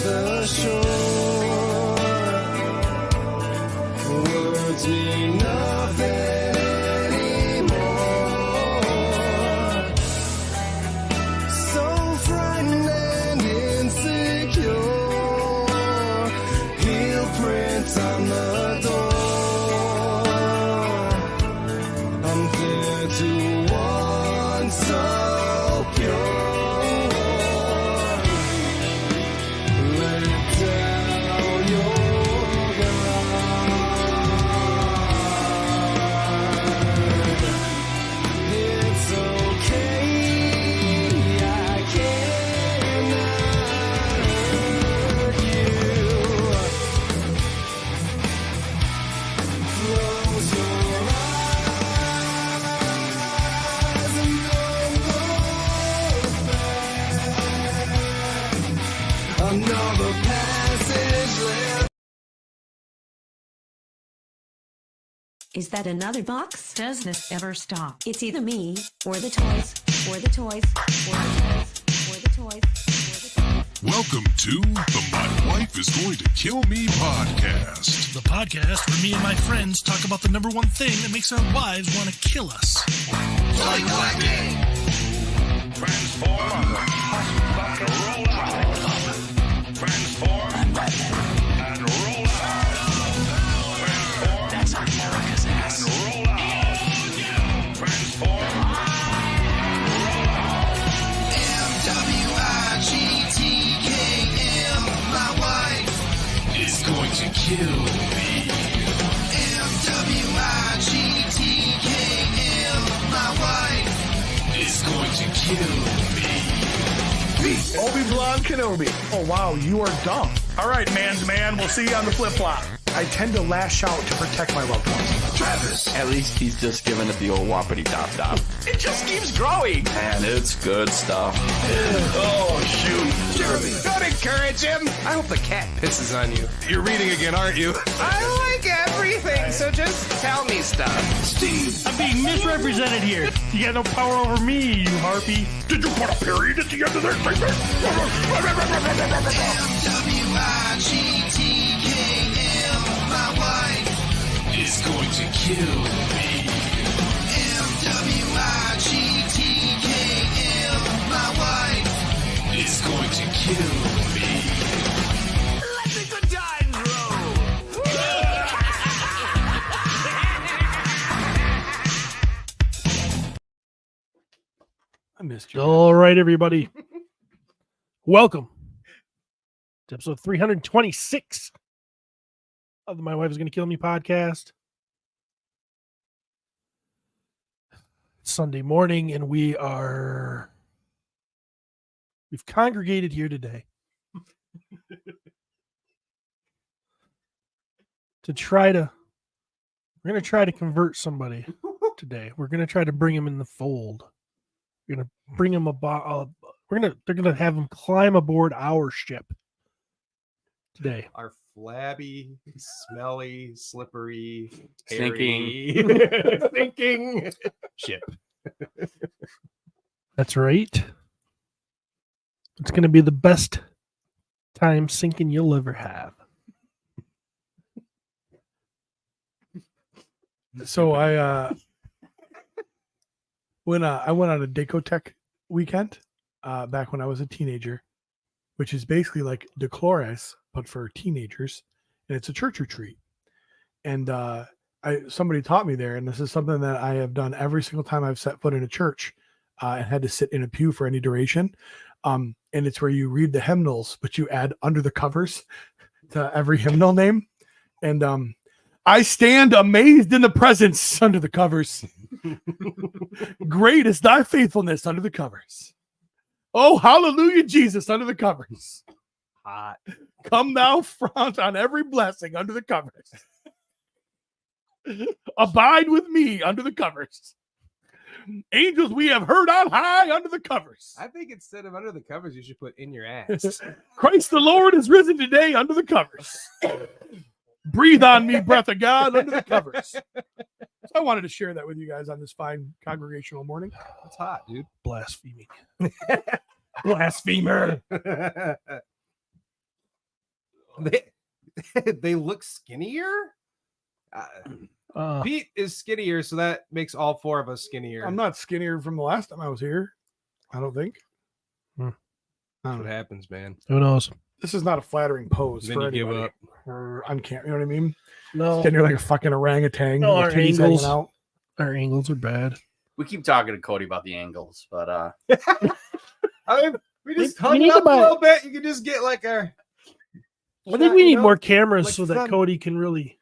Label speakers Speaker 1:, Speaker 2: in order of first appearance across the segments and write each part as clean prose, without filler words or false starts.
Speaker 1: That's for sure. Words mean nothing anymore. So frightened and insecure. Heel prints on the door. I'm clear to one so pure.
Speaker 2: Is that another box?
Speaker 3: Does this ever stop?
Speaker 2: It's either me, or the toys, or the toys, or the toys, or the toys, or the toys.
Speaker 4: Welcome to the My Wife is Going to Kill Me podcast.
Speaker 5: The podcast where me and my friends talk about the number one thing that makes our wives want to kill us.
Speaker 4: Toy collecting! Transform and roll out. Transform and roll out. Transform.
Speaker 5: That's America's ass.
Speaker 4: And roll out. Transform. Roll out.
Speaker 1: MWIGTKM, my wife
Speaker 4: Is going to kill me.
Speaker 1: MWIGTKM, my wife
Speaker 4: Is going to kill me.
Speaker 6: Obi-Wan Kenobi. Oh, wow, you are dumb. All right, man's man, we'll see you on the flip-flop. I tend to lash out to protect my loved ones.
Speaker 4: Travis.
Speaker 7: At least he's just giving it the old whoppity top.
Speaker 6: It just keeps growing.
Speaker 7: And it's good stuff.
Speaker 6: Oh, shoot.
Speaker 1: Jeremy.
Speaker 8: Don't encourage him. I hope the cat pisses on you.
Speaker 1: You're reading again, aren't you?
Speaker 8: I like everything, so just tell me stuff.
Speaker 1: Steve.
Speaker 5: I'm being misrepresented here. You got no power over me, you harpy.
Speaker 6: Did you put a period at the end of their statement?
Speaker 1: MWIGTKM, my wife
Speaker 4: Is going to kill me.
Speaker 1: MWIGTKM, my wife
Speaker 4: Is going to kill me.
Speaker 1: Let the good times roll.
Speaker 6: I missed you.
Speaker 5: All right, everybody. Welcome to episode 326 of the My Wife is Going to Kill Me podcast. It's Sunday morning, and we've congregated here today we're going to try to convert somebody today. We're going to try to bring him in the fold. We're going to bring him they're going to have him climb aboard our ship today.
Speaker 8: Our flabby, smelly, slippery,
Speaker 7: Stinking.
Speaker 8: stinking ship.
Speaker 5: That's right. It's going to be the best time sinking you'll ever have.
Speaker 6: So I went on a Decotech weekend back when I was a teenager, which is basically like Declores, but for teenagers, and it's a church retreat. And somebody taught me there, and this is something that I have done every single time I've set foot in a church and had to sit in a pew for any duration. And it's where you read the hymnals, but you add under the covers to every hymnal name. And I stand amazed in the presence under the covers. Great is thy faithfulness under the covers. Oh, hallelujah, Jesus, under the covers.
Speaker 8: Hot.
Speaker 6: Come thou front on every blessing under the covers. Abide with me under the covers. Angels we have heard on high under the covers.
Speaker 8: I think instead of under the covers, you should put in your ass.
Speaker 6: Christ the Lord is risen today under the covers. Breathe on me, breath of God, under the covers. So I wanted to share that with you guys on this fine congregational morning.
Speaker 8: It's hot, dude.
Speaker 5: Blaspheming. Blasphemer.
Speaker 3: they look skinnier. Pete is skinnier, so that makes all four of us skinnier.
Speaker 6: I'm not skinnier from the last time I was here. I don't think.
Speaker 3: That's what happens, man.
Speaker 5: Who knows?
Speaker 6: This is not a flattering pose
Speaker 3: Then
Speaker 6: for
Speaker 3: you give
Speaker 6: anybody.
Speaker 3: up.
Speaker 6: Or on camera, you know what I mean?
Speaker 5: No,
Speaker 6: Standing like a fucking orangutan.
Speaker 5: No,
Speaker 6: with
Speaker 5: our
Speaker 6: titties hanging
Speaker 5: angles.
Speaker 6: out.
Speaker 5: our angles are bad.
Speaker 7: We keep talking to Cody about the angles, but
Speaker 3: We just
Speaker 5: We
Speaker 3: hung
Speaker 5: need
Speaker 3: it up
Speaker 5: to
Speaker 3: a
Speaker 5: buy-
Speaker 3: little bit. You can just get like a.
Speaker 5: I think we need
Speaker 3: you know,
Speaker 5: more cameras
Speaker 3: like
Speaker 5: so that
Speaker 3: some-
Speaker 5: Cody can really,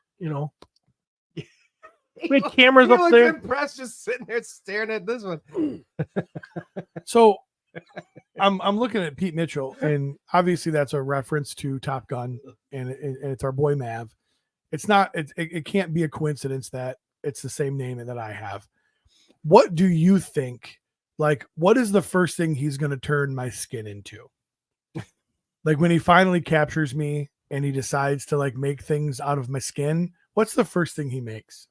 Speaker 5: we had cameras
Speaker 3: He
Speaker 5: up
Speaker 3: looks
Speaker 5: there.
Speaker 3: impressed, just sitting there staring at this one.
Speaker 6: So I'm looking at Pete Mitchell, and obviously that's a reference to Top Gun, and it's our boy Mav. It's not. It can't be a coincidence that it's the same name that I have. What do you think? Like, what is the first thing he's going to turn my skin into? Like when he finally captures me and he decides to like make things out of my skin, what's the first thing he makes?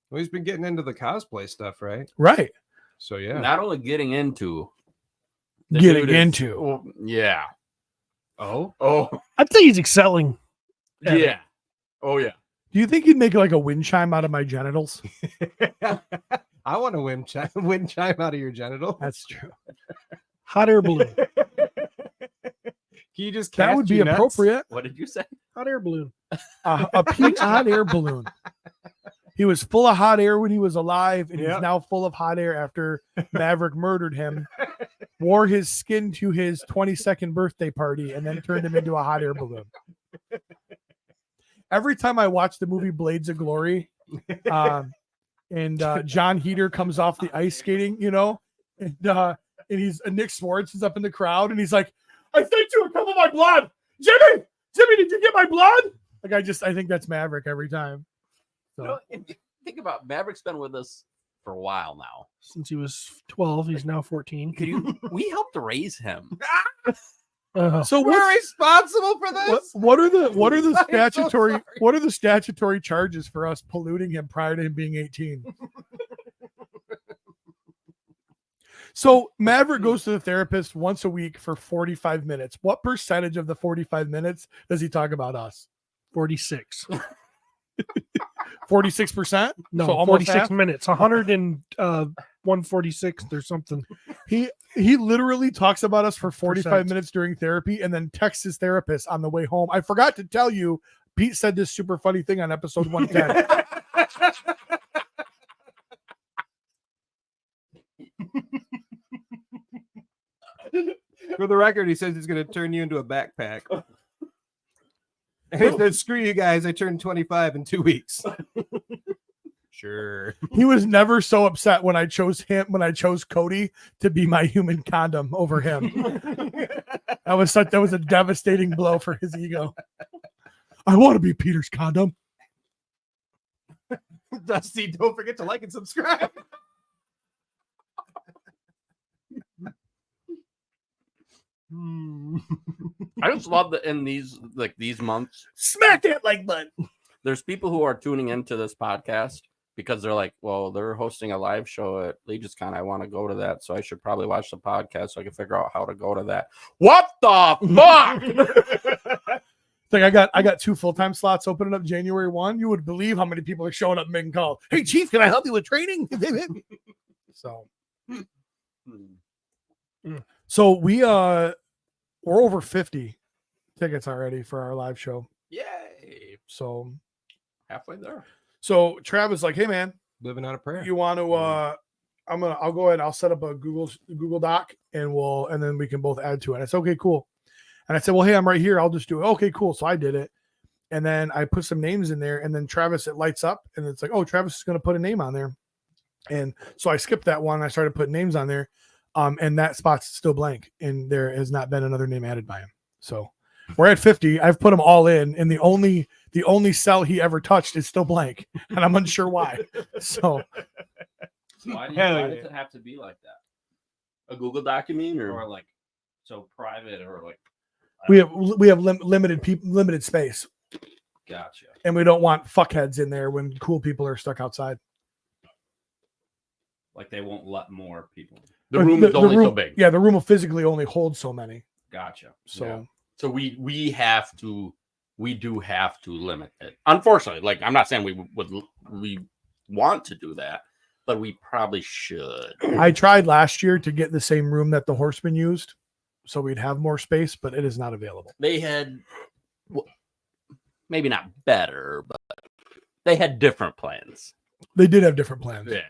Speaker 3: Well, he's been getting into the cosplay stuff, right?
Speaker 6: Right.
Speaker 3: So yeah.
Speaker 7: not only getting into, the
Speaker 6: Getting
Speaker 7: dude is-
Speaker 6: into.
Speaker 7: well, yeah.
Speaker 3: Oh,
Speaker 5: I'd say he's excelling. at it.
Speaker 7: Yeah. Oh yeah.
Speaker 6: Do you think he'd make like a wind chime out of my genitals?
Speaker 3: I want a wind chime out of your genital.
Speaker 6: That's true.
Speaker 5: Hot air balloon.
Speaker 3: Can you just
Speaker 6: That
Speaker 3: cast
Speaker 6: would be
Speaker 3: your nuts?
Speaker 6: appropriate.
Speaker 7: What did you say?
Speaker 5: Hot air balloon.
Speaker 6: A Pete hot air balloon. He was full of hot air when he was alive, and he's
Speaker 3: Yep.
Speaker 6: now full of hot air after Maverick murdered him, wore his skin to his 22nd birthday party, and then turned him into a hot air balloon. Every time I watch the movie Blades of Glory, and John Heater comes off the ice skating, and Nick Swartz is up in the crowd, and he's like, "I sent you a cup of my blood, Jimmy, did you get my blood?" Like I think that's Maverick every time. So.
Speaker 7: You know, if you think about Maverick's been with us for a while now.
Speaker 5: Since he was 12, he's now 14.
Speaker 7: We helped raise him.
Speaker 6: So
Speaker 3: We're responsible for this.
Speaker 6: what are the
Speaker 3: I'm so
Speaker 6: statutory
Speaker 3: sorry.
Speaker 6: what are the statutory charges for us polluting him prior to him being 18? So Maverick goes to the therapist once a week for 45 minutes. What percentage of the 45 minutes does he talk about us?
Speaker 5: 46.
Speaker 6: 46%?
Speaker 5: No,
Speaker 6: So almost
Speaker 5: 46
Speaker 6: half?
Speaker 5: minutes. 100 and 146 or something.
Speaker 6: He literally talks about us for 45
Speaker 5: Percent.
Speaker 6: minutes during therapy and then texts his therapist on the way home. I forgot to tell you, Pete said this super funny thing on episode 110.
Speaker 3: For the record, he says he's going to turn you into a backpack. And he said, "Screw you guys! I turned 25 in 2 weeks." Sure.
Speaker 6: He was never so upset when I chose Cody to be my human condom over him. That was a devastating blow for his ego. I want to be Peter's condom.
Speaker 3: Dusty, don't forget to like and subscribe.
Speaker 7: I just love that in these months,
Speaker 6: Smack that like button.
Speaker 7: there's people who are tuning into this podcast because they're like, well, they're hosting a live show at LegisCon. I want to go to that, so I should probably watch the podcast so I can figure out how to go to that. What the fuck?
Speaker 6: It's like I got 2 full-time slots opening up January 1. You would believe how many people are showing up and making calls. Hey Chief, can I help you with training? So we're over 50 tickets already for our live show.
Speaker 7: Yay!
Speaker 6: So
Speaker 7: Halfway there.
Speaker 6: So Travis like, hey man,
Speaker 3: Living on a prayer.
Speaker 6: you want to I'll go ahead and I'll set up a Google Doc and then we can both add to it. It's okay, cool. And I said, well, hey, I'm right here. I'll just do it. Okay, cool. So I did it. And then I put some names in there, and then Travis, it lights up and it's like, oh, Travis is going to put a name on there. And so I skipped that one. I started putting names on there. And that spot's still blank, and there has not been another name added by him. So we're at 50. I've put them all in, and the only cell he ever touched is still blank, and I'm unsure why. So
Speaker 7: Why
Speaker 3: Hell
Speaker 7: does
Speaker 3: yeah.
Speaker 7: it have to be like that? A Google document or like so private or like
Speaker 6: we have limited space,
Speaker 7: gotcha.
Speaker 6: and we don't want fuckheads in there when cool people are stuck outside.
Speaker 7: Like they won't let more people. The room is only so big.
Speaker 6: Yeah, the room will physically only hold so many.
Speaker 7: Gotcha.
Speaker 6: So
Speaker 7: Yeah. So we do have to limit it. Unfortunately, like I'm not saying we want to do that, but we probably should.
Speaker 6: I tried last year to get the same room that the Horsemen used, so we'd have more space, but it is not available.
Speaker 7: They had maybe not better, but they had different plans.
Speaker 6: They did have different plans.
Speaker 7: Yeah.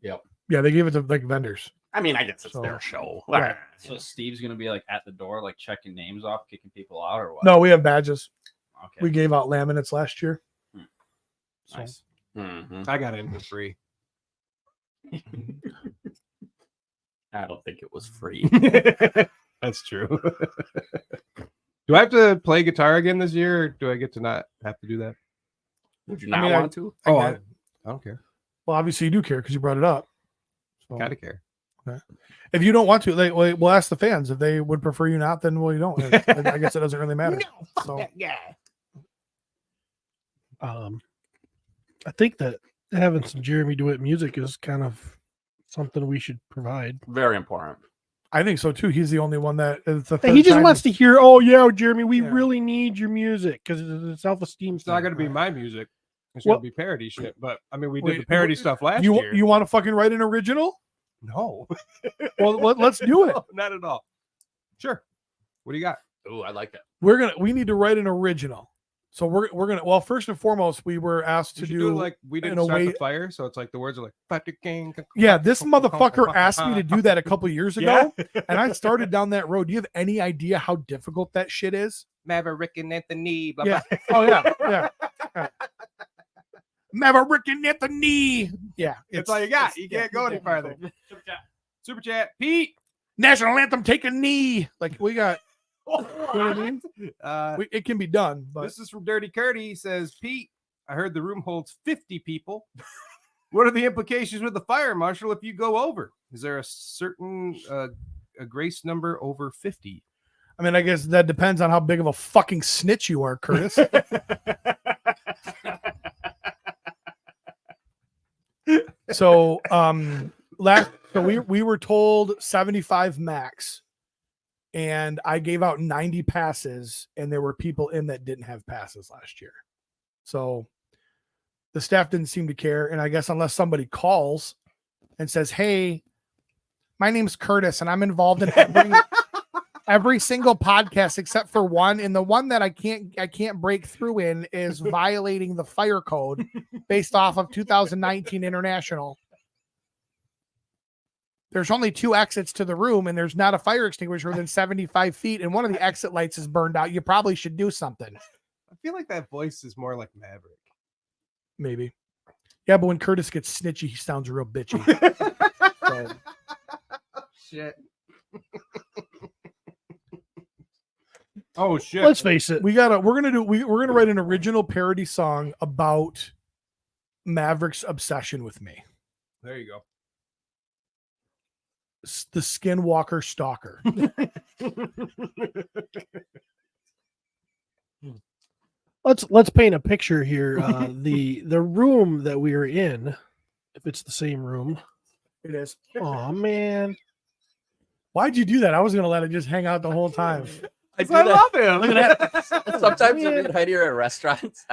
Speaker 7: Yep.
Speaker 6: Yeah, they gave it to like vendors.
Speaker 7: I mean, I guess it's
Speaker 6: So-
Speaker 7: their show.
Speaker 6: Right.
Speaker 9: So Steve's gonna be like at the door, like checking names off, kicking people out, or what?
Speaker 6: No, we have badges.
Speaker 9: Okay.
Speaker 6: We gave out laminates last year. So-
Speaker 9: Nice.
Speaker 7: Mhm.
Speaker 3: I got in for free.
Speaker 7: I don't think it was free.
Speaker 3: That's true. Do I have to play guitar again this year, or do I get to not have to do that?
Speaker 7: Would you
Speaker 6: I
Speaker 7: not
Speaker 6: mean,
Speaker 7: want to?
Speaker 3: Oh,
Speaker 6: I
Speaker 3: I
Speaker 6: get-
Speaker 3: don't care.
Speaker 6: Well, obviously you do care because you brought it up. So,
Speaker 3: Kind of care.
Speaker 6: if you don't want to, we'll ask the fans if they would prefer you not. Then well, you don't. I guess it doesn't really matter. So,
Speaker 5: I think that having some Jeremy DeWitt music is kind of something we should provide.
Speaker 7: Very important.
Speaker 6: I think so too. He's the only one that it's the
Speaker 5: Hey,
Speaker 6: third
Speaker 5: he just
Speaker 6: time-
Speaker 5: wants to hear, oh yeah, Jeremy, we
Speaker 6: Yeah.
Speaker 5: really need your music because it's self-esteem.
Speaker 3: It's not going to be my music. It's
Speaker 6: Well-
Speaker 3: going to be parody shit. But I mean, we did
Speaker 6: Wait,
Speaker 3: the parody stuff last
Speaker 6: You
Speaker 3: year.
Speaker 6: you want to fucking write an original?
Speaker 3: No,
Speaker 6: Well, let's do it.
Speaker 3: No, not at all. Sure. What do you got?
Speaker 7: Oh, I like that.
Speaker 6: We need to write an original. So we're gonna. Well, first and foremost, we were asked
Speaker 3: We
Speaker 6: to
Speaker 3: should
Speaker 6: do
Speaker 3: it like we
Speaker 6: in
Speaker 3: didn't
Speaker 6: a
Speaker 3: start
Speaker 6: way-
Speaker 3: the fire, so it's like the words are like.
Speaker 6: Yeah, this motherfucker asked me to do that a couple years ago,
Speaker 3: Yeah.
Speaker 6: and I started down that road. Do you have any idea how difficult that shit is?
Speaker 3: Maverick and Anthony. Blah,
Speaker 6: Yeah.
Speaker 3: blah.
Speaker 6: Oh yeah. Yeah. Maverick and Anthony. Yeah.
Speaker 3: It's all you got. You can't go any farther. Super chat, Pete.
Speaker 6: National anthem. Take a knee. Like we got. You know what I mean? It can be done, but
Speaker 3: This is from Dirty Curdy. He says, Pete, I heard the room holds 50 people. What are the implications with the fire marshal if you go over? Is there a certain a grace number over 50?
Speaker 6: I mean, I guess that depends on how big of a fucking snitch you are, Curtis. So we were told 75 max, and I gave out 90 passes, and there were people in that didn't have passes last year. So the staff didn't seem to care, and I guess unless somebody calls and says, "Hey, my name's Curtis, and I'm involved in every single podcast except for one, and the one that I can't break through in is violating the fire code based off of 2019 International. There's only 2 exits to the room, and there's not a fire extinguisher within 75 feet, and one of the exit lights is burned out. You probably should do something."
Speaker 3: I feel like that voice is more like Maverick.
Speaker 6: Maybe. Yeah, but when Curtis gets snitchy, he sounds real bitchy. So,
Speaker 3: Shit. Oh shit.
Speaker 5: Let's face it.
Speaker 6: we're gonna write an original parody song about Maverick's obsession with me.
Speaker 3: There you go.
Speaker 6: The Skinwalker Stalker.
Speaker 5: Let's paint a picture here. The room that we are in, if it's the same room.
Speaker 6: It is.
Speaker 5: Oh man.
Speaker 6: Why'd you do that? I was gonna let it just hang out the whole time.
Speaker 7: I do
Speaker 3: I
Speaker 7: that.
Speaker 3: love him.
Speaker 6: Look at that.
Speaker 7: Sometimes if
Speaker 5: Man.
Speaker 7: you hide here at restaurants,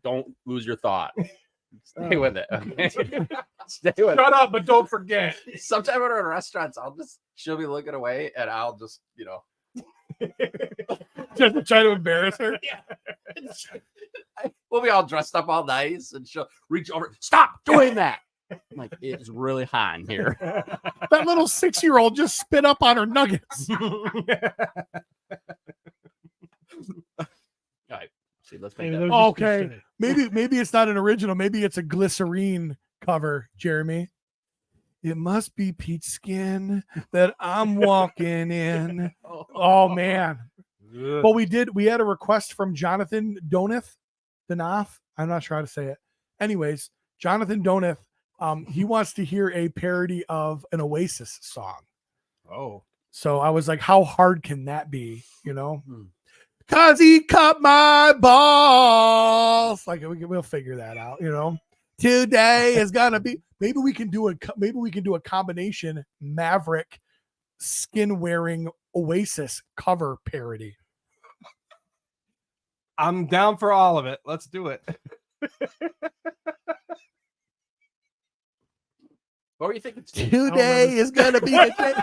Speaker 7: don't lose your thought. Stay with it. Okay? Stay with
Speaker 3: Shut up, but don't forget.
Speaker 7: it. Sometimes when we're in restaurants, she'll be looking away, and I'll just,
Speaker 6: Just to try to embarrass her.
Speaker 7: we'll be all dressed up all nice, and she'll reach over. Stop doing that. I'm like, it's really hot in here.
Speaker 6: That little 6-year-old just spit up on her nuggets.
Speaker 7: All right. See, let's make
Speaker 5: Maybe
Speaker 7: that.
Speaker 5: those just
Speaker 6: Okay. Maybe it's not an original. Maybe it's a glycerine cover, Jeremy. It must be Pete's skin that I'm walking in. Oh man. But we had a request from Jonathan Donath. I'm not sure how to say it. Anyways, Jonathan Donath, he wants to hear a parody of an Oasis song.
Speaker 3: Oh.
Speaker 6: So I was like, how hard can that be? Cause he cut my balls. Like we'll figure that out, Today is gonna be. Maybe we can do a combination Maverick skin wearing Oasis cover parody.
Speaker 3: I'm down for all of it. Let's do it.
Speaker 7: What were you thinking, Steve?
Speaker 6: Today is gonna be the day.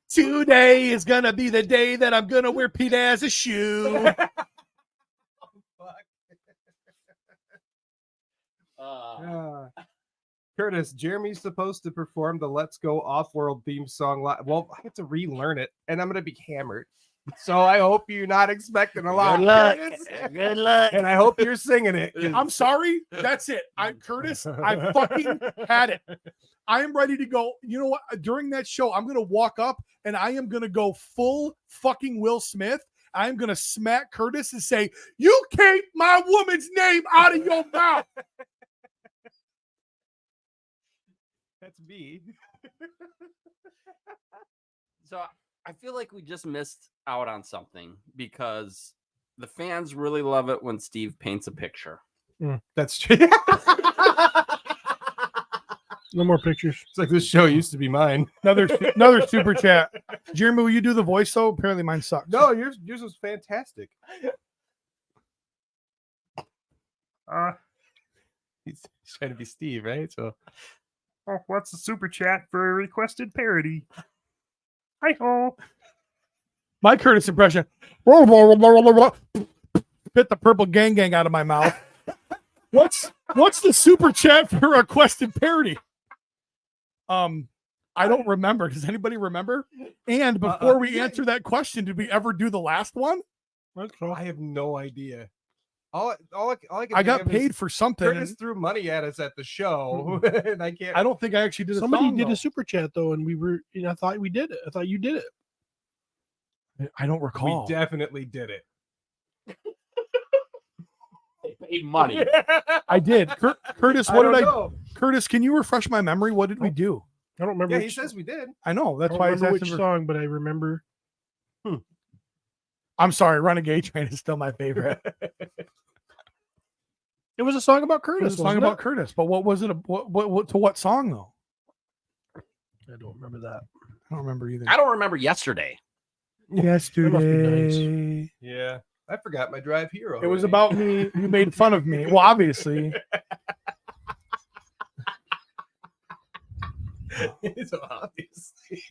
Speaker 6: Today is gonna be the day that I'm gonna wear Pete as a shoe.
Speaker 3: Curtis, Jeremy's supposed to perform the Let's Go Off-World theme song. Well, I have to relearn it, and I'm going to be hammered. So I hope you're not expecting a lot.
Speaker 6: Good luck.
Speaker 3: Curtis.
Speaker 6: Good luck.
Speaker 3: And I hope you're singing it.
Speaker 6: I'm sorry. That's it. Curtis, I fucking had it. I am ready to go. You know what? During that show, I'm going to walk up and I am going to go full fucking Will Smith. I'm going to smack Curtis and say, you keep my woman's name out of your mouth.
Speaker 3: That's me.
Speaker 7: So I feel like we just missed out on something because the fans really love it when Steve paints a picture.
Speaker 3: That's true.
Speaker 5: No more pictures.
Speaker 3: It's like this show used to be mine.
Speaker 6: Another super chat. Jeremy, will you do the voice though? Apparently mine sucks.
Speaker 3: No, yours was fantastic. He's trying to be Steve, right? So, what's the super chat for a requested parody? Hi ho.
Speaker 6: My Curtis impression. Spit the purple gang out of my mouth. What's the super chat for a requested parody? I don't remember. Does anybody remember? And before we answer that question, did we ever do the last one?
Speaker 3: I have no idea. All I can
Speaker 6: I
Speaker 3: think
Speaker 6: got
Speaker 3: of is
Speaker 6: paid for something.
Speaker 3: Curtis threw money at us at the show, and I can't.
Speaker 6: I don't think I actually did.
Speaker 5: Somebody did a super chat though, and we were. I thought we did it. I thought you did it.
Speaker 6: I don't recall.
Speaker 3: We definitely did it.
Speaker 7: They paid money.
Speaker 6: I did. Curtis, what did I?
Speaker 3: know.
Speaker 6: Curtis, can you refresh my memory? What did we do?
Speaker 5: I don't remember.
Speaker 3: Yeah, he
Speaker 5: which,
Speaker 3: says we did.
Speaker 6: I know. That's
Speaker 5: I don't
Speaker 6: why I
Speaker 5: remember
Speaker 6: asked
Speaker 5: which
Speaker 6: him.
Speaker 5: song, but I remember.
Speaker 6: I'm sorry. Renegade Train is still my favorite.
Speaker 5: It was a song about
Speaker 6: It
Speaker 5: Curtis.
Speaker 6: was a song
Speaker 5: wasn't
Speaker 6: about
Speaker 5: it?
Speaker 6: Curtis, but what was it? What to what song though?
Speaker 5: I don't remember that.
Speaker 6: I don't remember either.
Speaker 7: I don't remember yesterday.
Speaker 6: Yesterday.
Speaker 3: Yeah, I forgot my drive hero.
Speaker 6: It was about me. You made fun of me. Well, obviously.
Speaker 3: It's obviously.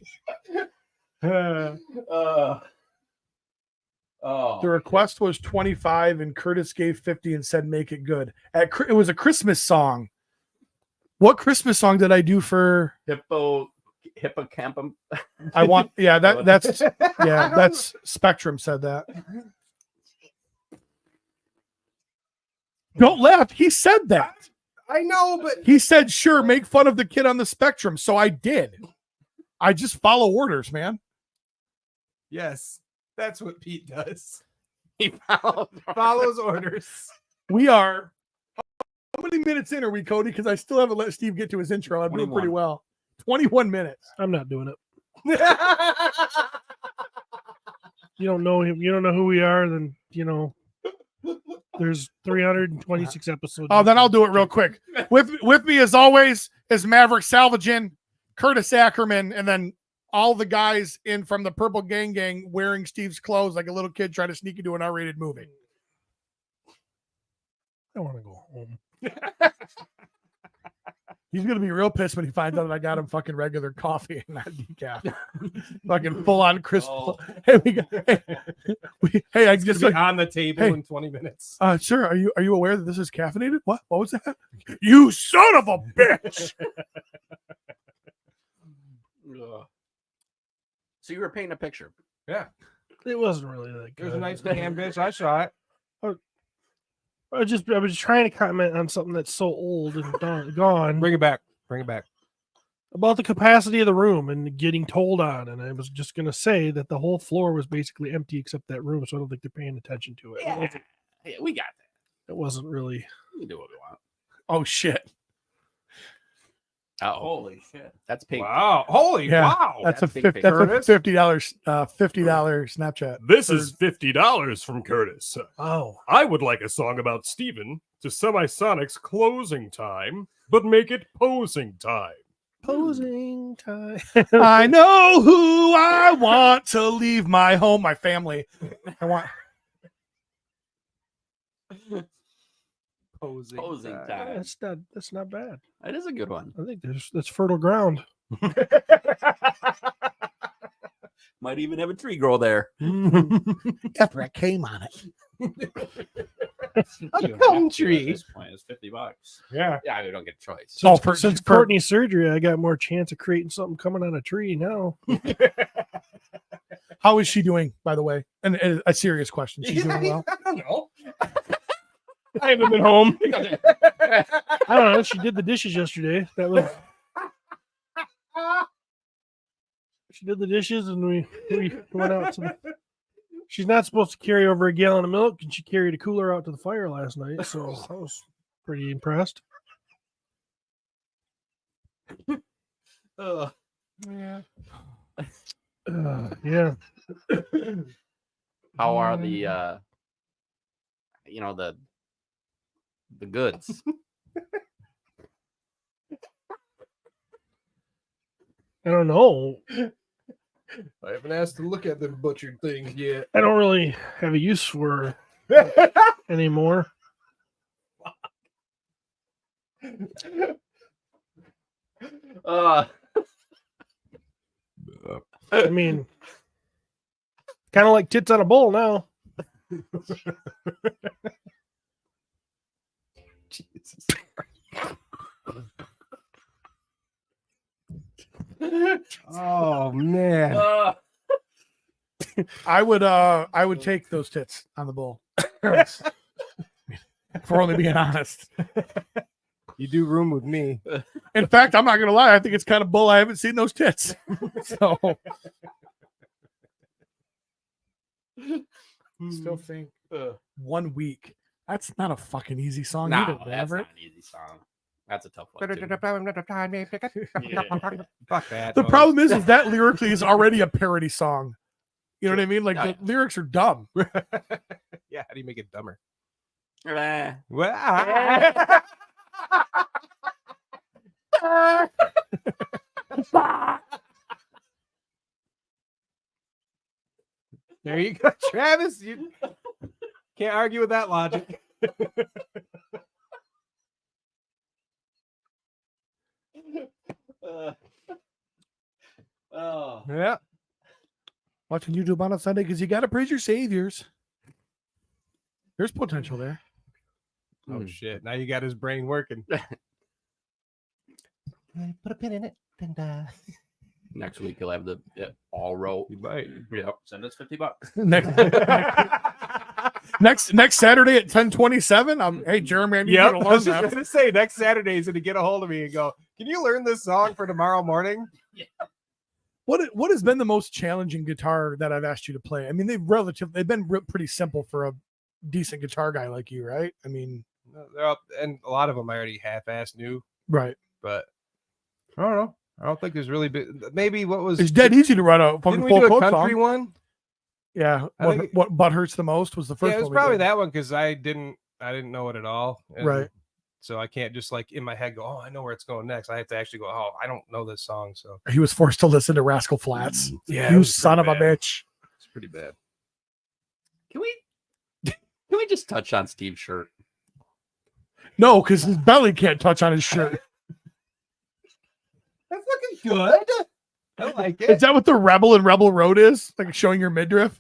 Speaker 6: The request was 25 and Curtis gave 50 and said make it good. It was a Christmas song. What Christmas song did I do for
Speaker 7: Hippocampum?
Speaker 6: I want that's Spectrum said that. Don't laugh. He said that.
Speaker 3: I know, but
Speaker 6: He said, sure, make fun of the kid on the spectrum. So I did. I just follow orders, man.
Speaker 3: yes, that's what Pete does.
Speaker 7: He
Speaker 3: Follows orders.
Speaker 6: We are. How many minutes in are we, Cody? Because I still haven't let Steve get to his intro. I'm doing
Speaker 7: 21.
Speaker 6: pretty well. 21 minutes.
Speaker 5: I'm not doing it. You don't know him. You don't know who we are. Then there's 326 episodes.
Speaker 6: Oh, then I'll do it real quick. With me as always is Maverick Salvagen, Curtis Ackerman, and then all the guys in from the Purple Gang wearing Steve's clothes like a little kid trying to sneak into an R-rated movie.
Speaker 5: I want to go home.
Speaker 6: He's gonna be real pissed when he finds out that I got him fucking regular coffee and not decaf. Fucking full on crisp.
Speaker 7: Oh.
Speaker 6: Hey, I just
Speaker 3: Be on the table
Speaker 6: Hey.
Speaker 3: in 20 minutes.
Speaker 6: sir, are you aware that this is caffeinated? What was that? You son of a bitch!
Speaker 7: So you were painting a picture.
Speaker 3: Yeah,
Speaker 5: It wasn't really that
Speaker 3: it
Speaker 5: good.
Speaker 3: was a nice canvas. I saw it.
Speaker 5: I was trying to comment on something that's so old and gone
Speaker 3: Bring it back. Bring it back.
Speaker 5: about the capacity of the room and getting told on. And I was just going to say that the whole floor was basically empty except that room. So I don't think they're paying attention to it.
Speaker 7: Yeah, we got that.
Speaker 5: It wasn't really.
Speaker 7: We can do what we want.
Speaker 6: Oh shit!
Speaker 7: Oh,
Speaker 9: Holy shit.
Speaker 7: that's pink.
Speaker 3: Wow. Holy
Speaker 6: Yeah,
Speaker 3: wow.
Speaker 6: That's
Speaker 7: that's
Speaker 6: a
Speaker 7: big
Speaker 6: $50 Snapchat.
Speaker 10: This is $50 from Curtis.
Speaker 5: Oh,
Speaker 10: I would like a song about Steven to Semisonic's closing time, but make it posing time.
Speaker 5: posing time.
Speaker 6: I know who I want to leave my home, my family. I want.
Speaker 7: Posing time.
Speaker 5: That's not bad.
Speaker 7: That is a good one.
Speaker 5: I think that's fertile ground.
Speaker 7: Might even have a tree grow there.
Speaker 6: After I came on it.
Speaker 9: A
Speaker 3: gum tree.
Speaker 9: At this point, it's $50.
Speaker 6: Yeah.
Speaker 7: Yeah, we don't get a choice.
Speaker 5: Since Courtney's surgery, I got more chance of creating something coming on a tree now.
Speaker 6: How is she doing, by the way? And a serious question. She's doing well.
Speaker 3: I don't know.
Speaker 6: I haven't been home.
Speaker 5: I don't know. She did the dishes yesterday. That was. She did the dishes, and we went out to the. She's not supposed to carry over a gallon of milk, and she carried a cooler out to the fire last night. So I was pretty impressed.
Speaker 3: Yeah.
Speaker 5: Yeah.
Speaker 7: How are the the goods?
Speaker 5: I don't know.
Speaker 3: I haven't asked to look at the butchered things yet.
Speaker 5: I don't really have a use for her anymore. I mean, kind of like tits on a bowl now.
Speaker 3: Jesus. Oh man.
Speaker 6: I would take those tits on the bowl. For only being honest.
Speaker 3: You do room with me.
Speaker 6: In fact, I'm not gonna lie, I think it's kind of bull. I haven't seen those tits. So still think 1 week. That's not a fucking easy song either.
Speaker 7: That's not an easy song. That's a tough one. Too.
Speaker 3: Fuck that.
Speaker 6: The problem is that lyrically is already a parody song. You know what I mean? Like the lyrics are dumb.
Speaker 3: Yeah, how do you make it dumber?
Speaker 7: Eh.
Speaker 3: There you go, Travis. You can't argue with that logic. Yeah.
Speaker 6: Watching YouTube on a Sunday because you got to praise your saviors. There's potential there.
Speaker 3: Oh shit! Now you got his brain working. Put a pin in it. And,
Speaker 7: Next week he'll have the all row.
Speaker 3: you might.
Speaker 7: Yep.
Speaker 9: Send us $50.
Speaker 6: next Saturday at 10:27. Hey, Jeremy, I need you to
Speaker 3: I
Speaker 6: learn
Speaker 3: was
Speaker 6: that.
Speaker 3: just gonna say next Saturday is gonna get a hold of me and go, can you learn this song for tomorrow morning?
Speaker 6: What has been the most challenging guitar that I've asked you to play? I mean, they've been pretty simple for a decent guitar guy like you, right? I mean,
Speaker 3: They're up, and a lot of them I already half-assed knew,
Speaker 6: right?
Speaker 3: but I don't know. I don't think there's really been. Maybe what was
Speaker 6: It's dead easy to wrun a fucking
Speaker 3: didn't we
Speaker 6: full
Speaker 3: do a
Speaker 6: quote
Speaker 3: country
Speaker 6: song.
Speaker 3: one?
Speaker 6: Yeah,
Speaker 3: I think
Speaker 6: what butt hurts the most was the first
Speaker 3: yeah, it was
Speaker 6: one. we
Speaker 3: probably
Speaker 6: did.
Speaker 3: that one because I didn't know it at all. And
Speaker 6: Right.
Speaker 3: So I can't just like in my head go, oh, I know where it's going next. I have to actually go, oh, I don't know this song. So
Speaker 6: He was forced to listen to Rascal Flats.
Speaker 3: Yeah, it
Speaker 6: You
Speaker 3: was
Speaker 6: son of
Speaker 3: pretty
Speaker 6: a
Speaker 3: bad.
Speaker 6: bitch.
Speaker 3: it's pretty bad.
Speaker 7: Can we just touch on Steve's shirt?
Speaker 6: No, because his belly can't touch on his shirt.
Speaker 3: That's looking good. I like
Speaker 6: Is
Speaker 3: it.
Speaker 6: that what the Rebel and Rebel Road is? Like showing your midriff?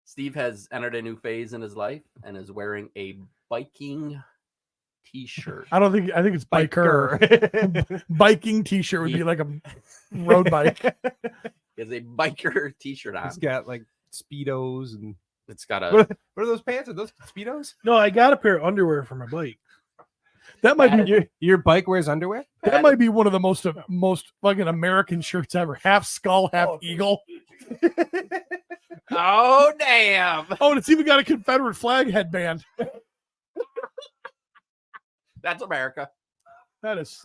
Speaker 7: Steve has entered a new phase in his life and is wearing a biking t-shirt.
Speaker 6: I think it's biker. Biking t-shirt would be like a road bike.
Speaker 7: He has a biker t-shirt on.
Speaker 3: It's got like Speedos and
Speaker 7: It's got a
Speaker 3: what are those pants? Are those Speedos?
Speaker 5: No, I got a pair of underwear for my bike.
Speaker 6: That might be
Speaker 3: Your bike wears underwear?
Speaker 6: that might be one of the most fucking American shirts ever. Half skull, half eagle.
Speaker 7: oh damn.
Speaker 6: Oh, and it's even got a Confederate flag headband.
Speaker 7: That's America.
Speaker 6: That is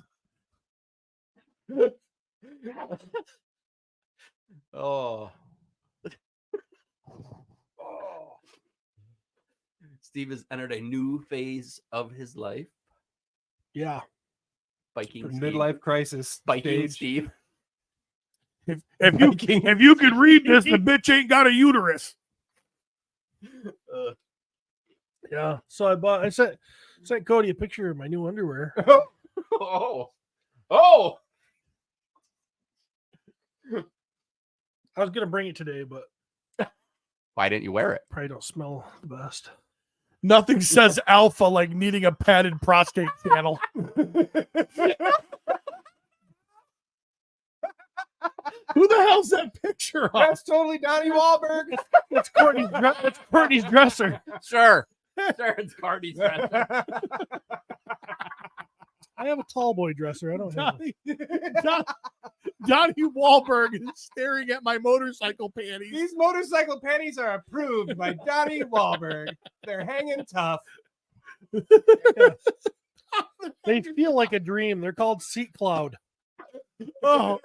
Speaker 7: Oh. Steve has entered a new phase of his life.
Speaker 5: Yeah.
Speaker 7: Biking Steve.
Speaker 3: Midlife crisis.
Speaker 7: Biking
Speaker 3: stage.
Speaker 7: Steve.
Speaker 6: If you could read this, the bitch ain't got a uterus.
Speaker 5: Yeah. So I sent Cody a picture of my new underwear.
Speaker 7: Oh.
Speaker 5: I was gonna bring it today, but
Speaker 7: Why didn't you wear it?
Speaker 5: probably don't smell the best.
Speaker 6: Nothing says alpha like needing a padded prostate channel. Who the hell's that picture of?
Speaker 3: That's totally Donnie Wahlberg.
Speaker 5: That's Courtney's dresser.
Speaker 7: Sure, it's Cardi's friend.
Speaker 5: I have a tall boy dresser. I don't have.
Speaker 6: Donnie Wahlberg is staring at my motorcycle panties.
Speaker 3: These motorcycle panties are approved by Donnie Wahlberg. They're hanging tough.
Speaker 5: They feel like a dream. They're called Seat Cloud.
Speaker 6: Oh,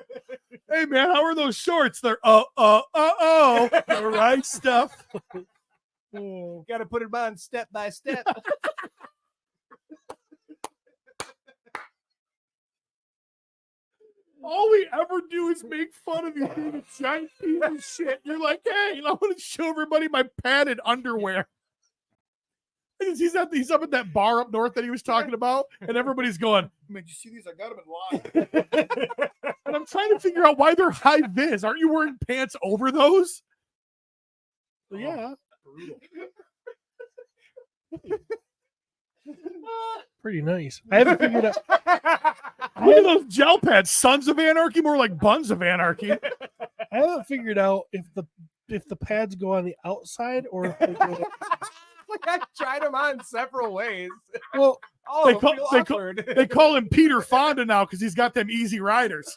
Speaker 6: hey man, how are those shorts? They're the right stuff.
Speaker 3: Got to put it on step by step.
Speaker 6: All we ever do is make fun of you being a giant piece of shit. You're like, hey, I want to show everybody my padded underwear. He's up at that bar up north that he was talking about, and everybody's going, man, did you see these? I got them in line. And I'm trying to figure out why they're high vis. Aren't you wearing pants over those?
Speaker 5: Well, yeah. Pretty nice. I haven't figured out.
Speaker 6: Look at those gel pads, Sons of Anarchy, more like Buns of Anarchy.
Speaker 5: I haven't figured out if the pads go on the outside or if they go.
Speaker 3: Like I tried them on several ways.
Speaker 5: Well,
Speaker 6: They call him Peter Fonda now because he's got them easy riders.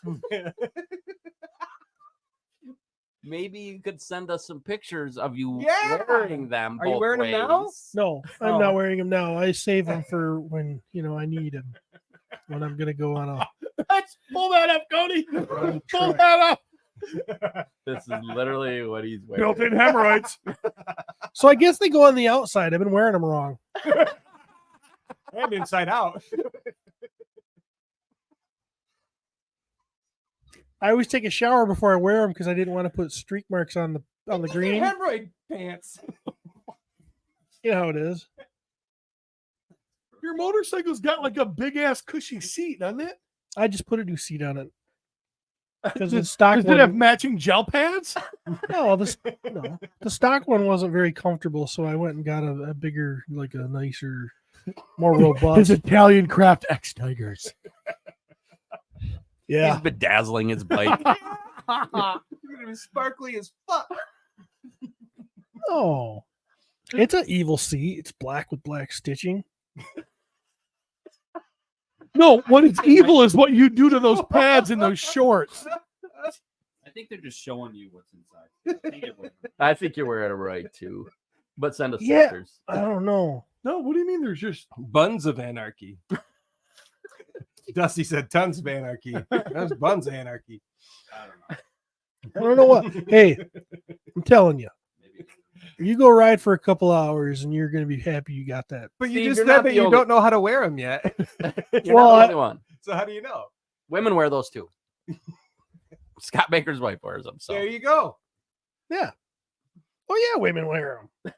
Speaker 7: Maybe you could send us some pictures of you
Speaker 3: Yeah.
Speaker 7: wearing them.
Speaker 3: Are you
Speaker 7: both
Speaker 3: wearing them now?
Speaker 7: ways.
Speaker 5: no, I'm not wearing them now. I save them for when I need them. When I'm gonna go on a.
Speaker 6: Let's pull that up, Cody. Pull
Speaker 5: trip.
Speaker 6: that up.
Speaker 7: This is literally what he's wearing.
Speaker 6: Built-in hemorrhoids.
Speaker 5: So I guess they go on the outside. I've been wearing them wrong.
Speaker 3: And inside out.
Speaker 5: I always take a shower before I wear them because I didn't want to put streak marks on the green.
Speaker 3: Hemorrhoid pants.
Speaker 5: You know how it is.
Speaker 6: Your motorcycle's got like a big ass cushy seat, doesn't it?
Speaker 5: I just put a new seat on it. Because the stock
Speaker 6: Does
Speaker 5: one,
Speaker 6: it have matching gel pads?
Speaker 5: no, the stock one wasn't very comfortable, so I went and got a bigger, like a nicer, more robust.
Speaker 6: His Italian craft X Tigers.
Speaker 5: Yeah,
Speaker 7: He's bedazzling his bike.
Speaker 3: It's gonna be sparkly as fuck.
Speaker 5: oh, it's an evil seat. It's black with black stitching.
Speaker 6: No, what is evil is what you do to those pads in those shorts.
Speaker 9: I think they're just showing you what's inside.
Speaker 7: I think you're wearing it right too. But send us
Speaker 5: Yeah.
Speaker 7: pictures.
Speaker 5: I don't know.
Speaker 6: No, what do you mean? There's just
Speaker 3: Buns of anarchy. Dusty said tons of anarchy. That's buns of anarchy.
Speaker 5: I don't know what. Hey, I'm telling you, you go ride for a couple hours and you're going to be happy you got that.
Speaker 3: But you
Speaker 7: Steve,
Speaker 3: just
Speaker 7: you're
Speaker 3: said
Speaker 7: not
Speaker 3: that
Speaker 7: the
Speaker 3: you
Speaker 7: only-
Speaker 3: don't know how to wear them yet.
Speaker 7: You're
Speaker 5: Well,
Speaker 7: not the only one.
Speaker 3: So how do you know?
Speaker 7: Women wear those too. Scott Baker's wife wears them. So
Speaker 3: There you go.
Speaker 5: Yeah. Oh yeah, women wear them.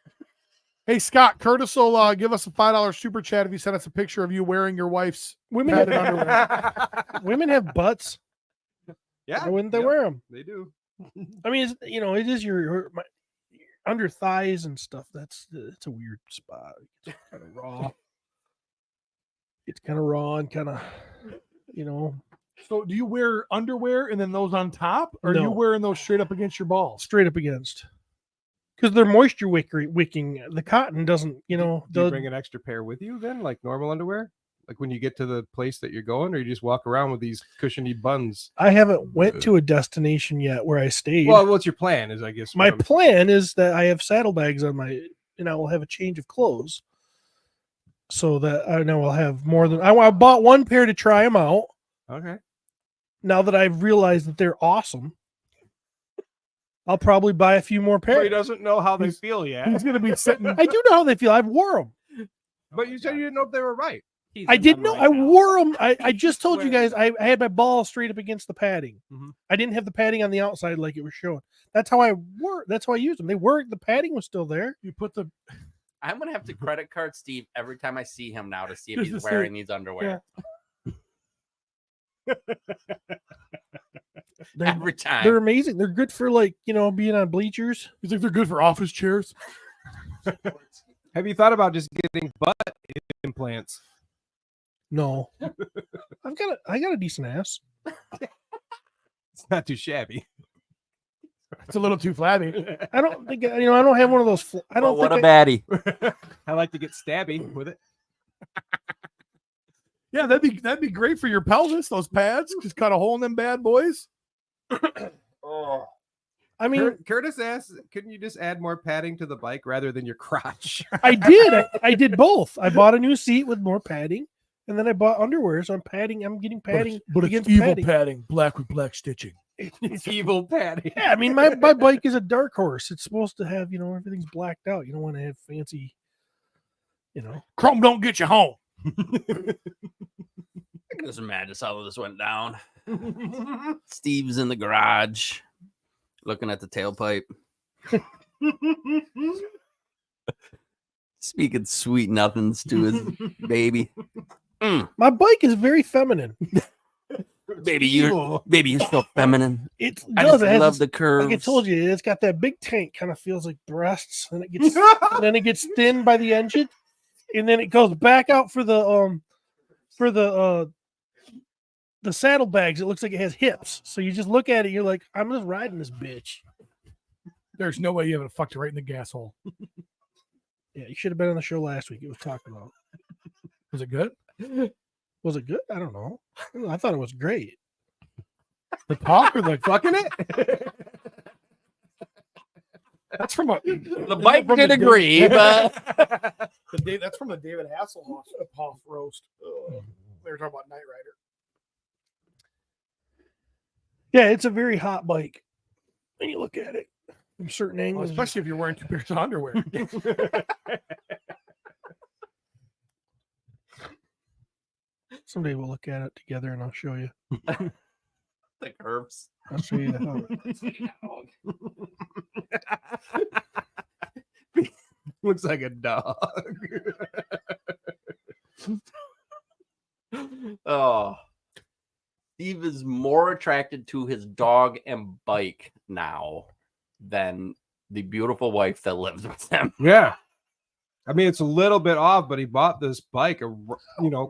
Speaker 6: hey Scott, Curtis will give us a $5 super chat if you send us a picture of you wearing your wife's
Speaker 5: Women
Speaker 6: padded
Speaker 5: have,
Speaker 6: underwear.
Speaker 5: women have butts.
Speaker 3: Yeah.
Speaker 5: Why wouldn't they
Speaker 3: Yep,
Speaker 5: wear them?
Speaker 3: They do.
Speaker 5: I mean, it's, it is your under thighs and stuff. It's a weird spot. It's kind of raw. It's kind of raw and kind of,
Speaker 6: So do you wear underwear and then those on top? Or are you
Speaker 5: No.
Speaker 6: wearing those straight up against your balls?
Speaker 5: straight up against. Because they're moisture wicking. The cotton doesn't,
Speaker 3: Do you bring an extra pair with you then, like normal underwear? Like when you get to the place that you're going, or you just walk around with these cushiony buns?
Speaker 5: I haven't went to a destination yet where I stayed.
Speaker 3: Well, what's your plan? Is I guess
Speaker 5: My
Speaker 3: what I'm-
Speaker 5: plan is that I have saddlebags on my, and I will have a change of clothes, so that I know I'll have more than I bought one pair to try them out.
Speaker 3: Okay.
Speaker 5: Now that I've realized that they're awesome, I'll probably buy a few more
Speaker 3: But he
Speaker 5: pairs.
Speaker 3: doesn't know how they feel yet.
Speaker 6: He's going to be sitting.
Speaker 5: I do know how they feel. I've wore them.
Speaker 3: But you said you didn't know if they were right.
Speaker 9: He's
Speaker 5: I
Speaker 9: a
Speaker 5: didn't know.
Speaker 9: memory
Speaker 5: I
Speaker 9: palace.
Speaker 5: wore them. I just told you
Speaker 3: Swear.
Speaker 5: guys I had my ball straight up against the padding.
Speaker 3: Mhm.
Speaker 5: I didn't have the padding on the outside like it was showing. That's how I wore. That's how I used them. They were the padding was still there.
Speaker 6: You put the
Speaker 7: I'm gonna have to credit card Steve every time I see him now to see if
Speaker 5: Just
Speaker 7: he's
Speaker 5: to see-
Speaker 7: wearing these underwear. Every time.
Speaker 5: They're amazing. They're good for like being on bleachers.
Speaker 6: you think they're good for office chairs?
Speaker 3: Have you thought about just getting butt implants?
Speaker 5: No, I got a decent ass.
Speaker 3: It's not too shabby.
Speaker 6: It's a little too flabby.
Speaker 5: I don't think I don't have one of those. I don't
Speaker 7: Well, what a
Speaker 5: think
Speaker 7: baddie.
Speaker 3: I like to get stabby with it.
Speaker 6: Yeah, that'd be great for your pelvis. Those pads, just cut a hole in them bad boys.
Speaker 7: Oh.
Speaker 5: I mean,
Speaker 3: Curtis asked, couldn't you just add more padding to the bike rather than your crotch?
Speaker 5: I did. I did both. I bought a new seat with more padding, and then I bought underwear. So I'm padding. I'm getting padding.
Speaker 6: But it's
Speaker 5: against
Speaker 6: evil
Speaker 5: padding.
Speaker 6: padding, black with black stitching.
Speaker 3: It's evil padding.
Speaker 5: Yeah, I mean, my bike is a dark horse. It's supposed to have everything's blacked out. You don't want to have fancy,
Speaker 6: Chrome don't get you home.
Speaker 7: I can just imagine how this went down. Steve's in the garage looking at the tailpipe. Speaking sweet nothings to his baby.
Speaker 5: My bike is very feminine.
Speaker 7: Baby, you're so feminine.
Speaker 5: It
Speaker 7: I
Speaker 5: does.
Speaker 7: just
Speaker 5: It has
Speaker 7: love
Speaker 5: this-
Speaker 7: the curves.
Speaker 5: Like I told you, it's got that big tank. Kind of feels like breasts, and then it gets thin by the engine, and then it goes back out for the saddlebags. It looks like it has hips. So you just look at it, you're like, I'm just riding this bitch.
Speaker 6: There's no way you haven't fucked it right in the gas hole.
Speaker 5: Yeah, you should have been on the show last week. It was talked about.
Speaker 6: Was it good?
Speaker 5: Was it good? I don't know. I thought it was great.
Speaker 6: The talk or the
Speaker 3: Fucking it?
Speaker 6: That's from a
Speaker 7: The bike did agree, but
Speaker 6: that's from the David Hasselhoff roast. They were talking about Knight Rider.
Speaker 5: Yeah, it's a very hot bike. When you look at it from certain
Speaker 6: Well,
Speaker 5: angles.
Speaker 6: especially if you're wearing 2 pairs of underwear.
Speaker 5: Someday we'll look at it together and I'll show you.
Speaker 7: the curves.
Speaker 5: I'll show you how.
Speaker 3: Looks like a dog.
Speaker 7: Oh. Steve is more attracted to his dog and bike now than the beautiful wife that lives with him.
Speaker 3: Yeah. I mean, it's a little bit off, but he bought this bike,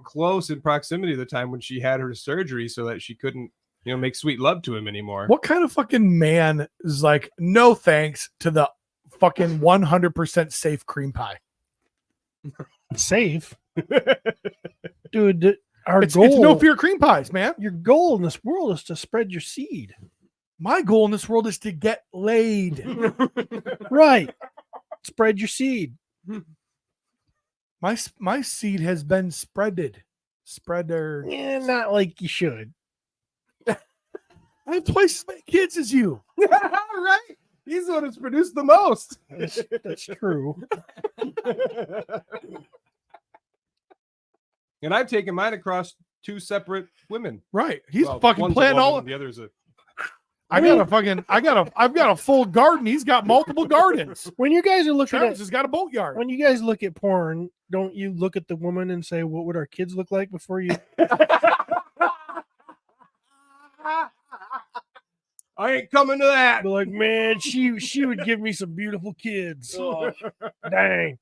Speaker 3: close in proximity to the time when she had her surgery so that she couldn't, make sweet love to him anymore.
Speaker 6: What kind of fucking man is like, no thanks to the fucking 100% safe cream pie?
Speaker 5: Safe. Dude,
Speaker 6: It's no fear cream pies, man.
Speaker 5: Your goal in this world is to spread your seed.
Speaker 6: My goal in this world is to get laid.
Speaker 5: Right. Spread your seed.
Speaker 6: My seed has been spreaded. Spreader.
Speaker 5: Yeah, not like you should.
Speaker 6: I have twice as many kids as you.
Speaker 3: Right. He's the one who's produced the most.
Speaker 5: That's true.
Speaker 3: And I've taken mine across 2 separate women.
Speaker 6: Right. He's
Speaker 3: Well,
Speaker 6: fucking
Speaker 3: one's a
Speaker 6: planning
Speaker 3: woman
Speaker 6: all.
Speaker 3: and the other's a.
Speaker 6: I've got a full garden. He's got multiple gardens.
Speaker 5: When you guys are looking
Speaker 6: Travis
Speaker 5: at
Speaker 6: has got a boatyard.
Speaker 5: when you guys look at porn, don't you look at the woman and say, what would our kids look like before you?
Speaker 3: I ain't coming to that.
Speaker 5: Be like, man, she would give me some beautiful kids. Dang.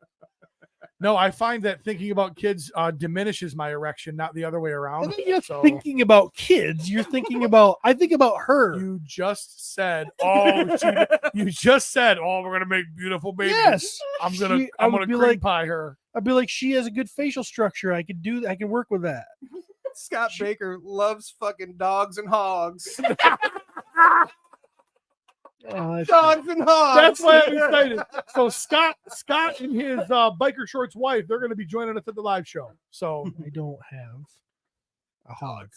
Speaker 6: No, I find that thinking about kids diminishes my erection, not the other way around.
Speaker 5: You're
Speaker 6: So-
Speaker 5: thinking about kids. You're thinking about. I think about her.
Speaker 6: You just said, we're gonna make beautiful babies.
Speaker 5: Yes.
Speaker 6: I'm gonna
Speaker 5: I would
Speaker 6: cream
Speaker 5: be like-
Speaker 6: pie her.
Speaker 5: I'd be like, she has a good facial structure. I can work with that.
Speaker 3: Scott Baker loves fucking dogs and hogs.
Speaker 5: Oh,
Speaker 3: Dogs and hogs.
Speaker 6: That's why I'm excited. So Scott and his biker shorts wife, they're gonna be joining us at the live show. So
Speaker 5: I don't have a hog.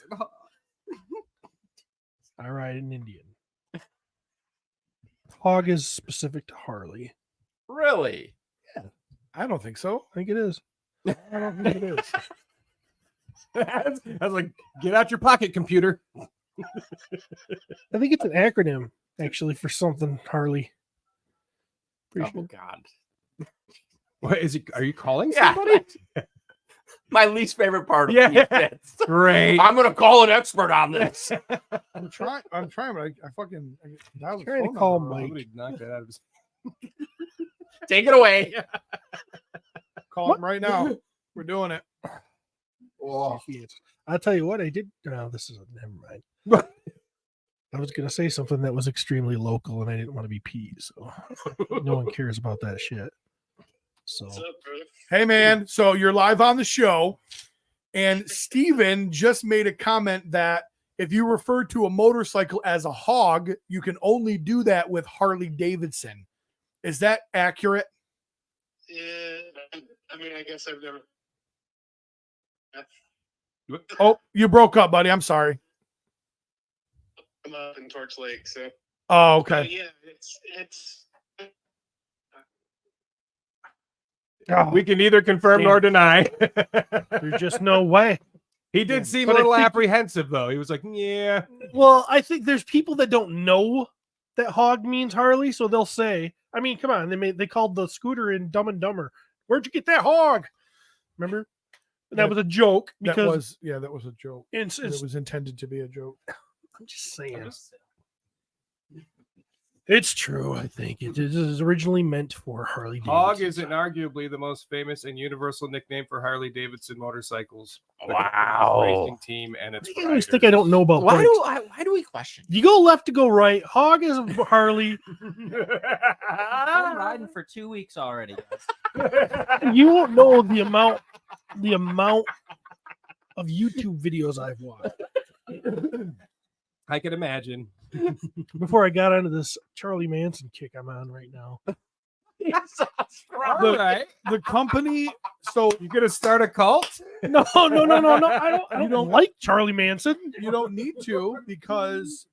Speaker 5: I ride an Indian. Hog is specific to Harley.
Speaker 7: Really?
Speaker 6: I don't think so.
Speaker 5: I think it is.
Speaker 6: I don't think it is.
Speaker 3: I was like, get out your pocket computer.
Speaker 5: I think it's an acronym actually for something, Harley. Pretty
Speaker 7: Oh
Speaker 5: sure.
Speaker 7: God.
Speaker 3: What is he? Are you calling
Speaker 7: Yeah.
Speaker 3: somebody?
Speaker 7: My least favorite part of
Speaker 3: Yeah.
Speaker 7: Pete Fitz.
Speaker 3: Great.
Speaker 7: I'm gonna call an expert on this.
Speaker 6: I'm trying, but I fucking dialed his
Speaker 5: Trying to
Speaker 6: phone
Speaker 5: call
Speaker 6: number wrong.
Speaker 5: Mike.
Speaker 3: Somebody knocked that out of his.
Speaker 7: Take it away.
Speaker 6: Call him right now. We're doing it.
Speaker 7: Oh.
Speaker 5: I'll tell you what I did. No, this is never mind. I was gonna say something that was extremely local, and I didn't want to be Pete, so no one cares about that shit. So,
Speaker 6: Hey man, so you're live on the show, and Steven just made a comment that if you refer to a motorcycle as a hog, you can only do that with Harley Davidson. Is that accurate?
Speaker 11: Yeah, I mean, I guess I've never.
Speaker 6: Oh, you broke up, buddy. I'm sorry.
Speaker 11: I'm up in Torch Lake, so.
Speaker 6: Oh, okay.
Speaker 11: Yeah, it's.
Speaker 3: We can neither confirm nor deny.
Speaker 5: there's just no way.
Speaker 3: He did seem
Speaker 5: But
Speaker 3: a
Speaker 5: I
Speaker 3: little
Speaker 5: think-
Speaker 3: apprehensive, though. He was like, "Yeah."
Speaker 5: Well, I think there's people that don't know that hog means Harley, so they'll say, I mean, come on, they called the scooter in Dumb and Dumber. Where'd you get that hog? Remember? That was a joke because
Speaker 6: that was a joke.
Speaker 5: it's
Speaker 6: It was intended to be a joke.
Speaker 5: I'm just saying. It's true, I think. It is originally meant for Harley Davidson.
Speaker 3: Hog is inarguably the most famous and universal nickname for Harley Davidson motorcycles.
Speaker 7: Wow.
Speaker 3: Racing team and its.
Speaker 5: I always think I don't know about
Speaker 7: Why
Speaker 5: bikes.
Speaker 7: do we question?
Speaker 5: You go left to go right. Hog is Harley.
Speaker 9: I'm riding for 2 weeks already.
Speaker 5: You won't know the amount of YouTube videos I've watched.
Speaker 3: I can imagine.
Speaker 5: Before I got onto this Charlie Manson kick I'm on right now.
Speaker 3: All right.
Speaker 6: The company. So
Speaker 3: You gonna start a cult?
Speaker 5: No. I don't like Charlie Manson.
Speaker 6: you don't need to, because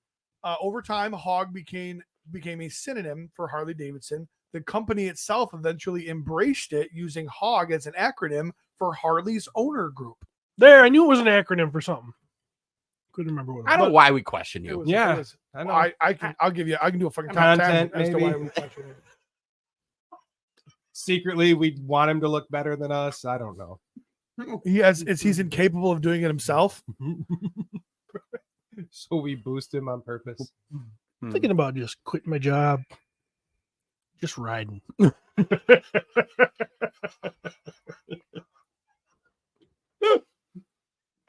Speaker 6: over time Hog became a synonym for Harley Davidson. The company itself eventually embraced it, using Hog as an acronym for Harley's owner group.
Speaker 5: There, I knew it was an acronym for something. Couldn't remember what it
Speaker 7: I don't
Speaker 5: was.
Speaker 7: know why we question
Speaker 6: It
Speaker 7: you.
Speaker 6: was-
Speaker 3: Yeah,
Speaker 6: it was-
Speaker 3: I know.
Speaker 6: I can do a fucking top 10
Speaker 3: Content,
Speaker 6: as to why
Speaker 3: maybe.
Speaker 6: we question it.
Speaker 3: Secretly, we want him to look better than us. I don't know.
Speaker 6: He's incapable of doing it himself.
Speaker 3: So we boost him on purpose.
Speaker 5: I'm thinking about just quitting my job. Just riding.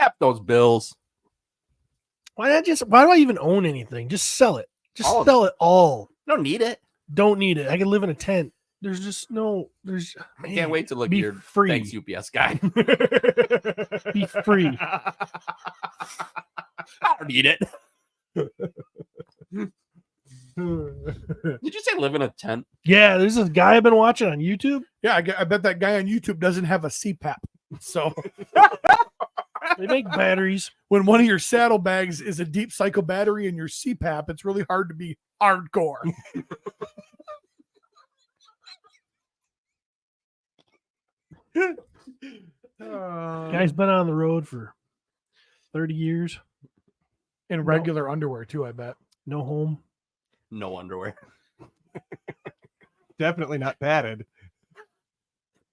Speaker 7: F those bills.
Speaker 5: Why do I even own anything? Just sell it. Just
Speaker 7: All of
Speaker 5: sell it all.
Speaker 7: Don't need it.
Speaker 5: Don't need it. I can live in a tent. There's just no. There's.
Speaker 7: I can't wait to look at
Speaker 5: Be
Speaker 7: your
Speaker 5: free.
Speaker 7: thanks UPS guy.
Speaker 5: Be free.
Speaker 7: I don't need it. Did you say live in a tent?
Speaker 5: Yeah, there's this guy I've been watching on YouTube.
Speaker 6: Yeah, I bet that guy on YouTube doesn't have a CPAP. So
Speaker 5: They make batteries.
Speaker 6: when one of your saddlebags is a deep cycle battery in your CPAP, it's really hard to be hardcore.
Speaker 5: Guy's been on the road for 30 years.
Speaker 6: In regular underwear too, I bet.
Speaker 5: No home.
Speaker 7: No underwear.
Speaker 3: Definitely not padded.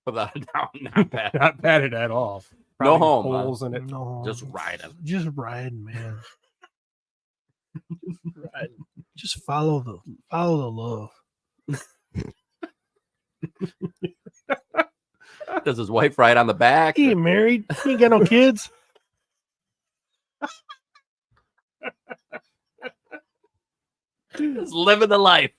Speaker 7: Without a doubt, not bad.
Speaker 3: Not padded at all.
Speaker 7: No
Speaker 3: Probably
Speaker 7: home,
Speaker 3: holes in it.
Speaker 5: No home.
Speaker 7: Just riding.
Speaker 5: Just riding, man. Riding. Just follow the love.
Speaker 7: Does his wife ride on the back?
Speaker 5: He ain't married. He ain't got no kids.
Speaker 7: Just living the life.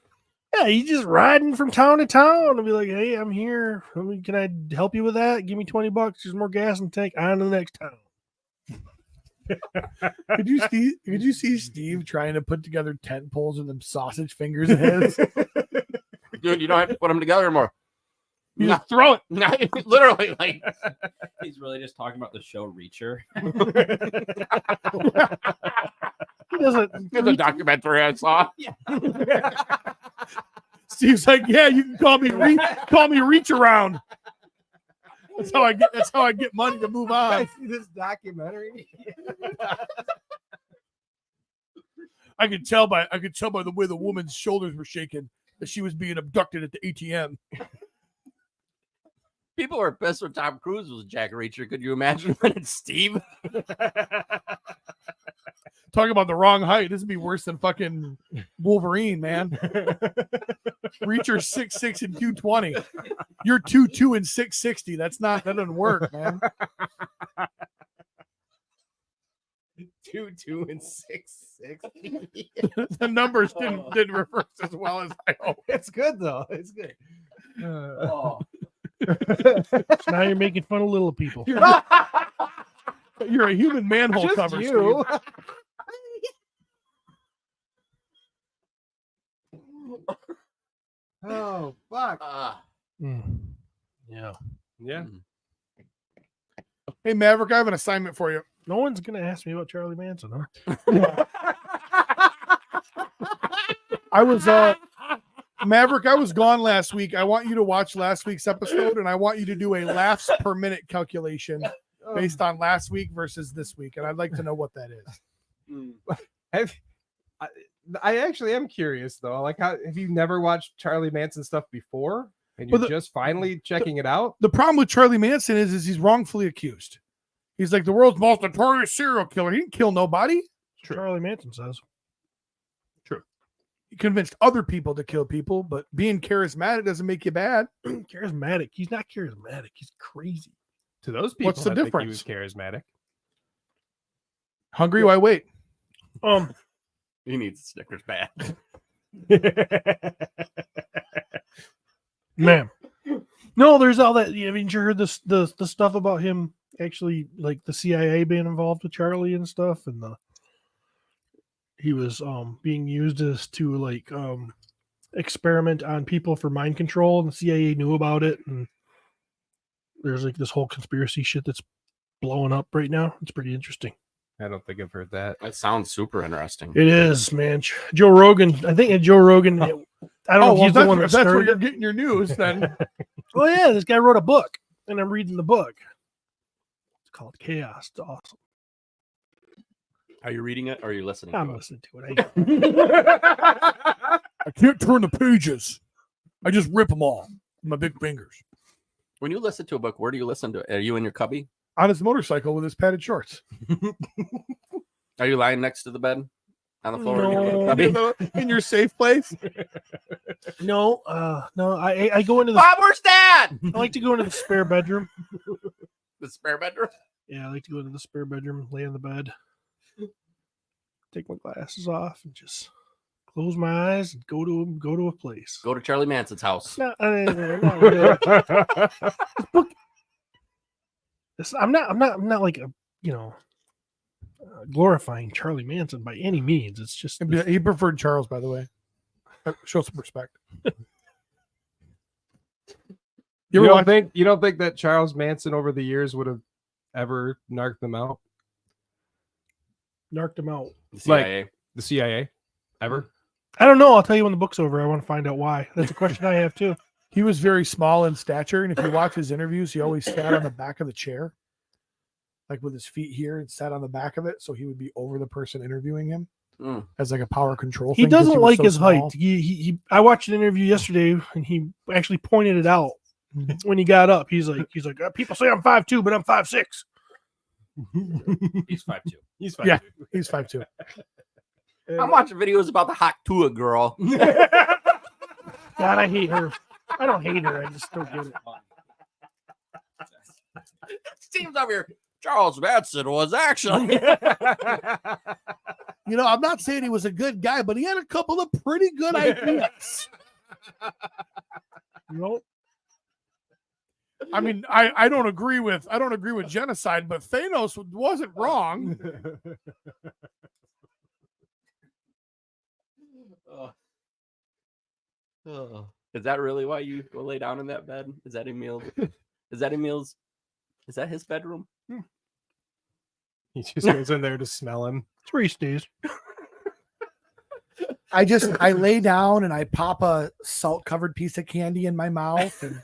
Speaker 5: Yeah, he's just riding from town to town and be like, "Hey, I'm here. Can I help you with that? Give me $20. There's more gas in the tank. On to the next town."
Speaker 6: Could you see Steve trying to put together tent poles with them sausage fingers of his?
Speaker 7: Dude, you don't have to put them together anymore.
Speaker 6: You just throw it.
Speaker 7: Literally, like
Speaker 9: He's really just talking about the show Reacher.
Speaker 5: He doesn't.
Speaker 7: it's a documentary I saw.
Speaker 6: Steve's like, yeah, you can call me reach around. That's how I get money to move on.
Speaker 3: I see this documentary.
Speaker 6: I could tell by the way the woman's shoulders were shaking that she was being abducted at the ATM.
Speaker 7: People were pissed when Tom Cruise was Jack Reacher. Could you imagine when it's Steve?
Speaker 6: Talking about the wrong height. This would be worse than fucking Wolverine, man. Reacher 6'6" and 220. You're 2'2" and 660. That doesn't work, man.
Speaker 3: 2'2" and 6'6".
Speaker 6: The numbers didn't reverse as well as I hope.
Speaker 3: It's good though. It's good.
Speaker 5: So now you're making fun of little people.
Speaker 6: You're a human manhole
Speaker 3: Just
Speaker 6: cover,
Speaker 3: you.
Speaker 6: Steve.
Speaker 3: Oh fuck.
Speaker 5: Yeah.
Speaker 3: Yeah.
Speaker 6: Hey Maverick, I have an assignment for you.
Speaker 5: No one's gonna ask me about Charlie Manson, huh?
Speaker 6: I was Maverick, I was gone last week. I want you to watch last week's episode, and I want you to do a laughs per minute calculation based on last week versus this week, and I'd like to know what that is.
Speaker 3: I actually am curious though. Like, how have you never watched Charlie Manson stuff before, and you're just finally checking it out?
Speaker 6: The problem with Charlie Manson is he's wrongfully accused. He's like the world's most notorious serial killer. He didn't kill nobody.
Speaker 5: Charlie Manson says.
Speaker 6: He convinced other people to kill people, but being charismatic doesn't make you bad.
Speaker 5: Charismatic. He's not charismatic. He's crazy.
Speaker 3: To those people,
Speaker 6: What's the
Speaker 3: I think
Speaker 6: difference?
Speaker 3: he was charismatic.
Speaker 6: Hungry? Why wait?
Speaker 7: He needs Snickers bad.
Speaker 5: Man. No, there's all that. I mean, you heard the stuff about him actually, like the CIA being involved with Charlie and stuff, and he was being used as to like experiment on people for mind control, and the CIA knew about it, and there's like this whole conspiracy shit that's blowing up right now. It's pretty interesting.
Speaker 3: I don't think I've heard that.
Speaker 7: That sounds super interesting.
Speaker 5: It is, man. Joe Rogan. I think Joe Rogan. I don't know if he's the one that
Speaker 6: that's where
Speaker 5: started
Speaker 6: you're
Speaker 5: it.
Speaker 6: getting your news. Then
Speaker 5: Oh yeah, this guy wrote a book, and I'm reading the book. It's called Chaos. It's awesome.
Speaker 7: Are you reading it or are you listening?
Speaker 5: I'm
Speaker 7: to it?
Speaker 5: listening to it.
Speaker 6: I can't turn the pages. I just rip them all with my big fingers.
Speaker 7: When you listen to a book, where do you listen to it? Are you in your cubby?
Speaker 6: On his motorcycle with his padded shorts.
Speaker 7: Are you lying next to the bed on the floor?
Speaker 5: No.
Speaker 6: In your safe place?
Speaker 5: No, no. I go into the.
Speaker 7: Bob, where's Dad?
Speaker 5: I like to go into the spare bedroom.
Speaker 7: The spare bedroom.
Speaker 5: Yeah, I like to go into the spare bedroom, lay on the bed, take my glasses off, and just close my eyes and go to a place.
Speaker 7: Go to Charlie Manson's house.
Speaker 5: No, not really. This book. I'm not like a glorifying Charlie Manson by any means. It's just
Speaker 6: He preferred Charles, by the way. Show some respect.
Speaker 3: You don't think that Charles Manson over the years would have ever narked them out?
Speaker 5: Narked him out.
Speaker 7: The CIA.
Speaker 3: Like the CIA? Ever?
Speaker 5: I don't know. I'll tell you when the book's over. I want to find out why. That's a question I have too.
Speaker 6: He was very small in stature, and if you watch his interviews, he always sat on the back of the chair, like with his feet here, and sat on the back of it, so he would be over the person interviewing him as like a power control.
Speaker 5: He
Speaker 6: thing, 'cause
Speaker 5: doesn't
Speaker 6: was
Speaker 5: like
Speaker 6: so
Speaker 5: his
Speaker 6: small.
Speaker 5: height. He I watched an interview yesterday, and he actually pointed it out when he got up. He's like, people say I'm 5'2", but I'm 5'6".
Speaker 9: He's 5'2".
Speaker 3: He's 5'2".
Speaker 6: Yeah, he's 5'2".
Speaker 7: I'm watching videos about the hot Tua girl.
Speaker 5: God, I hate her. I don't hate her. I just don't get it.
Speaker 7: Steve's over here. Charles Manson was actually.
Speaker 6: You know, I'm not saying he was a good guy, but he had a couple of pretty good ideas.
Speaker 5: Nope.
Speaker 6: I mean, I don't agree with genocide, but Thanos wasn't wrong.
Speaker 7: Is that really why you go lay down in that bed? Is that Emil's? Is that his bedroom?
Speaker 3: He just goes in there to smell him.
Speaker 5: It's where he stays.
Speaker 6: I lay down and I pop a salt covered piece of candy in my mouth, and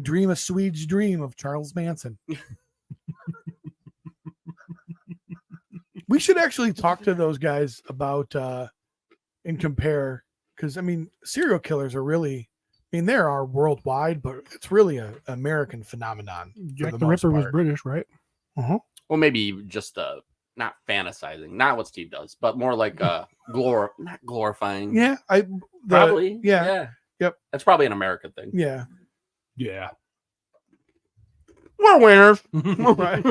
Speaker 6: Dream a Swede's dream of Charles Manson. We should actually talk to those guys about and compare, because I mean, serial killers are really, I mean, there are worldwide, but it's really an American phenomenon.
Speaker 5: Jack the Ripper was British, right?
Speaker 7: Well, maybe just not fantasizing, not what Steve does, but more like not glorifying.
Speaker 6: Yeah,
Speaker 7: Probably.
Speaker 6: Yeah. Yep.
Speaker 7: That's probably an American thing.
Speaker 6: Yeah.
Speaker 3: Yeah.
Speaker 7: We're winners.
Speaker 6: Right.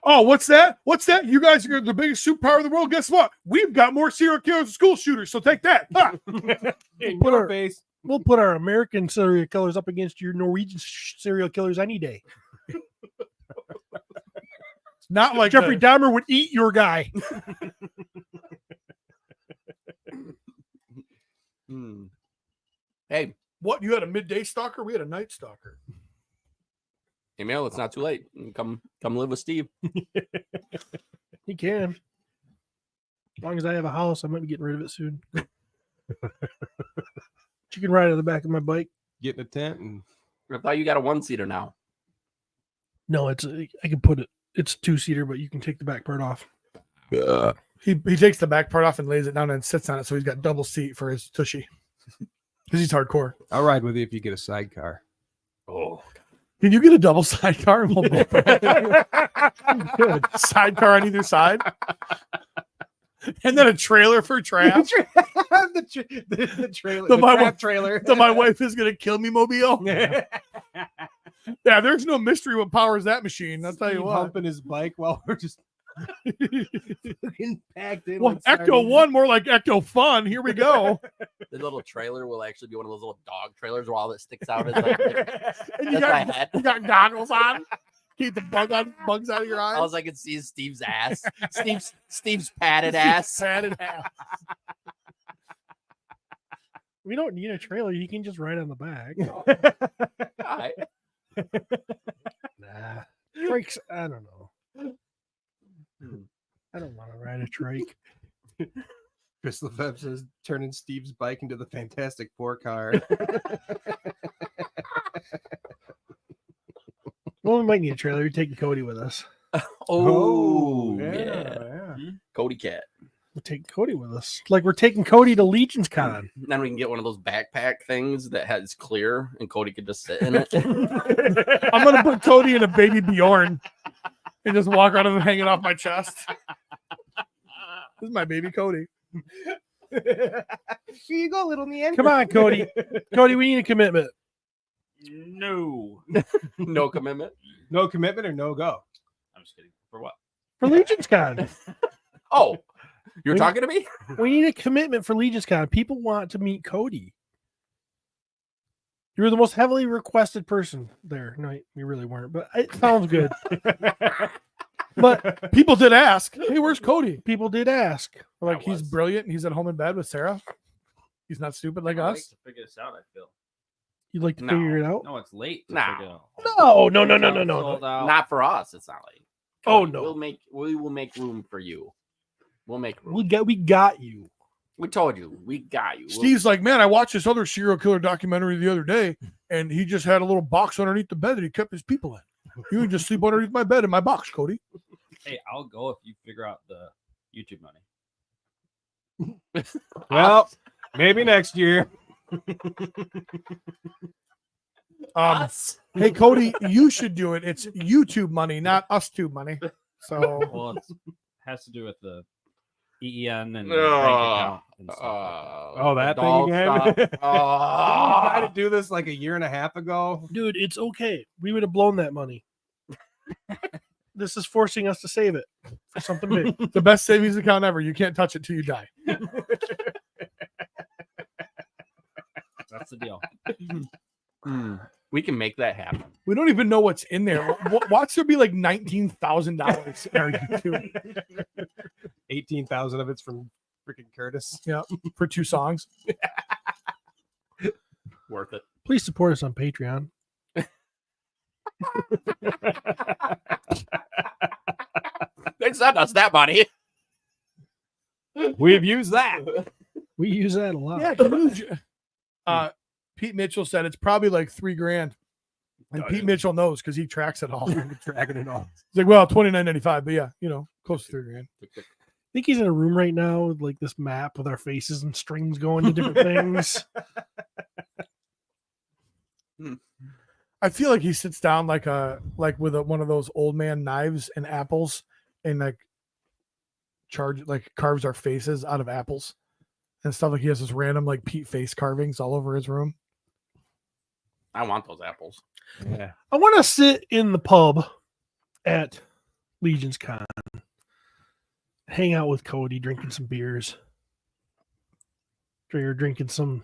Speaker 6: Oh, what's that? What's that? You guys are the biggest superpower in the world. Guess what? We've got more serial killers and school shooters. So take that. Ah!
Speaker 3: Put our face.
Speaker 5: We'll put our American serial killers up against your Norwegian serial killers any day.
Speaker 6: It's not like
Speaker 5: Jeffrey Dahmer would eat your guy.
Speaker 7: Hey,
Speaker 6: what? You had a midday stalker? We had a night stalker.
Speaker 7: hey, Mail, it's not too late. Come live with Steve.
Speaker 5: He can. As long as I have a house, I might be getting rid of it soon. You can ride on the back of my bike.
Speaker 3: Get in a tent and.
Speaker 7: I thought you got a 1-seater now.
Speaker 5: No, I can put it. It's 2-seater, but you can take the back part off.
Speaker 6: He takes the back part off and lays it down and sits on it, so he's got double seat for his tushy. Because he's hardcore.
Speaker 3: I'll ride with you if you get a sidecar.
Speaker 7: Oh,
Speaker 6: can you get a double sidecar? And we'll both good. Sidecar on either side. And then a trailer for trash.
Speaker 3: the trailer.
Speaker 6: So
Speaker 3: The
Speaker 6: my
Speaker 3: trap
Speaker 6: wife-
Speaker 3: trailer.
Speaker 6: So my wife is gonna kill me, Mobile. Yeah, there's no mystery what powers that machine. I'll tell you
Speaker 3: Steve
Speaker 6: what.
Speaker 3: humping his bike while we're just fucking packed in.
Speaker 6: Well,
Speaker 3: like
Speaker 6: Ecto
Speaker 3: sardines.
Speaker 6: 1, more like Ecto Fun. Here we go.
Speaker 7: the little trailer will actually be one of those little dog trailers where all that sticks out is like
Speaker 6: And you
Speaker 7: that's my head.
Speaker 6: got goggles on. Keep the bugs out of your eyes.
Speaker 7: All I can see is Steve's ass. Steve's padded ass.
Speaker 6: Padded ass.
Speaker 5: We don't need a trailer. You can just ride on the back.
Speaker 7: All right.
Speaker 5: Nah. Trikes, I don't know. I don't want to ride a trike.
Speaker 3: Chris Lefebvre says turning Steve's bike into the Fantastic Four car.
Speaker 5: Well, we might need a trailer. We're taking Cody with us.
Speaker 7: Oh,
Speaker 3: yeah,
Speaker 7: yeah. Cody Cat.
Speaker 5: We're taking Cody with us. Like we're taking Cody to Legion's Con.
Speaker 7: Then we can get one of those backpack things that has clear, and Cody could just sit in it.
Speaker 6: I'm gonna put Cody in a baby Bjorn and just walk around with him hanging off my chest. This is my baby Cody.
Speaker 3: Here you go, little Neanderthal.
Speaker 5: Come on, Cody. Cody, we need a commitment.
Speaker 9: No.
Speaker 7: No commitment.
Speaker 3: No commitment or no go.
Speaker 9: I'm just kidding. For what?
Speaker 5: For Legion's Con.
Speaker 7: Oh, you're talking to me?
Speaker 5: We need a commitment for Legion's Con. People want to meet Cody. You were the most heavily requested person there. No, you really weren't, but it sounds good. But
Speaker 6: people did ask, hey, where's Cody?
Speaker 5: People did ask.
Speaker 6: Like, he's brilliant. He's at home in bed with Sarah. He's not stupid like
Speaker 9: I
Speaker 6: us.
Speaker 9: like to figure this out, I feel.
Speaker 5: You'd like to
Speaker 7: No.
Speaker 5: figure it out?
Speaker 9: No, it's late. To
Speaker 7: Nah.
Speaker 9: figure it out.
Speaker 5: No.
Speaker 9: Sold out.
Speaker 7: Not for us. It's not like.
Speaker 5: Oh, no.
Speaker 7: We will make room for you. We'll make room.
Speaker 5: We got you.
Speaker 7: We told you. We got you.
Speaker 6: Steve's like, man, I watched this other serial killer documentary the other day, and he just had a little box underneath the bed that he kept his people in. You can just sleep underneath my bed in my box, Cody.
Speaker 9: Hey, I'll go if you figure out the YouTube money.
Speaker 3: Well, maybe next year.
Speaker 6: Hey, Cody, you should do it. It's YouTube money, not us tube money. So,
Speaker 9: Well, it has to do with the EEN and the bank account and stuff.
Speaker 3: Oh, that thing
Speaker 7: Adult
Speaker 3: again?
Speaker 7: stuff.
Speaker 3: I tried to do this like a year and a half ago.
Speaker 5: Dude, it's okay. We would have blown that money. This is forcing us to save it for something big.
Speaker 6: the best savings account ever. You can't touch it till you die.
Speaker 9: That's the deal.
Speaker 7: We can make that happen.
Speaker 6: We don't even know what's in there. Watch there be like $19,000 in our YouTube.
Speaker 3: 18,000 of it's from freaking Curtis.
Speaker 6: Yeah, for 2 songs.
Speaker 7: Worth it.
Speaker 5: Please support us on Patreon.
Speaker 7: They sent us that money.
Speaker 3: We've used that.
Speaker 5: We use that a lot.
Speaker 6: Yeah, huge. Pete Mitchell said it's probably like $3,000. And Pete Mitchell knows because he tracks it all.
Speaker 3: Tracking it all.
Speaker 6: He's like, well, $29.95, but yeah, close to $3,000.
Speaker 5: I think he's in a room right now with like this map with our faces and strings going to different things.
Speaker 6: I feel like he sits down like with one of those old man knives and apples and carves our faces out of apples and stuff. Like he has this random like Pete face carvings all over his room.
Speaker 7: I want those apples.
Speaker 3: Yeah.
Speaker 5: I want to sit in the pub at Legion's Con, hang out with Cody, drinking some beers, or drinking some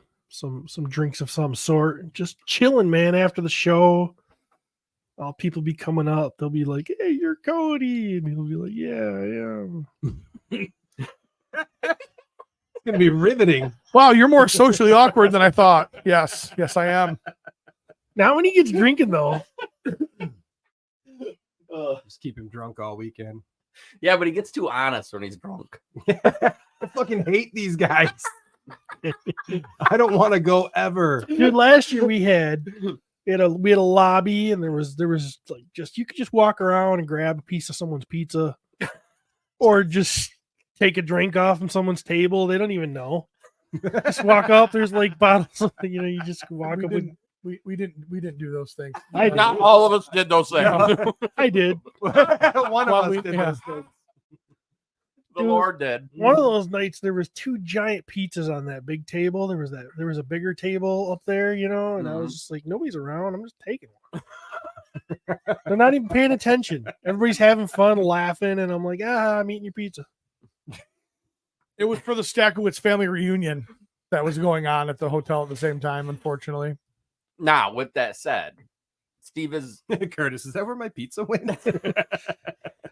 Speaker 5: drinks of some sort, just chilling, man. After the show, all people be coming up. They'll be like, "Hey, you're Cody," and he'll be like, "Yeah, I am."
Speaker 3: It's gonna be riveting.
Speaker 6: Wow, you're more socially awkward than I thought. Yes, I am.
Speaker 5: Now when he gets drinking though,
Speaker 3: Just keep him drunk all weekend.
Speaker 7: Yeah, but he gets too honest when he's drunk.
Speaker 3: I fucking hate these guys. I don't want to go ever.
Speaker 5: dude. Last year we had a lobby, and there was like you could just walk around and grab a piece of someone's pizza, or just take a drink off from someone's table. They don't even know. Just walk up. There's like bottles. You just walk up.
Speaker 6: We didn't do those things.
Speaker 7: Not all of us did those things.
Speaker 5: No, I did.
Speaker 3: One of us did those things.
Speaker 7: The Lord did.
Speaker 5: One of those nights, there was 2 giant pizzas on that big table. There was a bigger table up there, and I was just like, nobody's around. I'm just taking one. They're not even paying attention. Everybody's having fun, laughing, and I'm like, I'm eating your pizza.
Speaker 6: It was for the Stackowitz family reunion that was going on at the hotel at the same time, unfortunately.
Speaker 7: Now, with that said, Steve is
Speaker 3: Curtis, is that where my pizza went?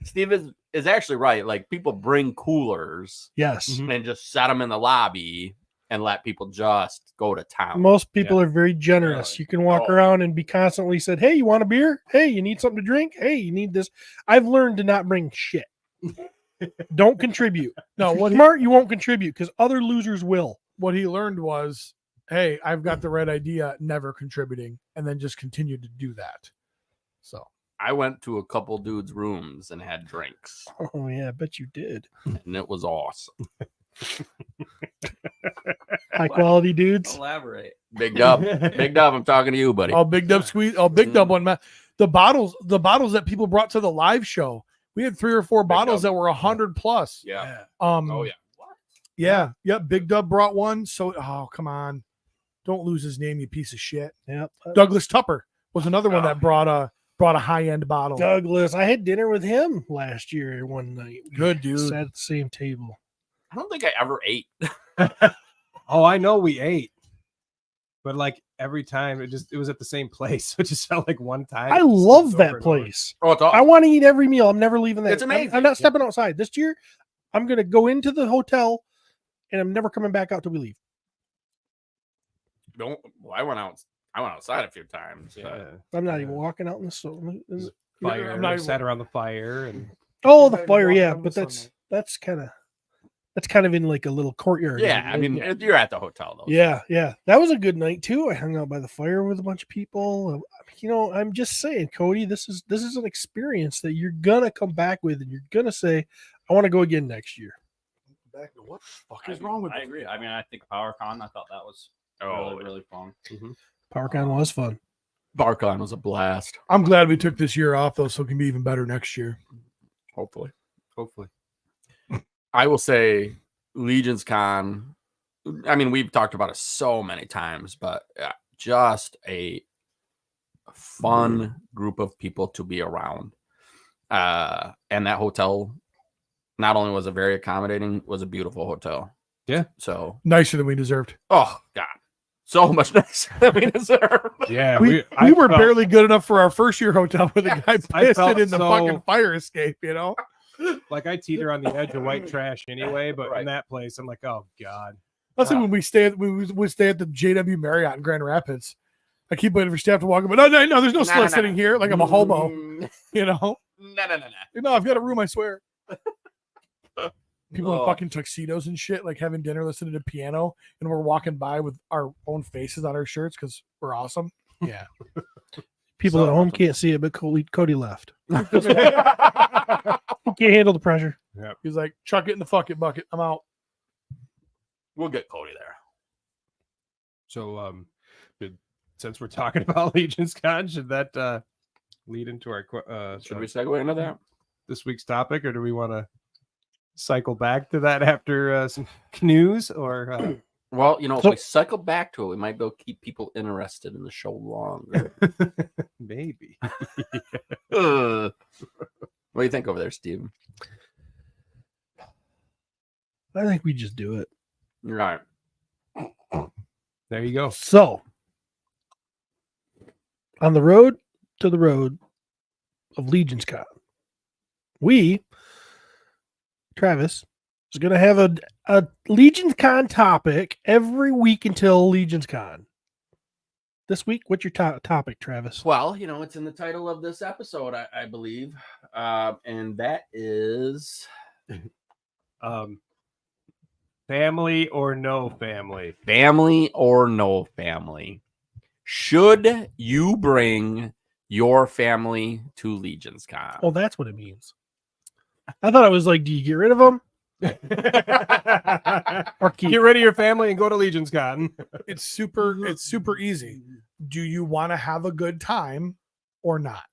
Speaker 7: Steve is actually right. Like, people bring coolers,
Speaker 5: Yes.
Speaker 7: and just set them in the lobby and let people just go to town.
Speaker 5: Most people are very generous. You can walk around and be constantly said, "Hey, you want a beer? Hey, you need something to drink? Hey, you need this." I've learned to not bring shit. Don't contribute. No, what smart, you won't contribute because other losers will.
Speaker 6: What he learned was, hey, I've got the right idea, never contributing, and then just continued to do that. So
Speaker 7: I went to a couple dudes' rooms and had drinks.
Speaker 5: Oh yeah, I bet you did.
Speaker 7: And it was awesome.
Speaker 5: High quality dudes.
Speaker 9: Elaborate.
Speaker 7: Big Dub. Big Dub, I'm talking to you, buddy.
Speaker 6: Oh, Big Dub squeeze. Oh, Big Dub one. The bottles that people brought to the live show. We had 3 or 4 bottles that were 100 plus.
Speaker 7: Yeah.
Speaker 6: Oh yeah. What? Yeah. Yep. Big Dub brought one. So, come on, don't lose his name, you piece of shit.
Speaker 5: Yep.
Speaker 6: Douglas Tupper was another one that brought a high end bottle.
Speaker 5: Douglas, I had dinner with him last year one night.
Speaker 6: Good dude.
Speaker 5: Sat at the same table.
Speaker 7: I don't think I ever ate.
Speaker 3: Oh, I know we ate, but like every time it was at the same place. So it just felt like one time.
Speaker 5: I love that place.
Speaker 7: Oh, it's awesome.
Speaker 5: I want to eat every meal. I'm never leaving that.
Speaker 7: It's amazing.
Speaker 5: I'm not stepping outside this year. I'm going to go into the hotel, and I'm never coming back out till we leave.
Speaker 7: I went outside a few times.
Speaker 3: Yeah.
Speaker 5: I'm not even walking out in the sun.
Speaker 3: Fire.
Speaker 6: I'm not even-
Speaker 3: Sat around the fire and
Speaker 5: The fire, yeah, but that's kind of in like a little courtyard.
Speaker 7: Yeah, I mean, you're at the hotel though.
Speaker 5: Yeah, that was a good night too. I hung out by the fire with a bunch of people. I'm just saying, Cody, this is an experience that you're gonna come back with, and you're gonna say, "I want to go again next year."
Speaker 6: Back to what the fuck is wrong with
Speaker 9: I agree. I mean, I think PowerCon, I thought that was really fun.
Speaker 3: Mm-hmm.
Speaker 5: PowerCon was fun.
Speaker 7: BarCon was a blast.
Speaker 6: I'm glad we took this year off though, so it can be even better next year.
Speaker 7: Hopefully.
Speaker 3: hopefully.
Speaker 7: I will say Legion's Con, I mean, we've talked about it so many times, but just a fun group of people to be around. And that hotel not only was it very accommodating, was a beautiful hotel.
Speaker 3: Yeah.
Speaker 7: So
Speaker 6: nicer than we deserved.
Speaker 7: Oh God. So much nicer than we deserved.
Speaker 3: Yeah.
Speaker 6: We were barely good enough for our first year hotel with a guy pissed in the fucking fire escape,
Speaker 3: Like I teeter on the edge of white trash anyway, but in that place, I'm like, oh God.
Speaker 6: That's like when we stay at the JW Marriott in Grand Rapids. I keep waiting for staff to walk in, but no, there's no soliciting here. Like I'm a hobo,
Speaker 7: No.
Speaker 6: No, I've got a room, I swear. people in fucking tuxedos and shit, like having dinner, listening to piano, and we're walking by with our own faces on our shirts because we're awesome. Yeah.
Speaker 5: People at home can't see it, but Cody left. He can't handle the pressure.
Speaker 3: Yeah.
Speaker 6: He's like, chuck it in the fucking bucket. I'm out.
Speaker 7: We'll get Cody there.
Speaker 3: So, since we're talking about Legion's Con, should that lead into our
Speaker 7: should we segue into that
Speaker 3: this week's topic, or do we want to cycle back to that after some news? Or
Speaker 7: well, if we cycle back to it, we might be able to keep people interested in the show longer.
Speaker 3: Maybe.
Speaker 7: What do you think over there, Steve?
Speaker 5: I think we just do it.
Speaker 7: You're right.
Speaker 3: There you go.
Speaker 5: So, on the road to the road of Legion's Con, Travis, is going to have a Legion's Con topic every week until Legion's Con. This week, what's your topic, Travis?
Speaker 7: Well, it's in the title of this episode, I believe, and that is
Speaker 3: family or no family.
Speaker 7: Family or no family. Should you bring your family to Legion's Con?
Speaker 5: Oh, that's what it means. I thought it was like, do you get rid of them?
Speaker 3: Or get rid of your family and go to Legion's Con.
Speaker 6: It's super easy. Do you want to have a good time or not?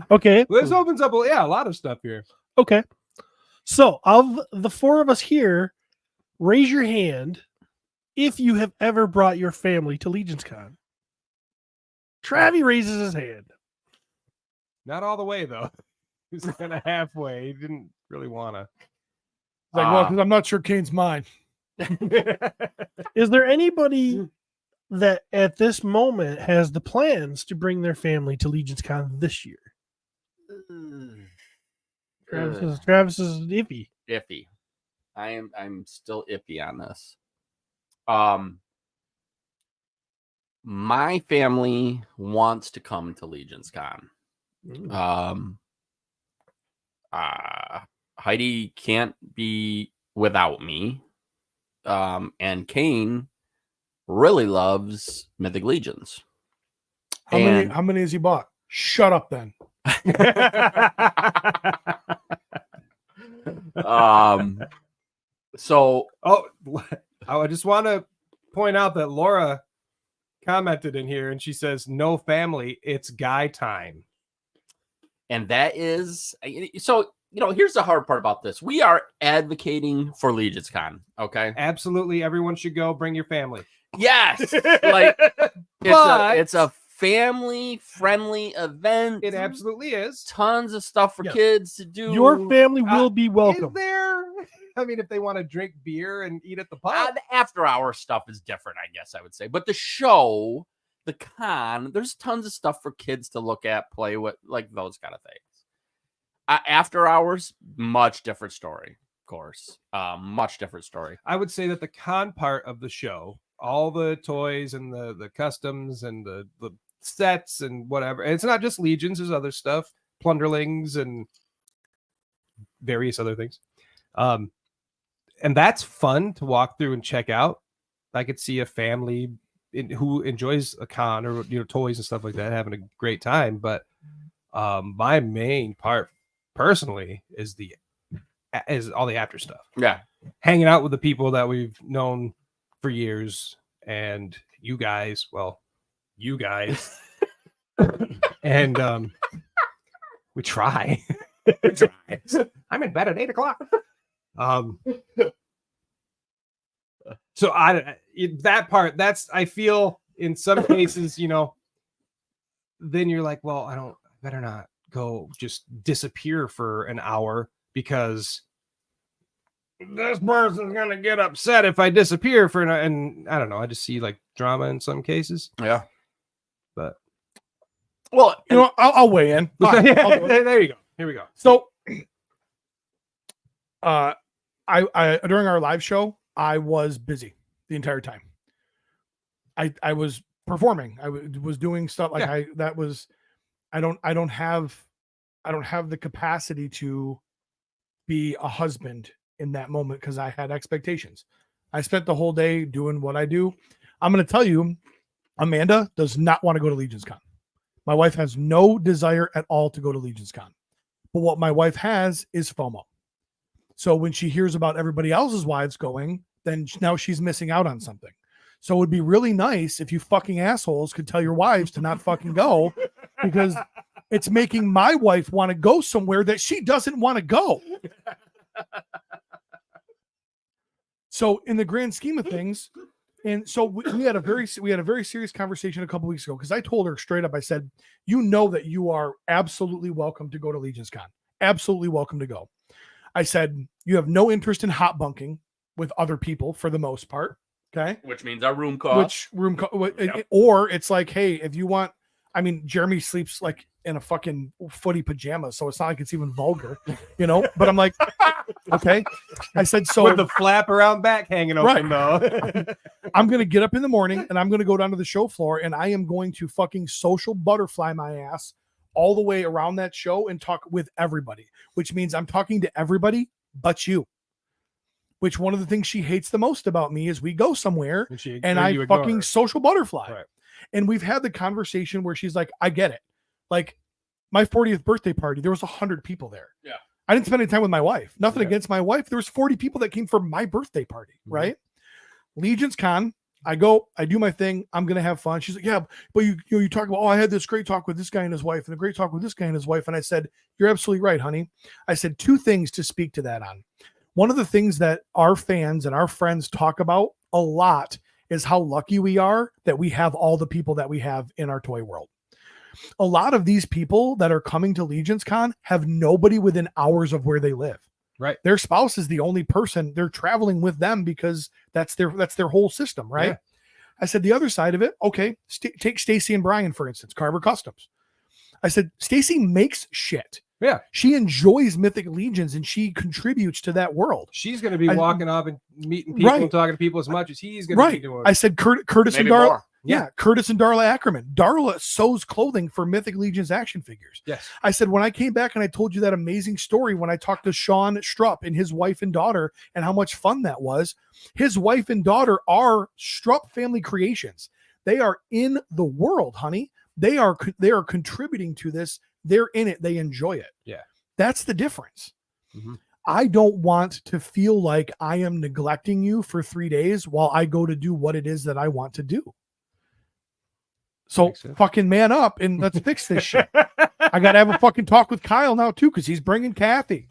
Speaker 5: Okay.
Speaker 3: Well, this opens up a lot of stuff here.
Speaker 5: Okay. So, of the four of us here, raise your hand if you have ever brought your family to Legion's Con. Travie raises his hand.
Speaker 3: Not all the way, though. He's kind of halfway. He didn't really want to.
Speaker 6: Like, well, because I'm not sure Kane's mine.
Speaker 5: Is there anybody that at this moment has the plans to bring their family to Legion's Con this year? Travis is iffy.
Speaker 7: Iffy. I'm still iffy on this. My family wants to come to Legion's Con. Heidi can't be without me. And Kane really loves Mythic Legions.
Speaker 6: How many has he bought? Shut up then.
Speaker 3: So I just want to point out that Laura commented in here and she says, no family, it's guy time.
Speaker 7: And that is so, here's the hard part about this. We are advocating for Legion's Con. Okay.
Speaker 3: Absolutely. Everyone should go. Bring your family.
Speaker 7: Yes. Like it's a family friendly event.
Speaker 3: It absolutely is.
Speaker 7: Tons of stuff for kids to do.
Speaker 5: Your family will be welcome.
Speaker 3: Is there? I mean, if they want to drink beer and eat at the pub.
Speaker 7: The after hour stuff is different, I guess I would say. But the show, the con, there's tons of stuff for kids to look at, play with, like those kind of things. After hours, much different story, of course. Much different story.
Speaker 3: I would say that the con part of the show, all the toys and the customs and the sets and whatever. And it's not just Legions, there's other stuff, Plunderlings and various other things. And that's fun to walk through and check out. I could see a family who enjoys a con or toys and stuff like that having a great time. But my main part personally is all the after stuff.
Speaker 7: Yeah,
Speaker 3: hanging out with the people that we've known for years, and you guys, and we try. I'm in bed at 8:00. So that part, I feel in some cases, then you're like, well, I better not go just disappear for an hour because this person's going to get upset if I disappear and I don't know. I just see like drama in some cases.
Speaker 7: Yeah.
Speaker 3: But
Speaker 6: well, I'll weigh in.
Speaker 3: There you go. Here we go.
Speaker 6: So I during our live show, I was busy the entire time. I was performing. I was doing stuff like I don't have I don't have the capacity to be a husband in that moment because I had expectations. I spent the whole day doing what I do. I'm going to tell you, Amanda does not want to go to Legion's Con. My wife has no desire at all to go to Legion's Con. But what my wife has is FOMO. So when she hears about everybody else's wives going, then now she's missing out on something. So it would be really nice if you fucking assholes could tell your wives to not fucking go, because it's making my wife want to go somewhere that she doesn't want to go. So in the grand scheme of things, and so we had a very serious conversation a couple weeks ago, because I told her straight up, I said, you know that you are absolutely welcome to go to Legion's Con. Absolutely welcome to go. I said, you have no interest in hot bunking with other people for the most part. Okay.
Speaker 7: Which means our room cost.
Speaker 6: Or it's like, hey, if you want, I mean, Jeremy sleeps like in a fucking footy pajamas, so it's not like it's even vulgar, you know. But I'm like, okay. I said, so
Speaker 3: with the flap around back hanging open, though.
Speaker 6: I'm gonna get up in the morning and I'm gonna go down to the show floor and I am going to fucking social butterfly my ass all the way around that show and talk with everybody, which means I'm talking to everybody but you. Which one of the things she hates the most about me is we go somewhere and I fucking social butterfly. Right. And we've had the conversation where she's like, I get it. Like my 40th birthday party, there was 100 people there.
Speaker 7: Yeah.
Speaker 6: I didn't spend any time with my wife. Nothing against my wife. There was 40 people that came for my birthday party. Mm-hmm. Right. Legion's Con. I go, I do my thing. I'm going to have fun. She's like, yeah, but you talk about, oh, I had this great talk with this guy and his wife and a great talk with this guy and his wife. And I said, you're absolutely right, honey. I said 2 things to speak to that on. One of the things that our fans and our friends talk about a lot is how lucky we are that we have all the people that we have in our toy world. A lot of these people that are coming to Legion's Con have nobody within hours of where they live.
Speaker 3: Right.
Speaker 6: Their spouse is the only person they're traveling with them because that's their whole system. Right. Yeah. I said, the other side of it. Okay. Take Stacy and Brian, for instance, Carver Customs. I said, Stacy makes shit.
Speaker 3: Yeah.
Speaker 6: She enjoys Mythic Legions and she contributes to that world.
Speaker 3: She's going to be walking off and meeting people and talking to people as much as he's going to be doing.
Speaker 6: I said, Curtis and Darla. Yeah. Curtis and Darla Ackerman. Darla sews clothing for Mythic Legions action figures.
Speaker 3: Yes.
Speaker 6: I said, when I came back and I told you that amazing story when I talked to Sean Strupp and his wife and daughter and how much fun that was, his wife and daughter are Strupp family creations. They are in the world, honey. They are contributing to this. They're in it. They enjoy it.
Speaker 3: Yeah.
Speaker 6: That's the difference.
Speaker 3: Mm-hmm.
Speaker 6: I don't want to feel like I am neglecting you for 3 days while I go to do what it is that I want to do. So fucking man up and let's fix this shit. I got to have a fucking talk with Kyle now too, because he's bringing Kathy.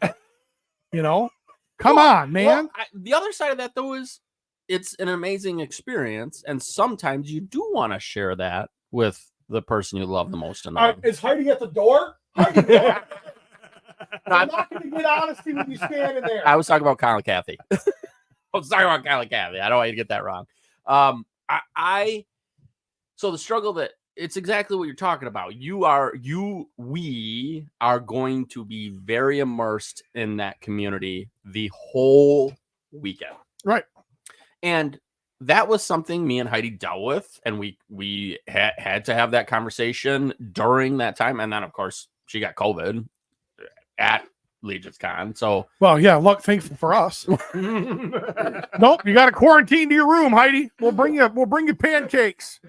Speaker 6: You know? Come on, man.
Speaker 7: Well, the other side of that, though, is it's an amazing experience. And sometimes you do want to share that with the person you love the most in life.
Speaker 6: Is Heidi at the door? I'm not going to get honesty when you stand in there.
Speaker 7: I was talking about Kyle and Kathy. I was talking about Kyle and Kathy. I don't want you to get that wrong. So the struggle that it's exactly what you're talking about. We are going to be very immersed in that community the whole weekend.
Speaker 6: Right.
Speaker 7: And that was something me and Heidi dealt with, and we had to have that conversation during that time. And then, of course, she got COVID at Legion's Con. So,
Speaker 6: well, yeah, thankful for us. Nope, you got to quarantine to your room, Heidi. We'll bring you pancakes.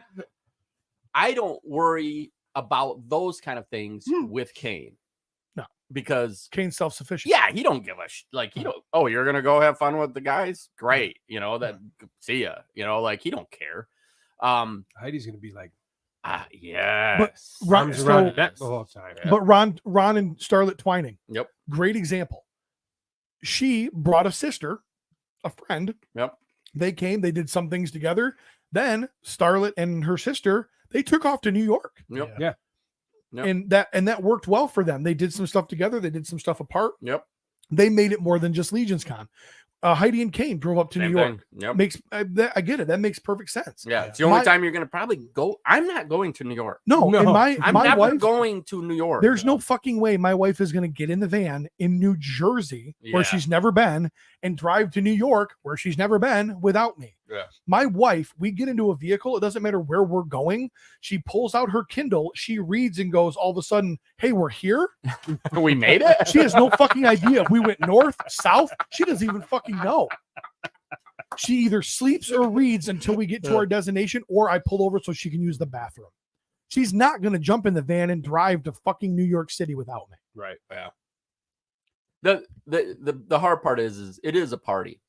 Speaker 7: I don't worry about those kind of things with Kane.
Speaker 6: No,
Speaker 7: because
Speaker 6: Kane's self-sufficient.
Speaker 7: Yeah, he don't give a he don't. Oh, you're gonna go have fun with the guys? Great, that. See ya. He don't care.
Speaker 3: Heidi's gonna be like,
Speaker 7: yeah.
Speaker 6: But Ron,
Speaker 3: the whole time.
Speaker 6: But Ron and Starlet Twining.
Speaker 7: Yep.
Speaker 6: Great example. She brought a sister, a friend.
Speaker 7: Yep.
Speaker 6: They came. They did some things together. Then Starlet and her sister, they took off to New York.
Speaker 7: Yep.
Speaker 3: Yeah.
Speaker 7: Yep.
Speaker 6: And that worked well for them. They did some stuff together. They did some stuff apart.
Speaker 7: Yep.
Speaker 6: They made it more than just Legion's Con. Heidi and Kane drove up to New York.
Speaker 7: Yep.
Speaker 6: I get it. That makes perfect sense.
Speaker 7: Yeah. It's the only time you're going to probably go. I'm not going to New York.
Speaker 6: No.
Speaker 7: I'm never going to New York.
Speaker 6: There's no fucking way my wife is going to get in the van in New Jersey where she's never been and drive to New York where she's never been without me.
Speaker 3: Yeah.
Speaker 6: My wife, we get into a vehicle. It doesn't matter where we're going. She pulls out her Kindle. She reads and goes, all of a sudden, hey, we're here.
Speaker 7: We made it.
Speaker 6: She has no fucking idea if we went north, south. She doesn't even fucking know. She either sleeps or reads until we get to our destination, or I pull over so she can use the bathroom. She's not going to jump in the van and drive to fucking New York City without me.
Speaker 3: Right. Yeah.
Speaker 7: The hard part is it is a party.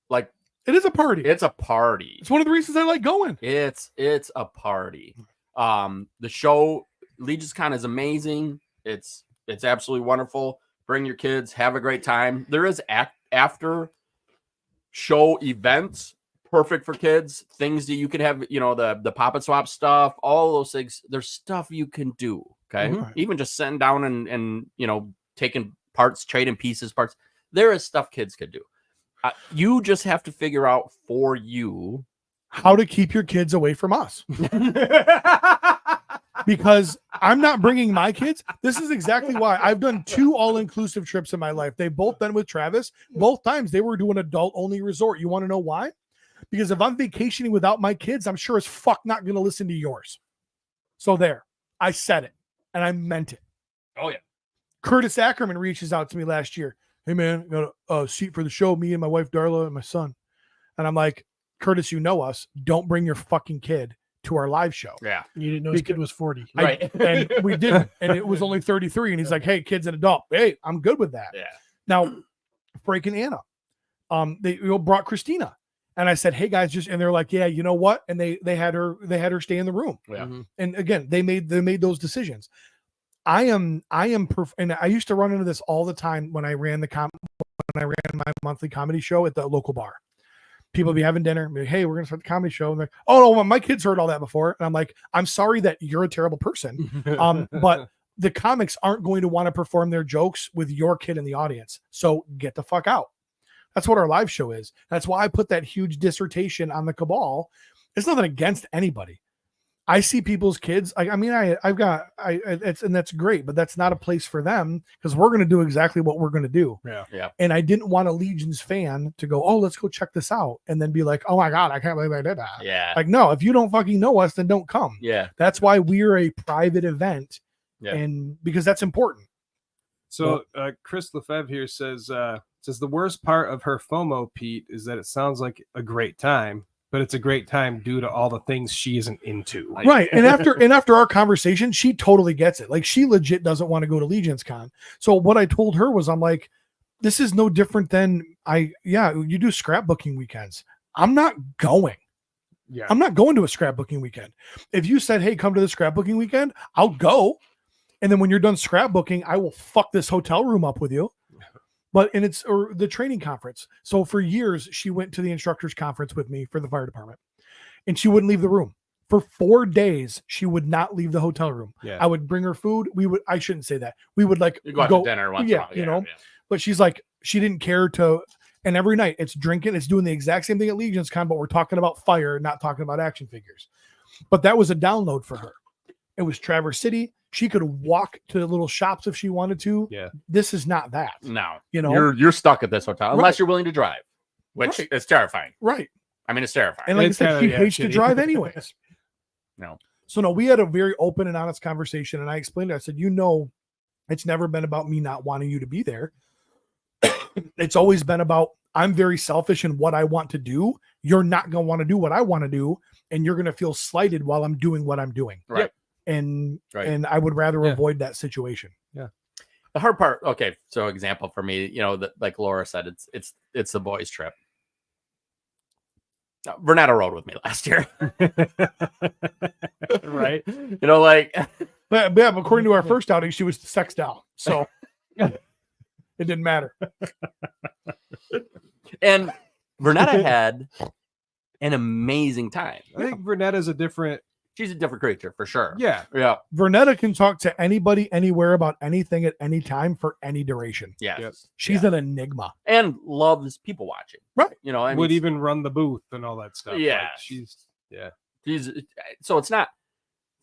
Speaker 7: Like,
Speaker 6: it is a party.
Speaker 7: It's a party.
Speaker 6: It's one of the reasons I like going.
Speaker 7: It's a party. The show Legion's Con is amazing. It's absolutely wonderful. Bring your kids, have a great time. There is after show events, perfect for kids. Things that you can have, the pop and swap stuff, all those things. There's stuff you can do. Okay, even just sitting down and taking parts, trading pieces, parts. There is stuff kids could do. You just have to figure out for you
Speaker 6: how to keep your kids away from us. Because I'm not bringing my kids. This is exactly why I've done 2 all-inclusive trips in my life. They've both been with Travis. Both times they were doing adult-only resort. You want to know why? Because if I'm vacationing without my kids, I'm sure as fuck not going to listen to yours. So there. I said it. And I meant it.
Speaker 7: Oh, yeah.
Speaker 6: Curtis Ackerman reaches out to me last year. Hey, man, got a seat for the show, me and my wife, Darla, and my son. And I'm like, Curtis, you know us. Don't bring your fucking kid to our live show.
Speaker 7: Yeah.
Speaker 5: You didn't know his kid was 40.
Speaker 7: Right.
Speaker 6: And we didn't. And it was only 33. And he's like, hey, kid's an adult. Hey, I'm good with that.
Speaker 7: Yeah.
Speaker 6: Now, Frank and Anna, they brought Christina. And I said, hey, guys, and they're like, yeah, you know what? And they had her stay in the room.
Speaker 7: Yeah.
Speaker 6: And again, they made those decisions. and I used to run into this all the time when I ran my monthly comedy show at the local bar. People be having dinner, be like, hey, we're gonna start the comedy show. And like, oh no, my kids heard all that before. And I'm like, I'm sorry that you're a terrible person. But the comics aren't going to want to perform their jokes with your kid in the audience. So get the fuck out. That's what our live show is. That's why I put that huge dissertation on the Cabal. It's nothing against anybody. I see people's kids. And that's great, but that's not a place for them because we're going to do exactly what we're going to do.
Speaker 7: Yeah.
Speaker 6: And I didn't want a Legion's fan to go, oh, let's go check this out. And then be like, oh my God, I can't believe I did that.
Speaker 7: Yeah.
Speaker 6: Like, no, if you don't fucking know us, then don't come.
Speaker 7: Yeah.
Speaker 6: That's why we're a private event.
Speaker 7: Yeah.
Speaker 6: And because that's important.
Speaker 3: So Chris Lefebvre here says the worst part of her FOMO, Pete, is that it sounds like a great time, but it's a great time due to all the things she isn't into.
Speaker 6: Right. And after our conversation, she totally gets it. Like, she legit doesn't want to go to Legion's Con. So what I told her was, I'm like, this is no different than you do scrapbooking weekends. I'm not going.
Speaker 3: Yeah.
Speaker 6: I'm not going to a scrapbooking weekend. If you said, hey, come to the scrapbooking weekend, I'll go. And then when you're done scrapbooking, I will fuck this hotel room up with you. And it's the training conference. So for years, she went to the instructors conference with me for the fire department, and she wouldn't leave the room for 4 days. She would not leave the hotel room.
Speaker 3: Yeah.
Speaker 6: I would bring her food. I shouldn't say that. We would like
Speaker 7: You go out to dinner once in a while.
Speaker 6: you know, but she's like, she didn't care to. And every night it's drinking, it's doing the exact same thing at Legion's Con, but we're talking about fire, not talking about action figures. But that was a download for her. It was Traverse City. She could walk to the little shops if she wanted to.
Speaker 3: Yeah.
Speaker 6: This is not that.
Speaker 7: No.
Speaker 6: You know,
Speaker 7: You're stuck at this hotel unless
Speaker 6: Right.
Speaker 7: you're willing to drive, which
Speaker 6: Right.
Speaker 7: is terrifying.
Speaker 6: Right.
Speaker 7: I mean, it's terrifying.
Speaker 6: And like
Speaker 3: It's
Speaker 6: I said,
Speaker 3: kinda,
Speaker 6: she hates to
Speaker 3: shitty.
Speaker 6: drive anyways.
Speaker 7: No.
Speaker 6: So no, we had a very open and honest conversation, and I explained it. I said, it's never been about me not wanting you to be there. It's always been about, I'm very selfish in what I want to do. You're not going to want to do what I want to do, and you're going to feel slighted while I'm doing what I'm doing.
Speaker 7: Right.
Speaker 6: And
Speaker 7: Right.
Speaker 6: and I would rather avoid that situation.
Speaker 7: The hard part, okay, so example for me, like Laura said, it's the boys' trip. Vernetta rode with me last year.
Speaker 3: Right.
Speaker 6: But according to our first outing, she was the sex doll. So it didn't matter.
Speaker 7: And Vernetta had an amazing time.
Speaker 3: I think Vernetta's
Speaker 7: She's a different creature for sure.
Speaker 3: Yeah.
Speaker 7: Yeah.
Speaker 6: Vernetta can talk to anybody, anywhere about anything at any time for any duration.
Speaker 7: Yes.
Speaker 3: Yep.
Speaker 6: She's an enigma.
Speaker 7: And loves people watching.
Speaker 6: Right.
Speaker 7: I mean,
Speaker 3: would even run the booth and all that stuff.
Speaker 7: Yeah.
Speaker 3: Like, she's
Speaker 7: so it's not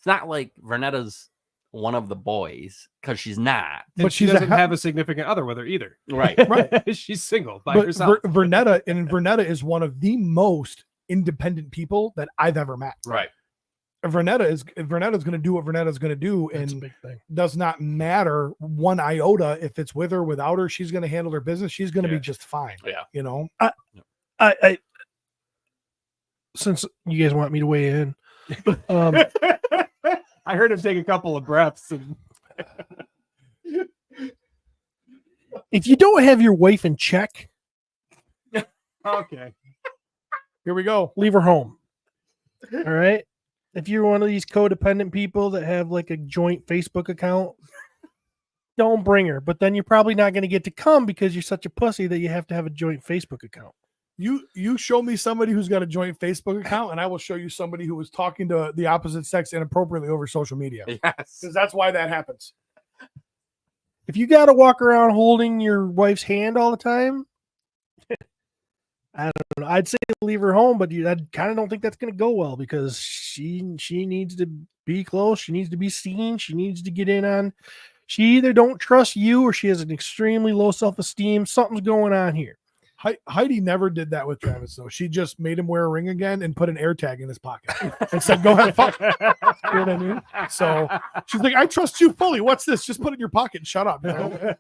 Speaker 7: like Vernetta's one of the boys, because she's not.
Speaker 3: But she
Speaker 6: she's
Speaker 3: doesn't have a significant other with her either.
Speaker 7: Right.
Speaker 6: Right.
Speaker 3: She's single by
Speaker 6: But
Speaker 3: herself.
Speaker 6: Vernetta is one of the most independent people that I've ever met.
Speaker 7: Right.
Speaker 6: If Vernetta's going to do what Vernetta's going to do,
Speaker 5: That's a
Speaker 6: and
Speaker 5: big thing.
Speaker 6: does not matter one iota if it's with or without her. She's going to handle her business. She's going to be just fine.
Speaker 7: Yeah.
Speaker 6: You know.
Speaker 5: I since you guys want me to weigh in,
Speaker 3: I heard him take a couple of breaths. And
Speaker 5: if you don't have your wife in check,
Speaker 3: okay,
Speaker 6: here we go.
Speaker 5: leave her home. All right. If you're one of these codependent people that have like a joint Facebook account, don't bring her. But then you're probably not going to get to come because you're such a pussy that you have to have a joint Facebook account.
Speaker 6: You show me somebody who's got a joint Facebook account, and I will show you somebody who was talking to the opposite sex inappropriately over social media.
Speaker 7: Yes.
Speaker 6: Because that's why that happens.
Speaker 5: If you got to walk around holding your wife's hand all the time, I don't know. I'd say leave her home, but I kind of don't think that's going to go well because she needs to be close. She needs to be seen. She needs to get in on. She either don't trust you or she has an extremely low self-esteem. Something's going on here.
Speaker 6: Heidi never did that with Travis, though. She just made him wear a ring again and put an air tag in his pocket and said, "Go have fun." You know what I mean? So she's like, "I trust you fully. What's this? Just put it in your pocket and shut up." You know?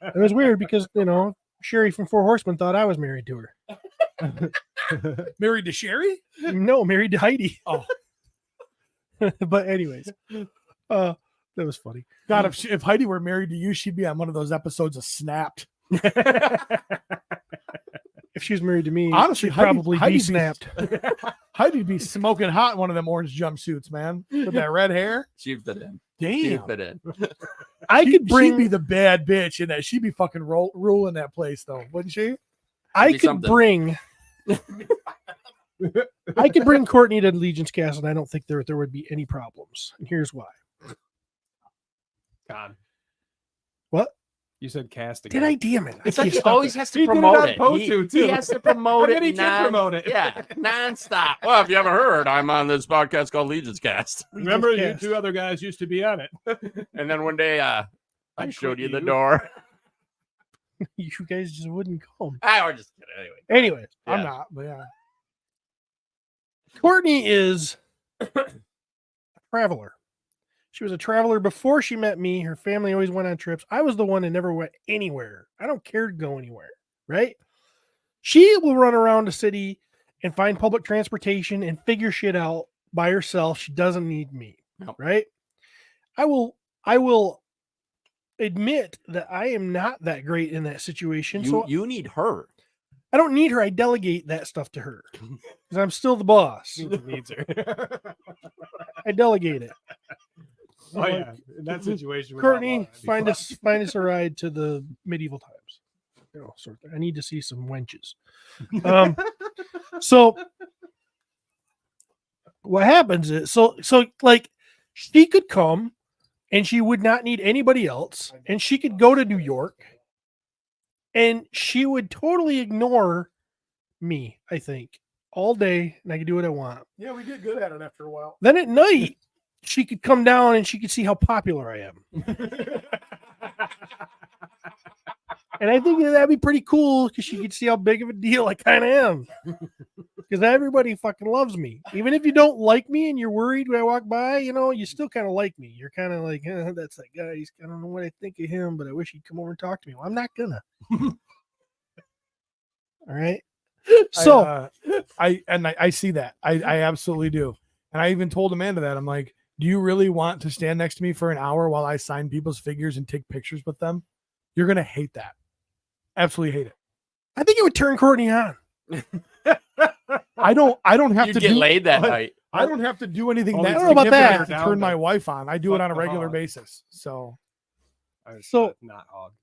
Speaker 5: It was weird because Sherry from Four Horsemen thought I was married to her.
Speaker 6: Married to Sherry?
Speaker 5: No, married to Heidi.
Speaker 6: Oh.
Speaker 5: But anyways, that was funny.
Speaker 6: God, if Heidi were married to you, she'd be on one of those episodes of Snapped.
Speaker 5: If she was married to me,
Speaker 6: honestly,
Speaker 5: she'd probably be snapped.
Speaker 6: Heidi'd be smoking hot in one of them orange jumpsuits, man, with that red hair.
Speaker 7: She'd fit in.
Speaker 6: Damn.
Speaker 7: She'd fit in.
Speaker 6: She'd be the bad bitch in that. She'd be fucking ruling that place, though, wouldn't she?
Speaker 5: I could bring Courtney to Legion's Cast, and I don't think there would be any problems. And here's why.
Speaker 3: God.
Speaker 5: What?
Speaker 3: You said casting.
Speaker 5: Did I? Damn it.
Speaker 7: It's like he always has to promote it. He has to promote it.
Speaker 3: He can promote it.
Speaker 7: Yeah, nonstop. Well, if you haven't heard, I'm on this podcast called Legion's Cast.
Speaker 10: Remember, you two other guys used to be on it.
Speaker 7: And then one day, I showed you the door.
Speaker 5: You guys just wouldn't come.
Speaker 7: I was just kidding.
Speaker 5: Anyway,
Speaker 6: I'm not, but yeah.
Speaker 5: Courtney is a traveler. She was a traveler before she met me. Her family always went on trips. I was the one that never went anywhere. I don't care to go anywhere, right? She will run around the city and find public transportation and figure shit out by herself. She doesn't need me, right? I will admit that I am not that great in that situation. So
Speaker 7: you need her.
Speaker 5: I don't need her. I delegate that stuff to her because I'm still the boss.
Speaker 3: Needs her.
Speaker 5: I delegate it.
Speaker 3: Oh yeah, in that situation,
Speaker 5: Courtney, find us a ride to the medieval times. Sort of. I need to see some wenches. So what happens is so like she could come and she would not need anybody else, and she could go to New York and she would totally ignore me, I think, all day, and I could do what I want.
Speaker 6: Yeah, we get good at it after a while.
Speaker 5: Then at night, she could come down and she could see how popular I am. And I think that'd be pretty cool because she could see how big of a deal I kind of am. Because everybody fucking loves me. Even if you don't like me and you're worried when I walk by, you still kind of like me. You're kind of like, that's that guy. I don't know what I think of him, but I wish he'd come over and talk to me. Well, I'm not gonna. All right. So
Speaker 6: I see that. I absolutely do. And I even told Amanda that. I'm like, do you really want to stand next to me for an hour while I sign people's figures and take pictures with them? You're going to hate that. Absolutely hate it.
Speaker 5: I think it would turn Courtney on.
Speaker 6: I don't have
Speaker 7: You'd
Speaker 6: to
Speaker 7: get laid that night.
Speaker 6: I don't have to do anything
Speaker 5: I
Speaker 6: that
Speaker 5: don't know about that.
Speaker 6: to turn my wife on. I do it on a regular basis. So
Speaker 3: not hog.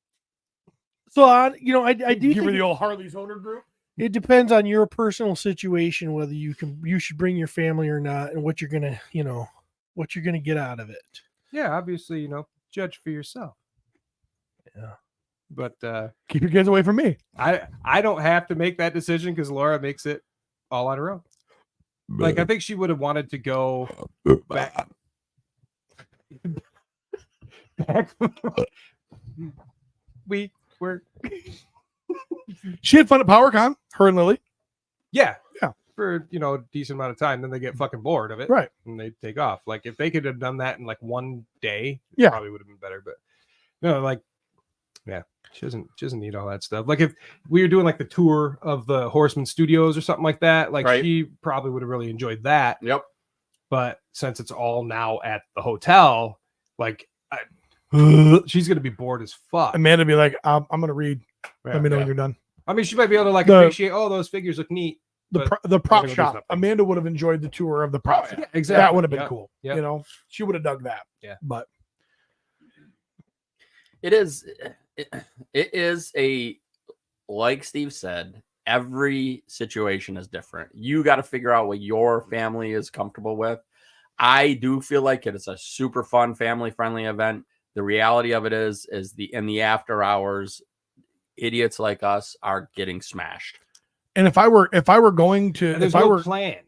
Speaker 5: So I do
Speaker 6: give her
Speaker 5: think
Speaker 6: the old Harley's owner group.
Speaker 5: it depends on your personal situation whether you should bring your family or not, and what you're gonna get out of it.
Speaker 3: Yeah, obviously, judge for yourself.
Speaker 5: Yeah.
Speaker 3: But
Speaker 6: keep your kids away from me.
Speaker 3: I don't have to make that decision because Laura makes it all on her own. Like I think she would have wanted to go back. We were.
Speaker 6: She had fun at PowerCon. Her and Lily.
Speaker 3: Yeah. for a decent amount of time, then they get fucking bored of it,
Speaker 6: Right.
Speaker 3: And they take off. Like if they could have done that in like one day, it
Speaker 6: Yeah.
Speaker 3: probably would have been better. But no, like, yeah, she doesn't need all that stuff. Like if we were doing like the tour of the Horseman Studios or something like that, like
Speaker 7: Right.
Speaker 3: she probably would have really enjoyed that.
Speaker 7: Yep.
Speaker 3: But since it's all now at the hotel, like she's gonna be bored as fuck.
Speaker 6: Amanda be like, I'm gonna read.
Speaker 3: Yeah,
Speaker 6: Let me know
Speaker 3: yeah.
Speaker 6: when you're done.
Speaker 3: I mean, she might be able to like
Speaker 6: The-
Speaker 3: appreciate. Oh, those figures look neat.
Speaker 6: The
Speaker 3: but
Speaker 6: the prop
Speaker 3: gonna do
Speaker 6: shop.
Speaker 3: something.
Speaker 6: Amanda would have enjoyed the tour of the prop shop.
Speaker 3: Yeah, exactly.
Speaker 6: That would have been
Speaker 3: Yep.
Speaker 6: cool.
Speaker 3: Yep.
Speaker 6: She would have dug that.
Speaker 3: Yeah.
Speaker 6: But
Speaker 7: It is a, like Steve said, every situation is different. You got to figure out what your family is comfortable with. I do feel like it is a super fun, family friendly event. The reality of it is in the after hours, idiots like us are getting smashed.
Speaker 6: and if I were going to,
Speaker 3: And there's
Speaker 6: if I
Speaker 3: no
Speaker 6: were
Speaker 3: plan.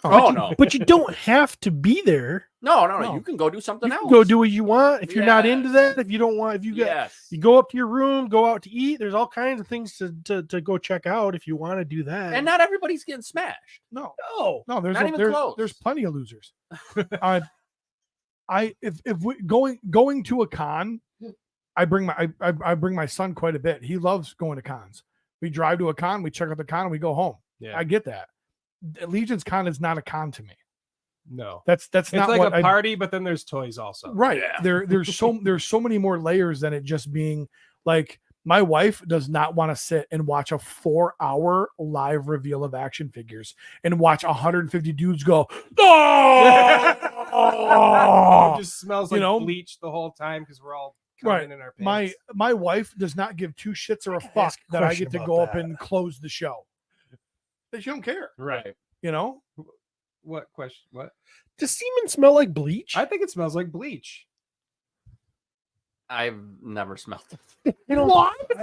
Speaker 7: Oh no,
Speaker 5: But you don't have to be there.
Speaker 7: no. You can go do something
Speaker 5: You
Speaker 7: else.
Speaker 5: can go do what you want. If you're not into
Speaker 7: Yes.
Speaker 5: that, if you don't want, if you get,
Speaker 7: Yes.
Speaker 5: you go up to your room, go out to eat. There's all kinds of things to go check out if you want to do that.
Speaker 7: And not everybody's getting smashed.
Speaker 6: no,
Speaker 5: no,
Speaker 6: there's
Speaker 7: Not even
Speaker 6: there's,
Speaker 7: close.
Speaker 6: there's plenty of losers. If we going to a con, I bring my son quite a bit. He loves going to cons. We drive to a con, we check out the con, and we go home.
Speaker 3: Yeah.
Speaker 6: I get that. Legion's Con is not a con to me.
Speaker 3: No.
Speaker 6: That's
Speaker 3: It's
Speaker 6: not
Speaker 3: like
Speaker 6: what
Speaker 3: a party, but then there's toys also.
Speaker 6: Right.
Speaker 7: Yeah.
Speaker 6: There's so many more layers than it just being like my wife does not want to sit and watch a 4-hour live reveal of action figures and watch 150 dudes go, oh,
Speaker 3: It just smells like bleach the whole time because we're all coming in our pants.
Speaker 6: my wife does not give two shits or a fuck
Speaker 5: ask a
Speaker 6: that I
Speaker 5: question
Speaker 6: get to
Speaker 5: about
Speaker 6: go up
Speaker 5: that.
Speaker 6: and close the show. She don't care.
Speaker 3: Right. What question? What?
Speaker 5: Does semen smell like bleach?
Speaker 3: I think it smells like bleach.
Speaker 7: I've never smelled it.
Speaker 5: I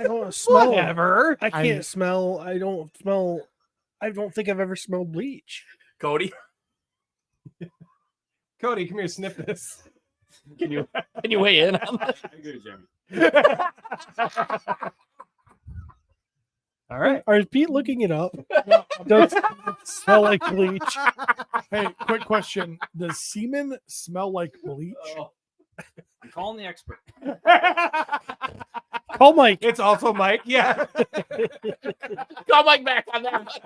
Speaker 5: don't smell.
Speaker 3: Whatever.
Speaker 5: I can't smell. I don't smell. I don't think I've ever smelled bleach.
Speaker 7: Cody,
Speaker 3: Cody, come here, sniff this.
Speaker 7: can you weigh in on that?
Speaker 9: I agree with Jeremy.
Speaker 3: All right.
Speaker 5: Is Pete looking it up? Does it smell like bleach?
Speaker 6: Hey, quick question. Does semen smell like bleach?
Speaker 9: I'm calling the expert.
Speaker 5: Call Mike.
Speaker 3: It's also Mike. Yeah.
Speaker 7: Call Mike back on that.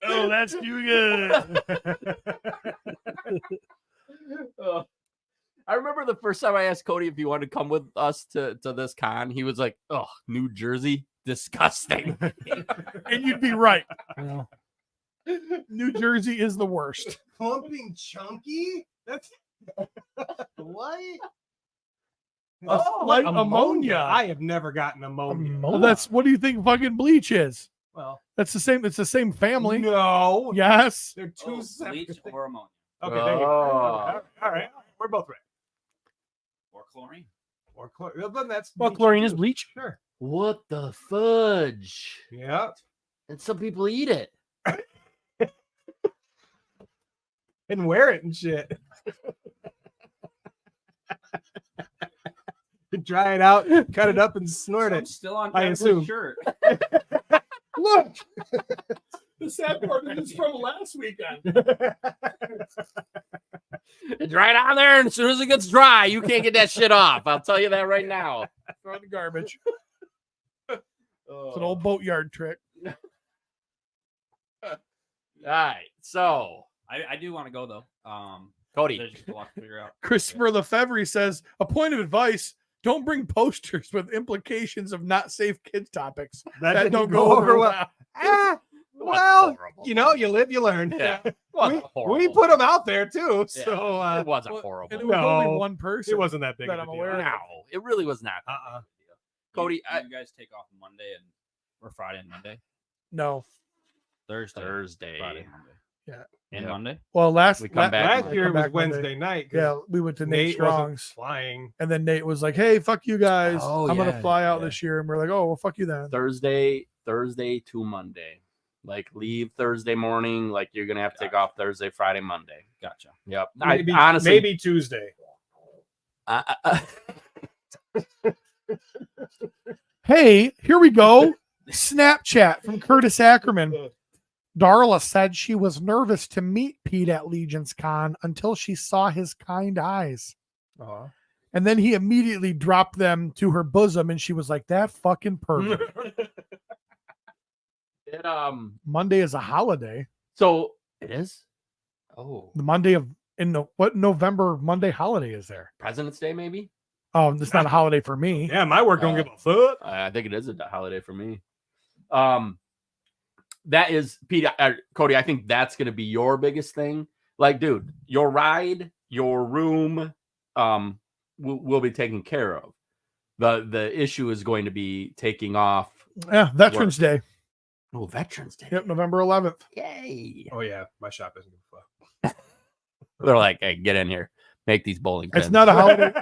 Speaker 5: Oh, that's too good.
Speaker 7: I remember the first time I asked Cody if he wanted to come with us to this con. He was like, "Oh, New Jersey, disgusting."
Speaker 6: And you'd be right. New Jersey is the worst.
Speaker 3: Clumping chunky? That's what?
Speaker 6: Like ammonia.
Speaker 3: I have never gotten ammonia.
Speaker 6: Well, that's what do you think fucking bleach is?
Speaker 3: Well,
Speaker 6: that's the same. It's the same family.
Speaker 3: No.
Speaker 6: Yes.
Speaker 3: They're two separate
Speaker 9: Bleach
Speaker 3: things.
Speaker 9: or ammonia.
Speaker 3: Okay, thank you. All right. We're both right.
Speaker 9: Or chlorine.
Speaker 3: Or chlorine. Then that's
Speaker 5: Well,
Speaker 3: bleach
Speaker 5: chlorine is
Speaker 3: too.
Speaker 5: bleach.
Speaker 3: Sure.
Speaker 7: What the fudge?
Speaker 3: Yeah.
Speaker 7: And some people eat it.
Speaker 3: And wear it and shit. Dry it out, cut it up, and snort
Speaker 9: I'm
Speaker 3: it.
Speaker 9: still on
Speaker 3: I
Speaker 9: Kevin's
Speaker 3: assume.
Speaker 9: shirt.
Speaker 6: Look. The sad part is it's from last weekend.
Speaker 7: Dry it on there, and as soon as it gets dry, you can't get that shit off. I'll tell you that right now.
Speaker 6: Throw it in the garbage. It's an old boatyard trick.
Speaker 7: All right, so
Speaker 9: I do want to go though.
Speaker 7: Cody,
Speaker 9: there's just a lot to figure out.
Speaker 6: Christopher Lefebvre says, a point of advice, don't bring posters with implications of not safe kids topics. That
Speaker 3: didn't
Speaker 6: don't go over well.
Speaker 3: Well, you know, you live, you learn.
Speaker 7: Yeah.
Speaker 3: We put them out there too.
Speaker 7: Yeah.
Speaker 3: So
Speaker 7: It wasn't horrible.
Speaker 6: And it was only one person.
Speaker 3: It wasn't that big.
Speaker 6: that
Speaker 3: of a
Speaker 6: I'm
Speaker 3: deal.
Speaker 6: aware of.
Speaker 7: No, it really was not. Cody,
Speaker 9: you guys take off Monday or Friday and Monday?
Speaker 6: No.
Speaker 9: Thursday. Friday, Monday.
Speaker 6: Yeah.
Speaker 9: And
Speaker 7: Yep.
Speaker 9: Monday?
Speaker 6: Well, last
Speaker 7: We come back
Speaker 3: Last year it
Speaker 6: come
Speaker 3: was
Speaker 6: back Monday.
Speaker 3: Wednesday night. 'cause
Speaker 6: Yeah, we went to Nate
Speaker 3: Nate wasn't
Speaker 6: Strong's.
Speaker 3: flying.
Speaker 6: And then Nate was like, hey, fuck you guys.
Speaker 7: Oh,
Speaker 6: I'm going to
Speaker 7: yeah,
Speaker 6: fly out
Speaker 7: yeah.
Speaker 6: this year. And we're like, oh, well, fuck you then.
Speaker 7: Thursday to Monday. Like leave Thursday morning. Like you're gonna have to take off Thursday, Friday, Monday.
Speaker 9: Gotcha.
Speaker 7: Yep.
Speaker 3: Maybe,
Speaker 7: I honestly,
Speaker 3: maybe Tuesday.
Speaker 6: Hey, here we go. Snapchat from Curtis Ackerman. Darla said she was nervous to meet Pete at Legion's Con until she saw his kind eyes. And then he immediately dropped them to her bosom, and she was like, that fucking pervert. Monday is a holiday.
Speaker 7: So it is? Oh.
Speaker 6: The Monday of what November Monday holiday is there?
Speaker 7: President's Day, maybe?
Speaker 6: Oh, it's not a holiday for me.
Speaker 3: Yeah, my work don't give a fuck.
Speaker 7: I think it is a holiday for me. That is, Pete, Cody, I think that's going to be your biggest thing. Like, dude, your ride, your room will be taken care of. The issue is going to be taking off.
Speaker 6: Yeah, Veterans Day.
Speaker 7: Oh, Veterans Day.
Speaker 6: Yep, November 11th.
Speaker 7: Yay.
Speaker 3: Oh, yeah, my shop isn't give a fuck.
Speaker 7: They're like, hey, get in here. Make these bowling pins.
Speaker 6: It's not a holiday.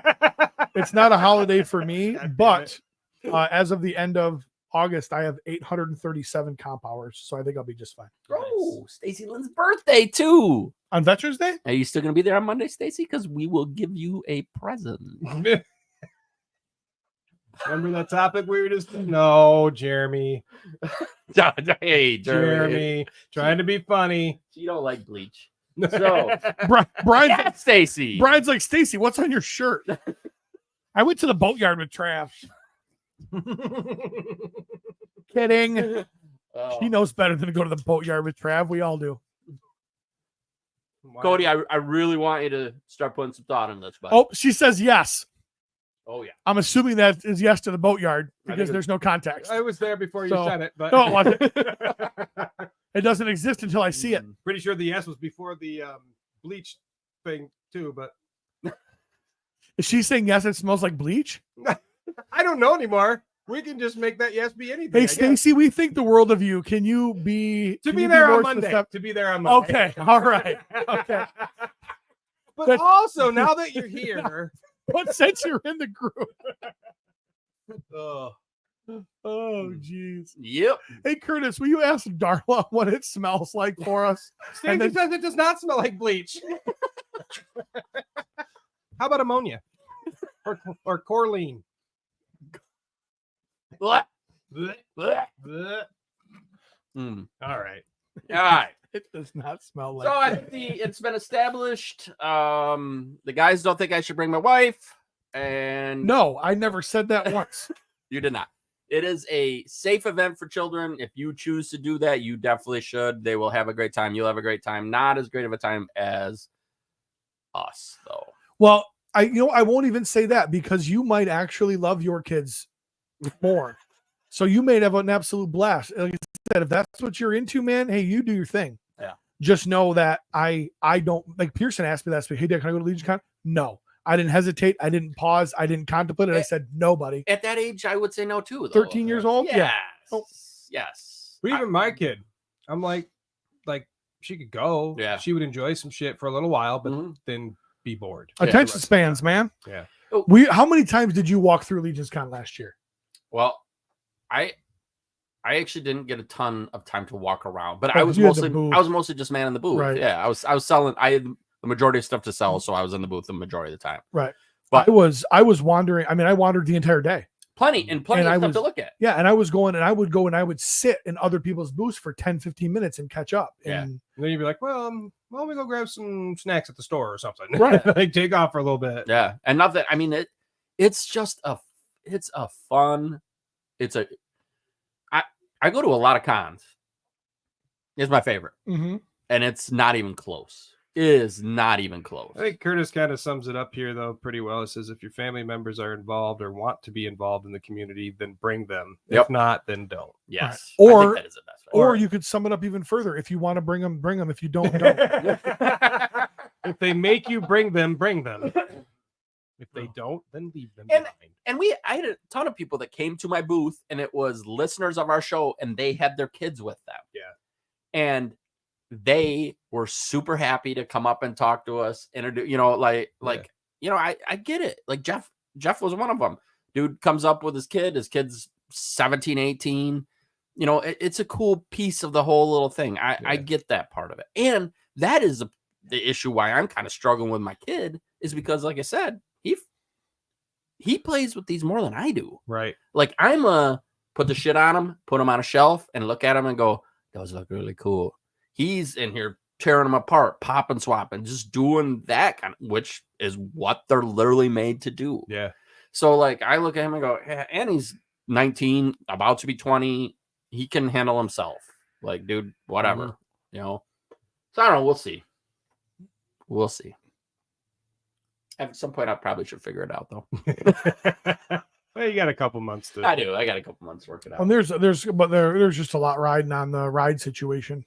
Speaker 6: It's not a holiday for me, but as of the end of August, I have 837 comp hours, so I think I'll be just fine.
Speaker 7: Oh, Stacy Lynn's birthday too.
Speaker 6: On Veterans Day?
Speaker 7: Are you still going to be there on Monday, Stacy? Because we will give you a present.
Speaker 3: Remember that topic we were just... No, Jeremy.
Speaker 7: Hey,
Speaker 3: Jeremy. Trying to be funny.
Speaker 7: You don't like bleach. So,
Speaker 6: Brian's
Speaker 7: Stacy.
Speaker 6: Brian's like, Stacy, what's on your shirt? I went to the boatyard with Trav. Kidding. He knows better than to go to the boatyard with Trav. We all do.
Speaker 7: Cody, I really want you to start putting some thought in this.
Speaker 6: Oh, she says yes.
Speaker 7: Oh, yeah.
Speaker 6: I'm assuming that is yes to the boatyard because there's no context.
Speaker 3: I was there before you said it, but
Speaker 6: no, it wasn't. It doesn't exist until I see it.
Speaker 3: Pretty sure the yes was before the bleach thing too, but
Speaker 6: is she saying yes? It smells like bleach.
Speaker 3: I don't know anymore. We can just make that yes be anything.
Speaker 6: Hey, Stacy, we think the world of you. Can you be
Speaker 3: to be there on Monday? To be there on Monday.
Speaker 6: Okay, all right, okay.
Speaker 3: But also, now that you're here,
Speaker 6: what since you're in the group?
Speaker 3: Oh,
Speaker 6: jeez.
Speaker 7: Yep.
Speaker 6: Hey, Curtis, will you ask Darla what it smells like for us?
Speaker 3: Stacy says it does not smell like bleach. How about ammonia or Corleen?
Speaker 7: What?
Speaker 3: All right.
Speaker 6: It does not smell like.
Speaker 7: So I think it's been established. The guys don't think I should bring my wife, and
Speaker 6: no, I never said that once.
Speaker 7: You did not. It is a safe event for children. If you choose to do that, you definitely should. They will have a great time. You'll have a great time. Not as great of a time as us, though.
Speaker 6: Well, I won't even say that because you might actually love your kids more. So you may have an absolute blast. Like I said, if that's what you're into, man, hey, you do your thing.
Speaker 7: Yeah.
Speaker 6: Just know that I don't, like Pearson asked me last week, hey, Dad, can I go to Legion Con? No. I didn't hesitate. I didn't pause. I didn't contemplate it. I said, nobody.
Speaker 7: At that age, I would say no, too. Though.
Speaker 6: 13 years old?
Speaker 7: Yes.
Speaker 6: Yeah.
Speaker 7: Oh. Yes.
Speaker 3: But even my kid, I'm like she could go.
Speaker 7: Yeah.
Speaker 3: She would enjoy some shit for a little while, but then be bored.
Speaker 6: Attention spans, man.
Speaker 3: Yeah.
Speaker 6: How many times did you walk through Legion's Con last year?
Speaker 7: Well, I actually didn't get a ton of time to walk around, but
Speaker 6: Oh,
Speaker 7: I was mostly just man in the booth.
Speaker 6: Right.
Speaker 7: Yeah, I was selling. I had the majority of stuff to sell, so I was in the booth the majority of the time.
Speaker 6: Right.
Speaker 7: But
Speaker 6: I was wandering. I mean, I wandered the entire day.
Speaker 7: Plenty of stuff to look at.
Speaker 6: Yeah, and I was going, and I would go and I would sit in other people's booths for 10, 15 minutes and catch up.
Speaker 3: Yeah. And then you'd be like, well, we go grab some snacks at the store or something.
Speaker 6: Right.
Speaker 3: Like take off for a little bit.
Speaker 7: Yeah. And not that, I mean, it's a fun, I go to a lot of cons. It's my favorite.
Speaker 6: Mm-hmm.
Speaker 7: And it's not even close. It is not even close.
Speaker 3: I think Curtis kind of sums it up here, though, pretty well. It says if your family members are involved or want to be involved in the community, then bring them.
Speaker 7: Yep.
Speaker 3: If not, then don't.
Speaker 7: Yes.
Speaker 6: Right.
Speaker 7: I think that is the best way.
Speaker 6: Or you could sum it up even further. If you want to bring them, bring them. If you don't, don't.
Speaker 3: If they make you bring them, bring them. If they don't, then leave them behind.
Speaker 7: And I had a ton of people that came to my booth, and it was listeners of our show, and they had their kids with them.
Speaker 3: Yeah.
Speaker 7: And they were super happy to come up and talk to us, introduce, I get it. Like Jeff was one of them. Dude comes up with his kid's 17, 18. It's a cool piece of the whole little thing. I get that part of it. And that is the issue why I'm kind of struggling with my kid is because, like I said, he plays with these more than I do.
Speaker 3: Right.
Speaker 7: Like I'm a put the shit on them, put them on a shelf, and look at them and go, those look really cool. He's in here tearing them apart, popping, swapping, just doing that kind of, which is what they're literally made to do.
Speaker 3: Yeah.
Speaker 7: So like I look at him and go, yeah, and he's 19, about to be 20. He can handle himself. Like, dude, whatever. You know. So I don't know. We'll see. We'll see. At some point, I probably should figure it out, though.
Speaker 3: Well, you got a couple months to.
Speaker 7: I do. I got a couple months to work it out.
Speaker 6: And there's just a lot riding on the ride situation.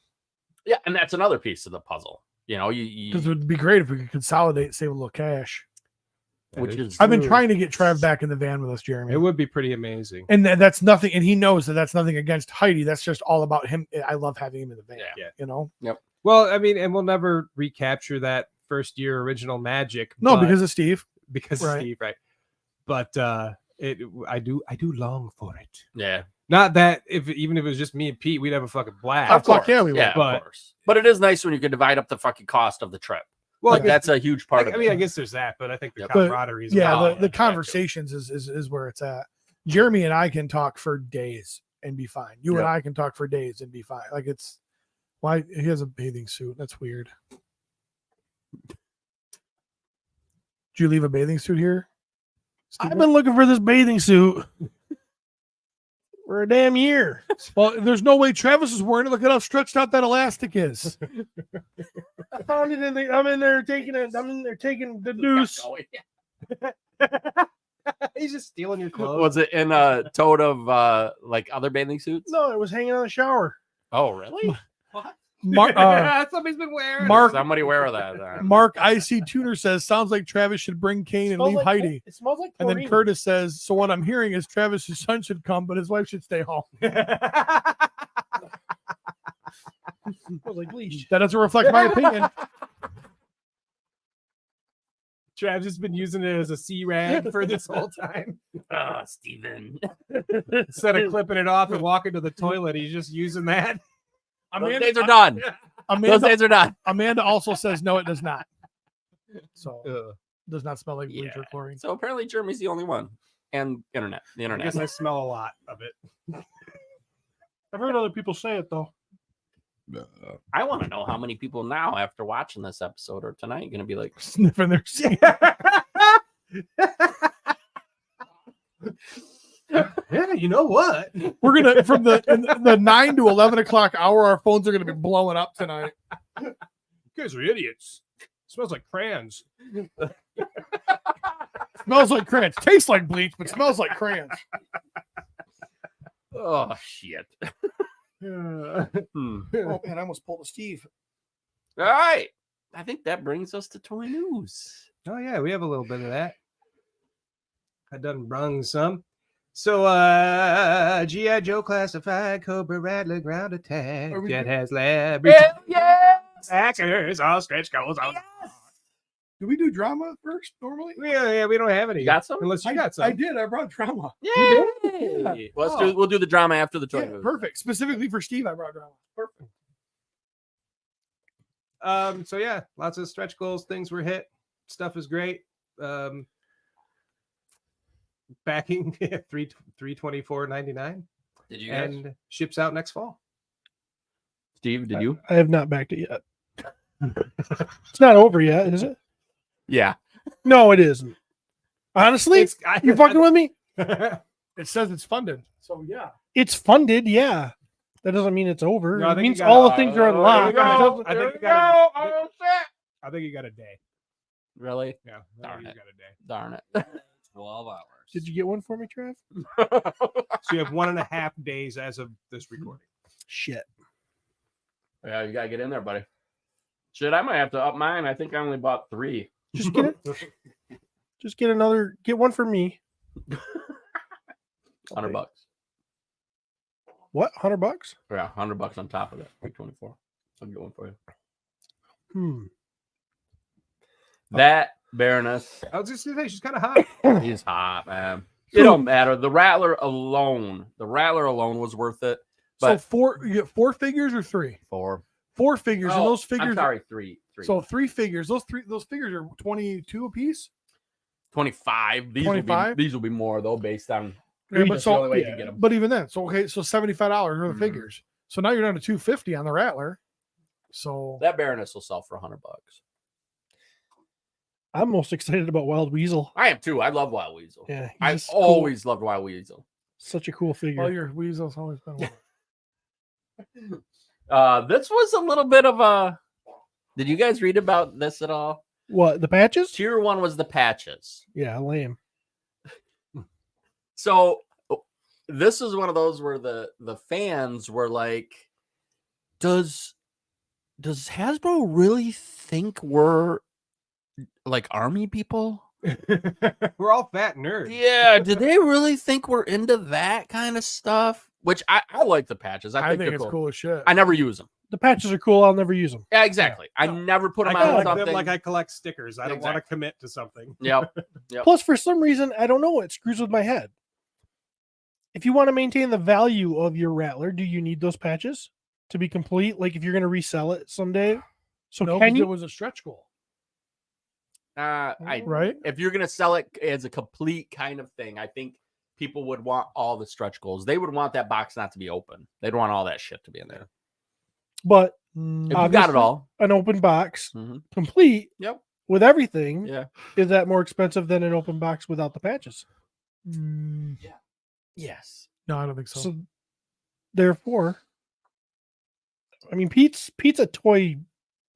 Speaker 7: Yeah, and that's another piece of the puzzle. You know,
Speaker 6: Because it would be great if we could consolidate, save a little cash.
Speaker 7: which is
Speaker 6: I've been trying to get Trev back in the van with us, Jeremy.
Speaker 3: It would be pretty amazing.
Speaker 6: And that's nothing. And he knows that that's nothing against Heidi. That's just all about him. I love having him in the van.
Speaker 3: Yeah.
Speaker 6: You know.
Speaker 7: Yep.
Speaker 3: Well, I mean, and we'll never recapture that first year original magic.
Speaker 6: No,
Speaker 3: but-
Speaker 6: because of Steve.
Speaker 3: because
Speaker 6: Right.
Speaker 3: of Steve, right? But I do long for it.
Speaker 7: Yeah.
Speaker 3: Not that even if it was just me and Pete, we'd have a fucking blast.
Speaker 6: Of course. Yeah, we would.
Speaker 7: Yeah,
Speaker 3: But-
Speaker 7: of course. But it is nice when you can divide up the fucking cost of the trip.
Speaker 3: Well,
Speaker 7: Like, that's a huge part of
Speaker 3: I mean,
Speaker 7: it.
Speaker 3: I guess there's that, but I think the
Speaker 7: Yep.
Speaker 3: camaraderie is
Speaker 6: Yeah,
Speaker 3: about-
Speaker 6: the conversations is where it's at. Jeremy and I can talk for days and be fine. You and
Speaker 7: Yep.
Speaker 6: I can talk for days and be fine. Like it's why he has a bathing suit. That's weird. Did you leave a bathing suit here?
Speaker 5: I've been looking for this bathing suit for a damn year.
Speaker 6: Well, there's no way Travis is wearing it. Look at how stretched out that elastic is.
Speaker 5: I found it I'm in there taking the deuce.
Speaker 3: He's just stealing your clothes.
Speaker 7: Was it in a tote of like other bathing suits?
Speaker 5: No, it was hanging on the shower.
Speaker 7: Oh, really?
Speaker 3: Somebody's been wearing
Speaker 6: Mark-
Speaker 7: Somebody wear that.
Speaker 6: Mark IC Tuner says sounds like Travis should bring Kane and
Speaker 5: Smells
Speaker 6: leave
Speaker 5: like-
Speaker 6: Heidi.
Speaker 5: It smells like
Speaker 6: And then
Speaker 5: chlorine.
Speaker 6: Curtis says, so what I'm hearing is Travis's son should come, but his wife should stay home.
Speaker 5: smells like bleach.
Speaker 6: That doesn't reflect my opinion.
Speaker 3: Travis has been using it as a sea rag for this whole time.
Speaker 7: Oh, Steven.
Speaker 3: Instead of clipping it off and walking to the toilet, he's just using that.
Speaker 7: Those days are done. Those days are done.
Speaker 6: Amanda also says no, it does not. So does not smell like bleach
Speaker 7: Yeah.
Speaker 6: or chlorine.
Speaker 7: So apparently Jeremy's the only one. And the
Speaker 3: I
Speaker 7: internet.
Speaker 3: guess I smell a lot of it.
Speaker 5: I've heard other people say it though.
Speaker 7: I want to know how many people now, after watching this episode or tonight, going to be like,
Speaker 6: Sniffing their seat.
Speaker 3: Yeah, you know what?
Speaker 6: We're gonna from the 9 to 11 o'clock hour, our phones are gonna be blowing up tonight.
Speaker 3: You guys are idiots. Smells like crayons.
Speaker 6: Smells like crayons. Tastes like bleach, but smells like crayons.
Speaker 7: oh, shit.
Speaker 6: Oh man, I almost pulled a Steve.
Speaker 7: All right. I think that brings us to toy news.
Speaker 3: Oh yeah, we have a little bit of that. I done brung some. So G.I. Joe classified Cobra Rattler ground attack
Speaker 6: Are we
Speaker 3: that
Speaker 6: good?
Speaker 3: has lab
Speaker 7: yes!
Speaker 3: hackers all stretch goes on.
Speaker 6: Do we do drama first normally?
Speaker 3: Yeah, we don't have any.
Speaker 7: You got some?
Speaker 3: Unless you got some.
Speaker 6: I did. I brought drama.
Speaker 7: Yay! Well, we'll do the drama after the toy
Speaker 6: Yeah,
Speaker 7: news.
Speaker 6: perfect. Specifically for Steve, I brought drama. Perfect.
Speaker 3: So yeah, lots of stretch goals, things were hit. Stuff is great. Backing $324.99
Speaker 7: Did you guys?
Speaker 3: and ships out next fall.
Speaker 7: Steve, did you?
Speaker 5: I have not backed it yet. It's not over yet, is it?
Speaker 7: Yeah.
Speaker 5: No, it isn't. Honestly, you fucking with me?
Speaker 6: It says it's funded. So yeah.
Speaker 5: It's funded, yeah. That doesn't mean it's over.
Speaker 3: No, I
Speaker 5: it
Speaker 3: think
Speaker 5: means
Speaker 3: you got-
Speaker 5: all the things are unlocked.
Speaker 3: I think you got I think you got a day.
Speaker 7: Really?
Speaker 3: Yeah. I
Speaker 7: Darn
Speaker 3: think
Speaker 7: it.
Speaker 3: you got a day.
Speaker 7: Darn it. 12 hours.
Speaker 5: Did you get one for me, Trev?
Speaker 3: So you have 1.5 days as of this recording.
Speaker 5: Shit.
Speaker 7: Yeah, you got to get in there, buddy. Shit, I might have to up mine. I think I only bought 3.
Speaker 5: Just get it. Just get another. Get one for me.
Speaker 7: $100.
Speaker 5: What? $100?
Speaker 7: Yeah, $100 on top of that. 324. I'll get one for you. That Baroness
Speaker 3: I was just gonna say she's kind of hot.
Speaker 7: is hot, man. It don't matter. The Rattler alone was worth it. But
Speaker 6: You get 4 figures or 3?
Speaker 7: 4.
Speaker 6: 4 figures, and those figures.
Speaker 7: I'm sorry, 3.
Speaker 6: So 3 figures. Those figures are 22 a piece.
Speaker 7: 25. These
Speaker 6: 25?
Speaker 7: will be more though, based on
Speaker 6: Yeah, but
Speaker 9: That's the only way you
Speaker 6: yeah,
Speaker 9: can get them.
Speaker 6: but even then, so okay, so $75 are the figures. So now you're down to $250 on the Rattler. So
Speaker 7: That Baroness will sell for $100.
Speaker 5: I'm most excited about Wild Weasel.
Speaker 7: I am too. I love Wild Weasel.
Speaker 5: Yeah, he's
Speaker 7: I
Speaker 5: just cool.
Speaker 7: always loved Wild Weasel.
Speaker 5: Such a cool figure.
Speaker 6: well, your Weasel's always been one.
Speaker 7: This was a little bit of a. Did you guys read about this at all?
Speaker 5: What, the patches?
Speaker 7: Tier 1 was the patches.
Speaker 5: Yeah, lame.
Speaker 7: So this is one of those where the fans were like, does Hasbro really think we're like army people?
Speaker 3: We're all fat nerds.
Speaker 7: Yeah, do they really think we're into that kind of stuff? Which I like the patches. I think,
Speaker 6: think
Speaker 7: they're
Speaker 6: it's cool as shit.
Speaker 7: I never use them.
Speaker 5: The patches are cool. I'll never use them.
Speaker 7: Yeah, exactly. I never put them
Speaker 10: I
Speaker 7: on
Speaker 10: collect
Speaker 7: something.
Speaker 10: them like I collect stickers. I don't want to
Speaker 7: Exactly.
Speaker 10: commit to something.
Speaker 7: Yep. Yep.
Speaker 5: Plus, for some reason, I don't know, it screws with my head. If you want to maintain the value of your Rattler, do you need those patches to be complete? Like if you're going to resell it someday? So
Speaker 6: No,
Speaker 5: can
Speaker 6: because
Speaker 5: you?
Speaker 6: it was a stretch goal,
Speaker 7: Right. If you're gonna sell it as a complete kind of thing, I think people would want all the stretch goals. They would want that box not to be open. They'd want all that shit to be in there.
Speaker 5: But
Speaker 7: If you got
Speaker 5: obviously,
Speaker 7: it all,
Speaker 5: an open box
Speaker 7: Mhm.
Speaker 5: complete
Speaker 7: Yep.
Speaker 5: with everything,
Speaker 7: Yeah.
Speaker 5: is that more expensive than an open box without the patches?
Speaker 7: Yes.
Speaker 6: No, I don't think so.
Speaker 5: So therefore, I mean, Pete's a toy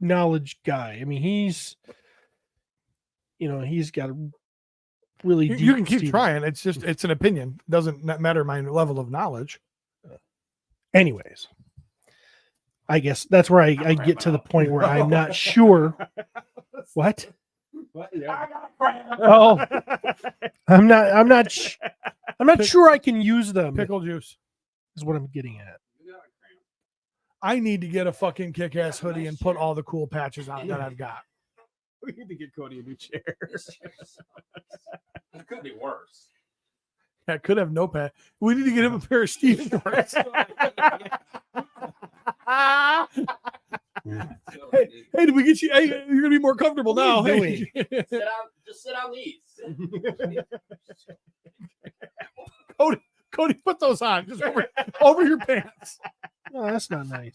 Speaker 5: knowledge guy. I mean, he's got a really
Speaker 6: You
Speaker 5: deep
Speaker 6: can keep
Speaker 5: Steven.
Speaker 6: trying. It's just it's an opinion. It doesn't matter my level of knowledge.
Speaker 5: Anyways, I guess that's where I get to the point where I'm not sure. What? Oh, I'm not sure I can use them.
Speaker 6: Pickle juice.
Speaker 5: Is what I'm getting at.
Speaker 6: I need to get a fucking kick-ass hoodie and put all the cool patches on that I've got.
Speaker 3: We need to get Cody a new chair.
Speaker 7: It could be worse.
Speaker 6: That could have no pat. We need to get him a pair of Steve shorts. Hey, did we get you? Hey, you're gonna be more comfortable now.
Speaker 5: What are
Speaker 6: Hey.
Speaker 5: you
Speaker 7: Just sit on these.
Speaker 6: Cody, put those on just over your pants.
Speaker 5: No, that's not nice.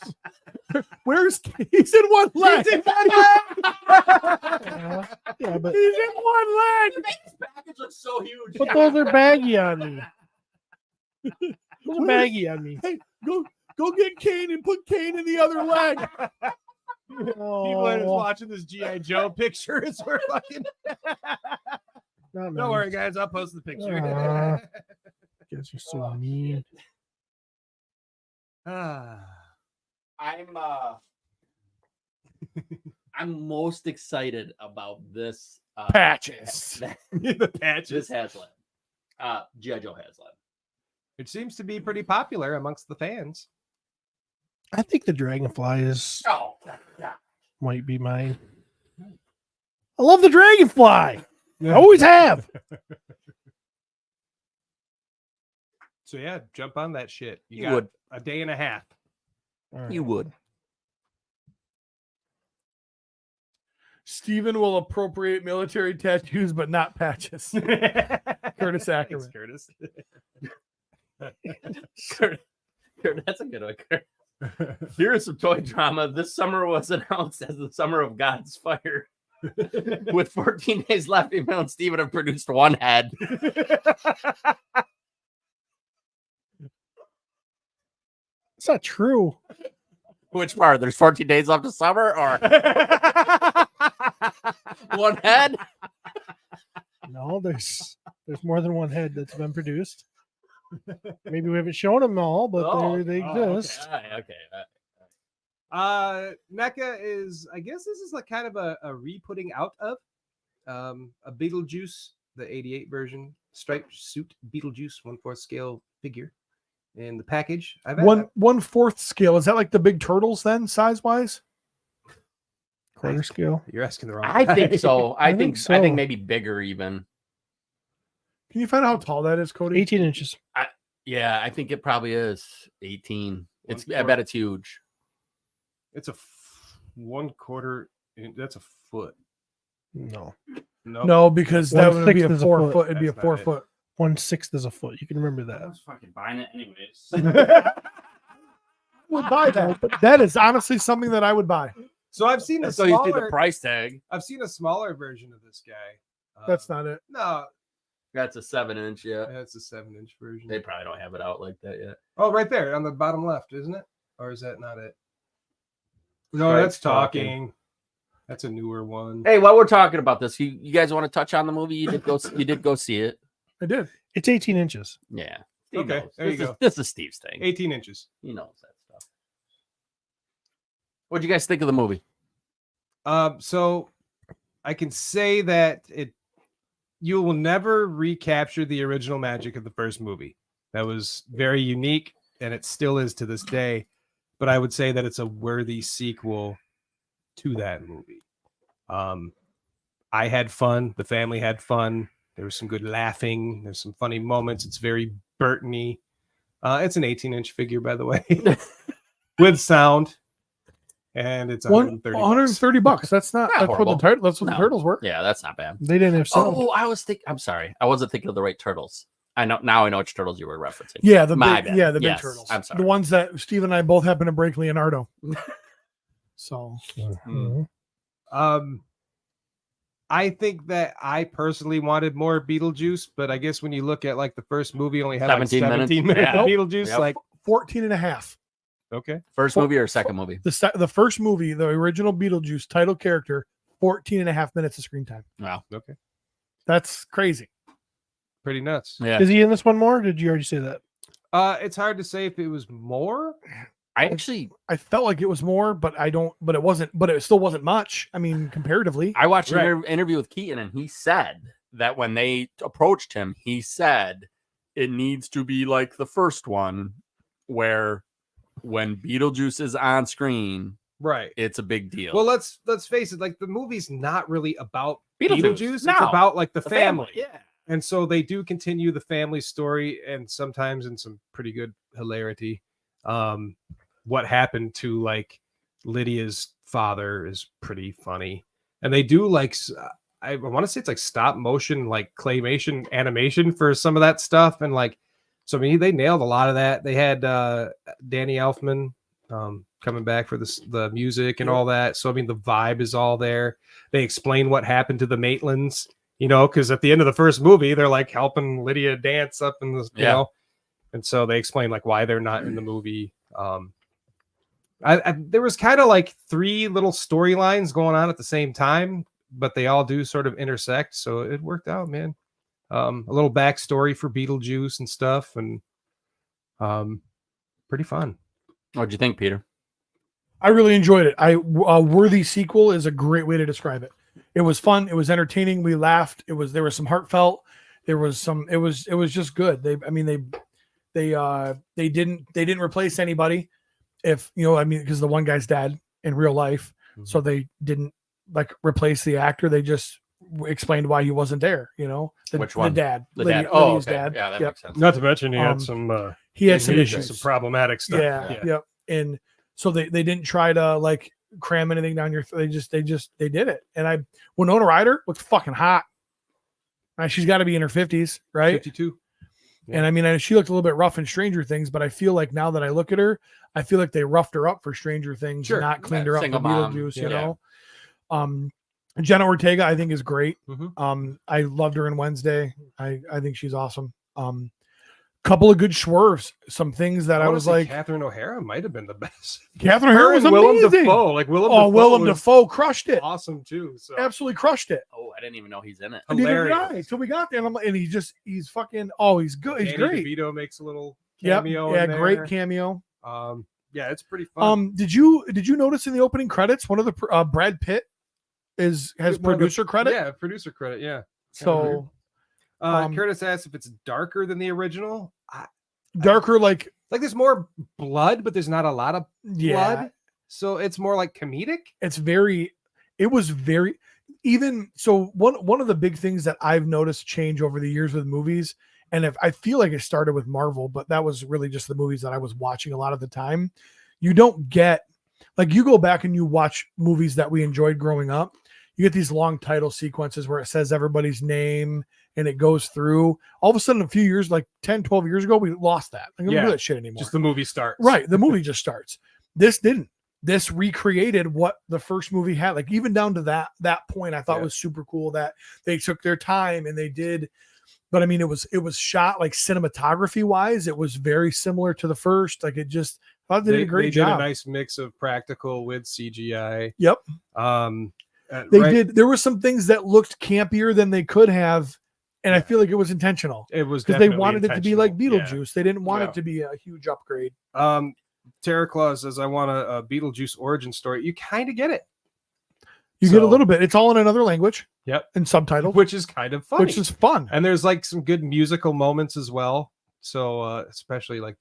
Speaker 6: He's in one leg.
Speaker 5: Yeah, but
Speaker 6: He's in one leg.
Speaker 7: This package looks so huge.
Speaker 5: but those are baggy on me. Those are baggy on me.
Speaker 6: Hey, go get Kane and put Kane in the other leg.
Speaker 3: People that is
Speaker 5: Oh,
Speaker 3: watching this G.I. Joe picture is we're fucking.
Speaker 5: not
Speaker 3: Don't
Speaker 5: nice.
Speaker 3: worry, guys. I'll post the picture.
Speaker 5: Guys, you're so mean.
Speaker 7: I'm most excited about this
Speaker 6: Patches.
Speaker 3: The patches.
Speaker 7: This Haslam. G.I. Joe Haslam.
Speaker 3: It seems to be pretty popular amongst the fans.
Speaker 5: I think the Dragonfly
Speaker 7: Oh, yeah.
Speaker 5: might be mine. I love the Dragonfly. I always have.
Speaker 3: So yeah, jump on that shit. You
Speaker 7: You
Speaker 3: got
Speaker 7: would.
Speaker 3: a day and a half.
Speaker 5: All right.
Speaker 7: You would.
Speaker 6: Steven will appropriate military tattoos, but not patches. Curtis Ackerman.
Speaker 3: Curtis.
Speaker 7: Kurt, that's a good one. Kurt. Here is some toy drama. This summer was announced as the summer of God's fire. With 14 days left, Emil and Steven have produced one head.
Speaker 5: It's not true.
Speaker 7: Which part? There's 14 days left of summer, or one head?
Speaker 5: No, there's more than one head that's been produced. Maybe we haven't shown them all, but they exist.
Speaker 7: Okay.
Speaker 3: NECA is, I guess this is like kind of a re-putting out of a Beetlejuice, the 88 version, striped suit Beetlejuice 1/4 scale figure. In the package, I've had
Speaker 6: 1/4 scale. Is that like the big turtles then, size wise?
Speaker 5: Quarter scale.
Speaker 3: You're asking the wrong.
Speaker 7: I think
Speaker 3: guy.
Speaker 7: so. I think
Speaker 5: so.
Speaker 7: I think maybe bigger even.
Speaker 6: Can you find out how tall that is, Cody?
Speaker 5: 18 inches.
Speaker 7: Yeah, I think it probably is 18. I bet it's huge.
Speaker 3: It's a 1/4. That's a foot.
Speaker 5: No.
Speaker 3: No.
Speaker 6: No, because that would be a
Speaker 5: 1/6 is a
Speaker 6: 4
Speaker 5: foot.
Speaker 6: foot. It'd be a
Speaker 3: That's not
Speaker 6: 4
Speaker 3: it.
Speaker 6: foot.
Speaker 5: 1/6 is a foot. You can remember
Speaker 9: I
Speaker 5: that.
Speaker 9: was fucking buying it anyways.
Speaker 6: Would buy that. But that is honestly something that I would buy.
Speaker 3: So I've seen a
Speaker 7: So you see the
Speaker 3: smaller.
Speaker 7: price tag.
Speaker 3: I've seen a smaller version of this guy.
Speaker 6: That's not it.
Speaker 3: No,
Speaker 7: That's a 7-inch. Yeah.
Speaker 3: that's a 7-inch version.
Speaker 7: They probably don't have it out like that yet.
Speaker 3: Oh, right there on the bottom left, isn't it? Or is that not it? No,
Speaker 7: Stripes
Speaker 3: that's talking. That's a newer one.
Speaker 7: Hey, while we're talking about this, you guys want to touch on the movie? You did go see it.
Speaker 6: I did.
Speaker 5: It's 18 inches.
Speaker 7: Yeah.
Speaker 3: Okay,
Speaker 7: knows.
Speaker 3: there you
Speaker 7: This
Speaker 3: go.
Speaker 7: is- This is Steve's thing.
Speaker 3: 18 inches.
Speaker 7: He knows that stuff. What'd you guys think of the movie?
Speaker 3: So I can say that you will never recapture the original magic of the first movie. That was very unique, and it still is to this day. But I would say that it's a worthy sequel to that movie. I had fun. The family had fun. There was some good laughing. There's some funny moments. It's very Burton-y. It's an 18-inch figure, by the way, with sound. And it's
Speaker 6: $130. That's not.
Speaker 7: Not
Speaker 6: That's what the
Speaker 7: horrible.
Speaker 6: that's what the
Speaker 7: No.
Speaker 6: turtles were.
Speaker 7: Yeah, that's not bad.
Speaker 5: They didn't have sound.
Speaker 7: Oh, I'm sorry. I wasn't thinking of the right turtles. I know now. I know which turtles you were referencing.
Speaker 6: Yeah, the
Speaker 7: My
Speaker 6: big,
Speaker 7: bad.
Speaker 6: yeah, the big
Speaker 7: Yes,
Speaker 6: turtles.
Speaker 7: I'm sorry.
Speaker 6: The ones that Steve and I both happen to break Leonardo. So
Speaker 5: Mhm.
Speaker 3: I think that I personally wanted more Beetlejuice, but I guess when you look at like the first movie only had
Speaker 7: 17
Speaker 3: like
Speaker 7: minutes.
Speaker 3: 17 minutes
Speaker 7: Yeah.
Speaker 3: of Beetlejuice.
Speaker 7: Yep.
Speaker 3: Like,
Speaker 6: 14 and a half.
Speaker 3: okay.
Speaker 7: First movie or second movie?
Speaker 6: The first movie, the original Beetlejuice title character, 14 and a half minutes of screen time.
Speaker 7: Wow.
Speaker 3: Okay.
Speaker 6: That's crazy.
Speaker 3: Pretty nuts.
Speaker 7: Yeah.
Speaker 5: Is he in this one more? Or did you already say that?
Speaker 3: It's hard to say if it was more.
Speaker 6: I felt like it was more, but it wasn't, but it still wasn't much. I mean, comparatively.
Speaker 7: I watched an
Speaker 3: Right.
Speaker 7: interview with Keaton, and he said that when they approached him, he said it needs to be like the first one, where when Beetlejuice is on screen,
Speaker 3: Right.
Speaker 7: it's a big deal.
Speaker 3: Well, let's face it. Like the movie's not really about
Speaker 7: Beetlejuice.
Speaker 3: Beetlejuice. It's
Speaker 7: No.
Speaker 3: about like the family.
Speaker 7: Yeah.
Speaker 3: And so they do continue the family story, and sometimes in some pretty good hilarity. What happened to like Lydia's father is pretty funny, and they do like I want to say it's like stop motion, like claymation animation for some of that stuff, and like so I mean they nailed a lot of that. They had Danny Elfman coming back for the music and all that. So I mean the vibe is all there. They explain what happened to the Maitlands. You know, because at the end of the first movie, they're like helping Lydia dance up in the, you know, and so they explain like why they're not in the movie. There was kind of like 3 little storylines going on at the same time, but they all do sort of intersect. So it worked out, man. A little backstory for Beetlejuice and stuff, and pretty fun.
Speaker 7: What'd you think, Peter?
Speaker 6: I really enjoyed it. A worthy sequel is a great way to describe it. It was fun. It was entertaining. We laughed. There was some heartfelt. There was some. It was just good. They didn't replace anybody. If you know, I mean, because the one guy's dead in real life, so they didn't like replace the actor. They just explained why he wasn't there. You know,
Speaker 7: Which one?
Speaker 6: The dad.
Speaker 7: The dad. Oh,
Speaker 6: Lydia's
Speaker 7: okay.
Speaker 6: dad.
Speaker 7: Yeah, that
Speaker 6: Yep.
Speaker 7: makes sense.
Speaker 3: Not to mention he had some
Speaker 6: issues.
Speaker 3: some problematic stuff.
Speaker 6: Yeah. Yep. And so they didn't try to like cram anything down your they did it. And Winona Ryder looked fucking hot. She's got to be in her 50s, right?
Speaker 3: 52.
Speaker 6: And I mean, she looked a little bit rough in Stranger Things, but I feel like now that I look at her, I feel like they roughed her up for Stranger Things,
Speaker 3: Sure.
Speaker 6: not cleaned her up for
Speaker 7: Single mom.
Speaker 6: Beetlejuice,
Speaker 7: Yeah.
Speaker 6: you know. Jenna Ortega, I think, is great.
Speaker 3: Mhm.
Speaker 6: I loved her in Wednesday. I think she's awesome. Couple of good swerves, some things that I
Speaker 3: wanna
Speaker 6: was
Speaker 3: say
Speaker 6: like,
Speaker 3: Catherine O'Hara might have been the best.
Speaker 6: Catherine O'Hara was
Speaker 3: and Willem
Speaker 6: amazing.
Speaker 3: Dafoe, like Willem
Speaker 6: Oh,
Speaker 3: Dafoe
Speaker 6: Willem
Speaker 3: was
Speaker 6: Dafoe crushed it.
Speaker 3: awesome too. So
Speaker 6: Absolutely crushed it.
Speaker 7: Oh, I didn't even know he's in it.
Speaker 6: Neither did
Speaker 3: hilarious.
Speaker 6: I. So we got there, and he's fucking. He's good. He's
Speaker 3: Danny
Speaker 6: great.
Speaker 3: DeVito makes a little
Speaker 6: Yep.
Speaker 3: cameo.
Speaker 6: Yeah,
Speaker 3: in there.
Speaker 6: great cameo.
Speaker 3: Yeah, it's pretty fun.
Speaker 6: Did you notice in the opening credits one of the Brad Pitt has
Speaker 3: One of the-
Speaker 6: producer credit?
Speaker 3: Yeah, producer credit. Yeah.
Speaker 6: So
Speaker 3: Curtis asked if it's darker than the original.
Speaker 6: darker, like
Speaker 3: There's more blood, but there's not a lot of
Speaker 6: yeah,
Speaker 3: blood. So it's more like comedic.
Speaker 6: it was very even so one of the big things that I've noticed change over the years with movies, and I feel like it started with Marvel, but that was really just the movies that I was watching a lot of the time. You don't get like you go back and you watch movies that we enjoyed growing up, you get these long title sequences where it says everybody's name and it goes through. All of a sudden, a few years, like 10, 12 years ago, we lost that. I don't do that shit anymore.
Speaker 3: Just the movie starts.
Speaker 6: Right. The movie just starts. This didn't. This recreated what the first movie had. Like even down to that point, I thought was super cool that they took their time and they did. But I mean, it was shot like cinematography wise. It was very similar to the first. Like it just, I thought they did a great job.
Speaker 3: Did a nice mix of practical with CGI.
Speaker 6: Yep. They did. There were some things that looked campier than they could have. And I feel like it was intentional.
Speaker 3: It was
Speaker 6: because they wanted it to be like Beetlejuice. They didn't want it to be a huge upgrade.
Speaker 3: Terra Claus says, I want a Beetlejuice origin story. You kind of get it.
Speaker 6: You get a little bit. It's all in another language.
Speaker 3: Yep.
Speaker 6: And subtitled.
Speaker 3: Which is kind of funny.
Speaker 6: Which is fun.
Speaker 3: And there's like some good musical moments as well. So especially like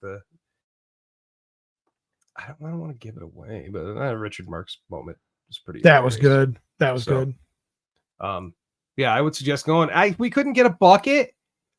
Speaker 3: I don't want to give it away, but Richard Marx moment was pretty
Speaker 6: That was good. That was good.
Speaker 3: Yeah, I would suggest going. We couldn't get a bucket.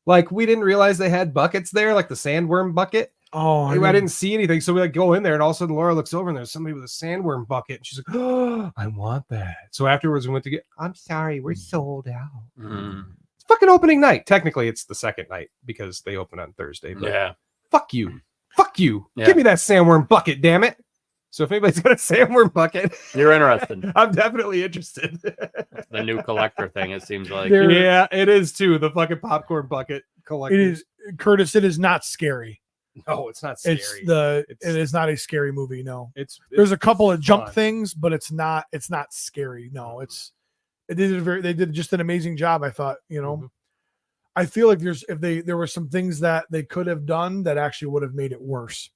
Speaker 3: Like we didn't realize they had buckets there, like the sandworm bucket.
Speaker 6: Oh,
Speaker 3: I didn't see anything. So we like go in there, and all of a sudden Laura looks over and there's somebody with a sandworm bucket. And she's like, oh, I want that. So afterwards we went to I'm sorry, we're sold out. It's fucking opening night. Technically, it's the second night because they open on Thursday. But fuck you. Fuck you.
Speaker 7: Yeah.
Speaker 3: Give me that sandworm bucket, damn it. So if anybody's got a sandworm bucket,
Speaker 7: you're interested.
Speaker 3: I'm definitely interested.
Speaker 7: The new collector thing, it seems like.
Speaker 3: Yeah, it is too. The fucking popcorn bucket collector.
Speaker 6: It is, Curtis. It is not scary.
Speaker 3: No, it's not scary.
Speaker 6: It is not a scary movie. No,
Speaker 3: there's
Speaker 6: a couple of jump things, but it's not scary. No, they did just an amazing job. I thought, I feel like there were some things that they could have done that actually would have made it worse.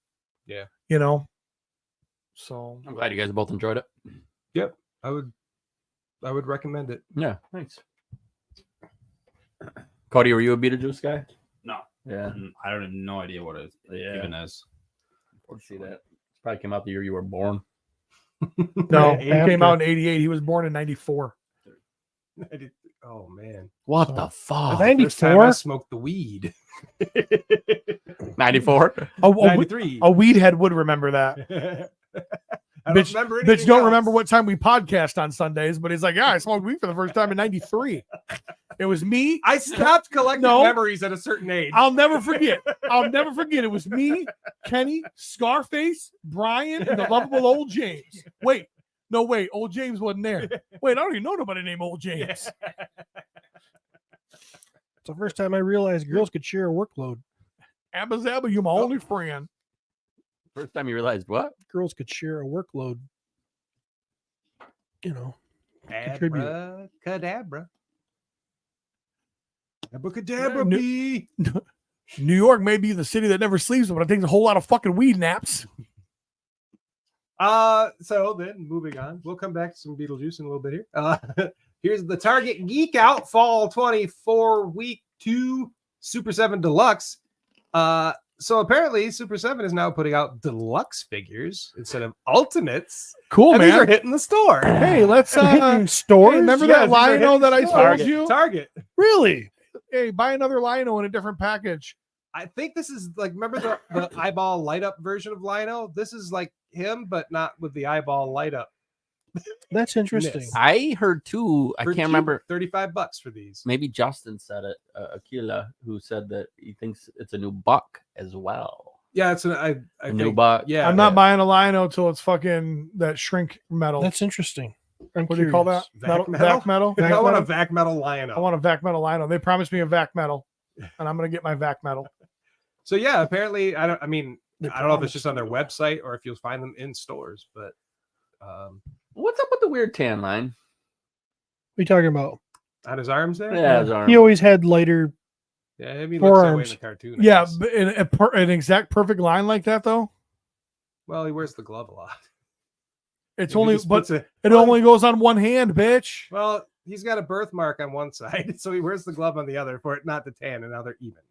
Speaker 3: Yeah.
Speaker 6: So
Speaker 7: I'm glad you guys both enjoyed it.
Speaker 3: Yep. I would recommend it.
Speaker 7: Yeah. Thanks. Cody, were you a Beetlejuice guy?
Speaker 9: No.
Speaker 7: Yeah.
Speaker 9: I don't have no idea what it even is.
Speaker 7: Where'd you see that? It probably came out the year you were born.
Speaker 6: No, he came out in 88. He was born in 94.
Speaker 3: Oh man.
Speaker 7: What the fuck?
Speaker 6: 94?
Speaker 3: I smoked the weed.
Speaker 7: 94?
Speaker 3: 93.
Speaker 6: A weed head would remember that. Bitch don't remember what time we podcast on Sundays, but he's like, yeah, I smoked weed for the first time in 93. It was me.
Speaker 3: I stopped collecting memories at a certain age.
Speaker 6: I'll never forget. It was me, Kenny, Scarface, Brian, and the lovable old James. Wait, old James wasn't there. Wait, I don't even know nobody named old James.
Speaker 5: It's the first time I realized girls could share a workload.
Speaker 6: Abba Zabba, you my only friend.
Speaker 7: First time you realized what?
Speaker 5: Girls could share a workload. Contribute.
Speaker 3: Abracadabra. Abracadabra, B.
Speaker 6: New York may be the city that never sleeps, but it takes a whole lot of fucking weed naps.
Speaker 3: So then moving on, we'll come back to some Beetlejuice in a little bit here. Here's the Target Geek Out Fall 24 Week 2 Super 7 Deluxe. So apparently Super 7 is now putting out deluxe figures instead of ultimates.
Speaker 6: Cool, man.
Speaker 3: These are hitting the store.
Speaker 6: Hey, let's
Speaker 5: hitting stores.
Speaker 6: Remember that Lino that I told you?
Speaker 3: Target.
Speaker 6: Really? Hey, buy another Lino in a different package.
Speaker 3: I think this is like, remember the eyeball light up version of Lino? This is like him, but not with the eyeball light up.
Speaker 5: That's interesting.
Speaker 3: Yes.
Speaker 7: I heard too. I can't remember.
Speaker 3: $35 for these.
Speaker 7: Maybe Justin said it. Akila, who said that he thinks it's a new buck as well.
Speaker 3: Yeah, it's a
Speaker 7: new buck.
Speaker 3: Yeah,
Speaker 6: I'm not buying a Lino till it's fucking that shrink metal.
Speaker 5: That's interesting.
Speaker 6: What do you call that?
Speaker 3: Vac
Speaker 6: metal?
Speaker 3: I want a vac metal Lino.
Speaker 6: I want a vac metal Lino. They promised me a vac metal, and I'm gonna get my vac metal.
Speaker 3: So yeah, apparently I don't know if it's just on their website or if you'll find them in stores, but
Speaker 7: what's up with the weird tan line?
Speaker 5: What are you talking about?
Speaker 3: On his arms there?
Speaker 7: Yeah, his arms.
Speaker 5: He always had lighter.
Speaker 3: Yeah, maybe he looks that way in the cartoon.
Speaker 6: Yeah, but an exact perfect line like that though.
Speaker 3: Well, he wears the glove a lot.
Speaker 6: It's
Speaker 3: Maybe
Speaker 6: only,
Speaker 3: just
Speaker 6: but
Speaker 3: puts it
Speaker 6: only goes on one hand, bitch.
Speaker 3: Well, he's got a birthmark on one side, so he wears the glove on the other for it not to tan, and now they're even.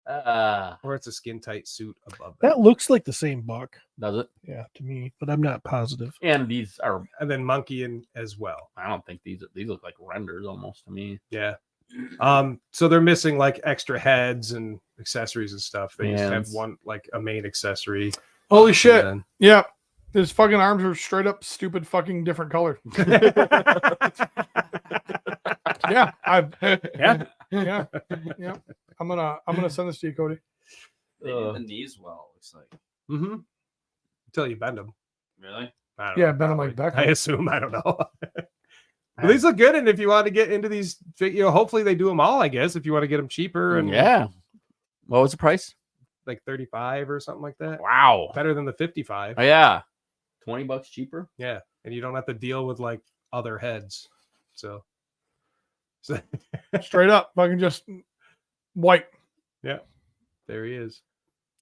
Speaker 3: Or it's a skin tight suit above
Speaker 5: that. Looks like the same buck.
Speaker 7: Does it?
Speaker 5: Yeah, to me, but I'm not positive.
Speaker 7: And these are,
Speaker 3: and then monkey in as well.
Speaker 7: I don't think these look like renders almost to me.
Speaker 3: Yeah. So they're missing like extra heads and accessories and stuff. They just have one, like a main accessory.
Speaker 6: Holy shit!
Speaker 3: Then,
Speaker 6: yeah. His fucking arms are straight up stupid fucking different color. Yeah,
Speaker 3: Yeah.
Speaker 6: yeah. I'm gonna send this to you, Cody.
Speaker 9: They do the knees well, looks like.
Speaker 3: Mm-hmm. Until you bend them.
Speaker 9: Really?
Speaker 3: I don't
Speaker 6: Yeah,
Speaker 3: know,
Speaker 6: bend them like
Speaker 3: probably.
Speaker 6: Beckham.
Speaker 3: I assume. I don't know. But these look good, and if you want to get into these, hopefully they do them all. I guess if you want to get them cheaper and
Speaker 7: Yeah. What was the price?
Speaker 3: like 35 or something like that.
Speaker 7: Wow.
Speaker 3: Better than the 55.
Speaker 7: Oh, yeah. $20 cheaper.
Speaker 3: Yeah, and you don't have to deal with like other heads. So
Speaker 6: Straight up, fucking just white.
Speaker 3: yeah, there he is.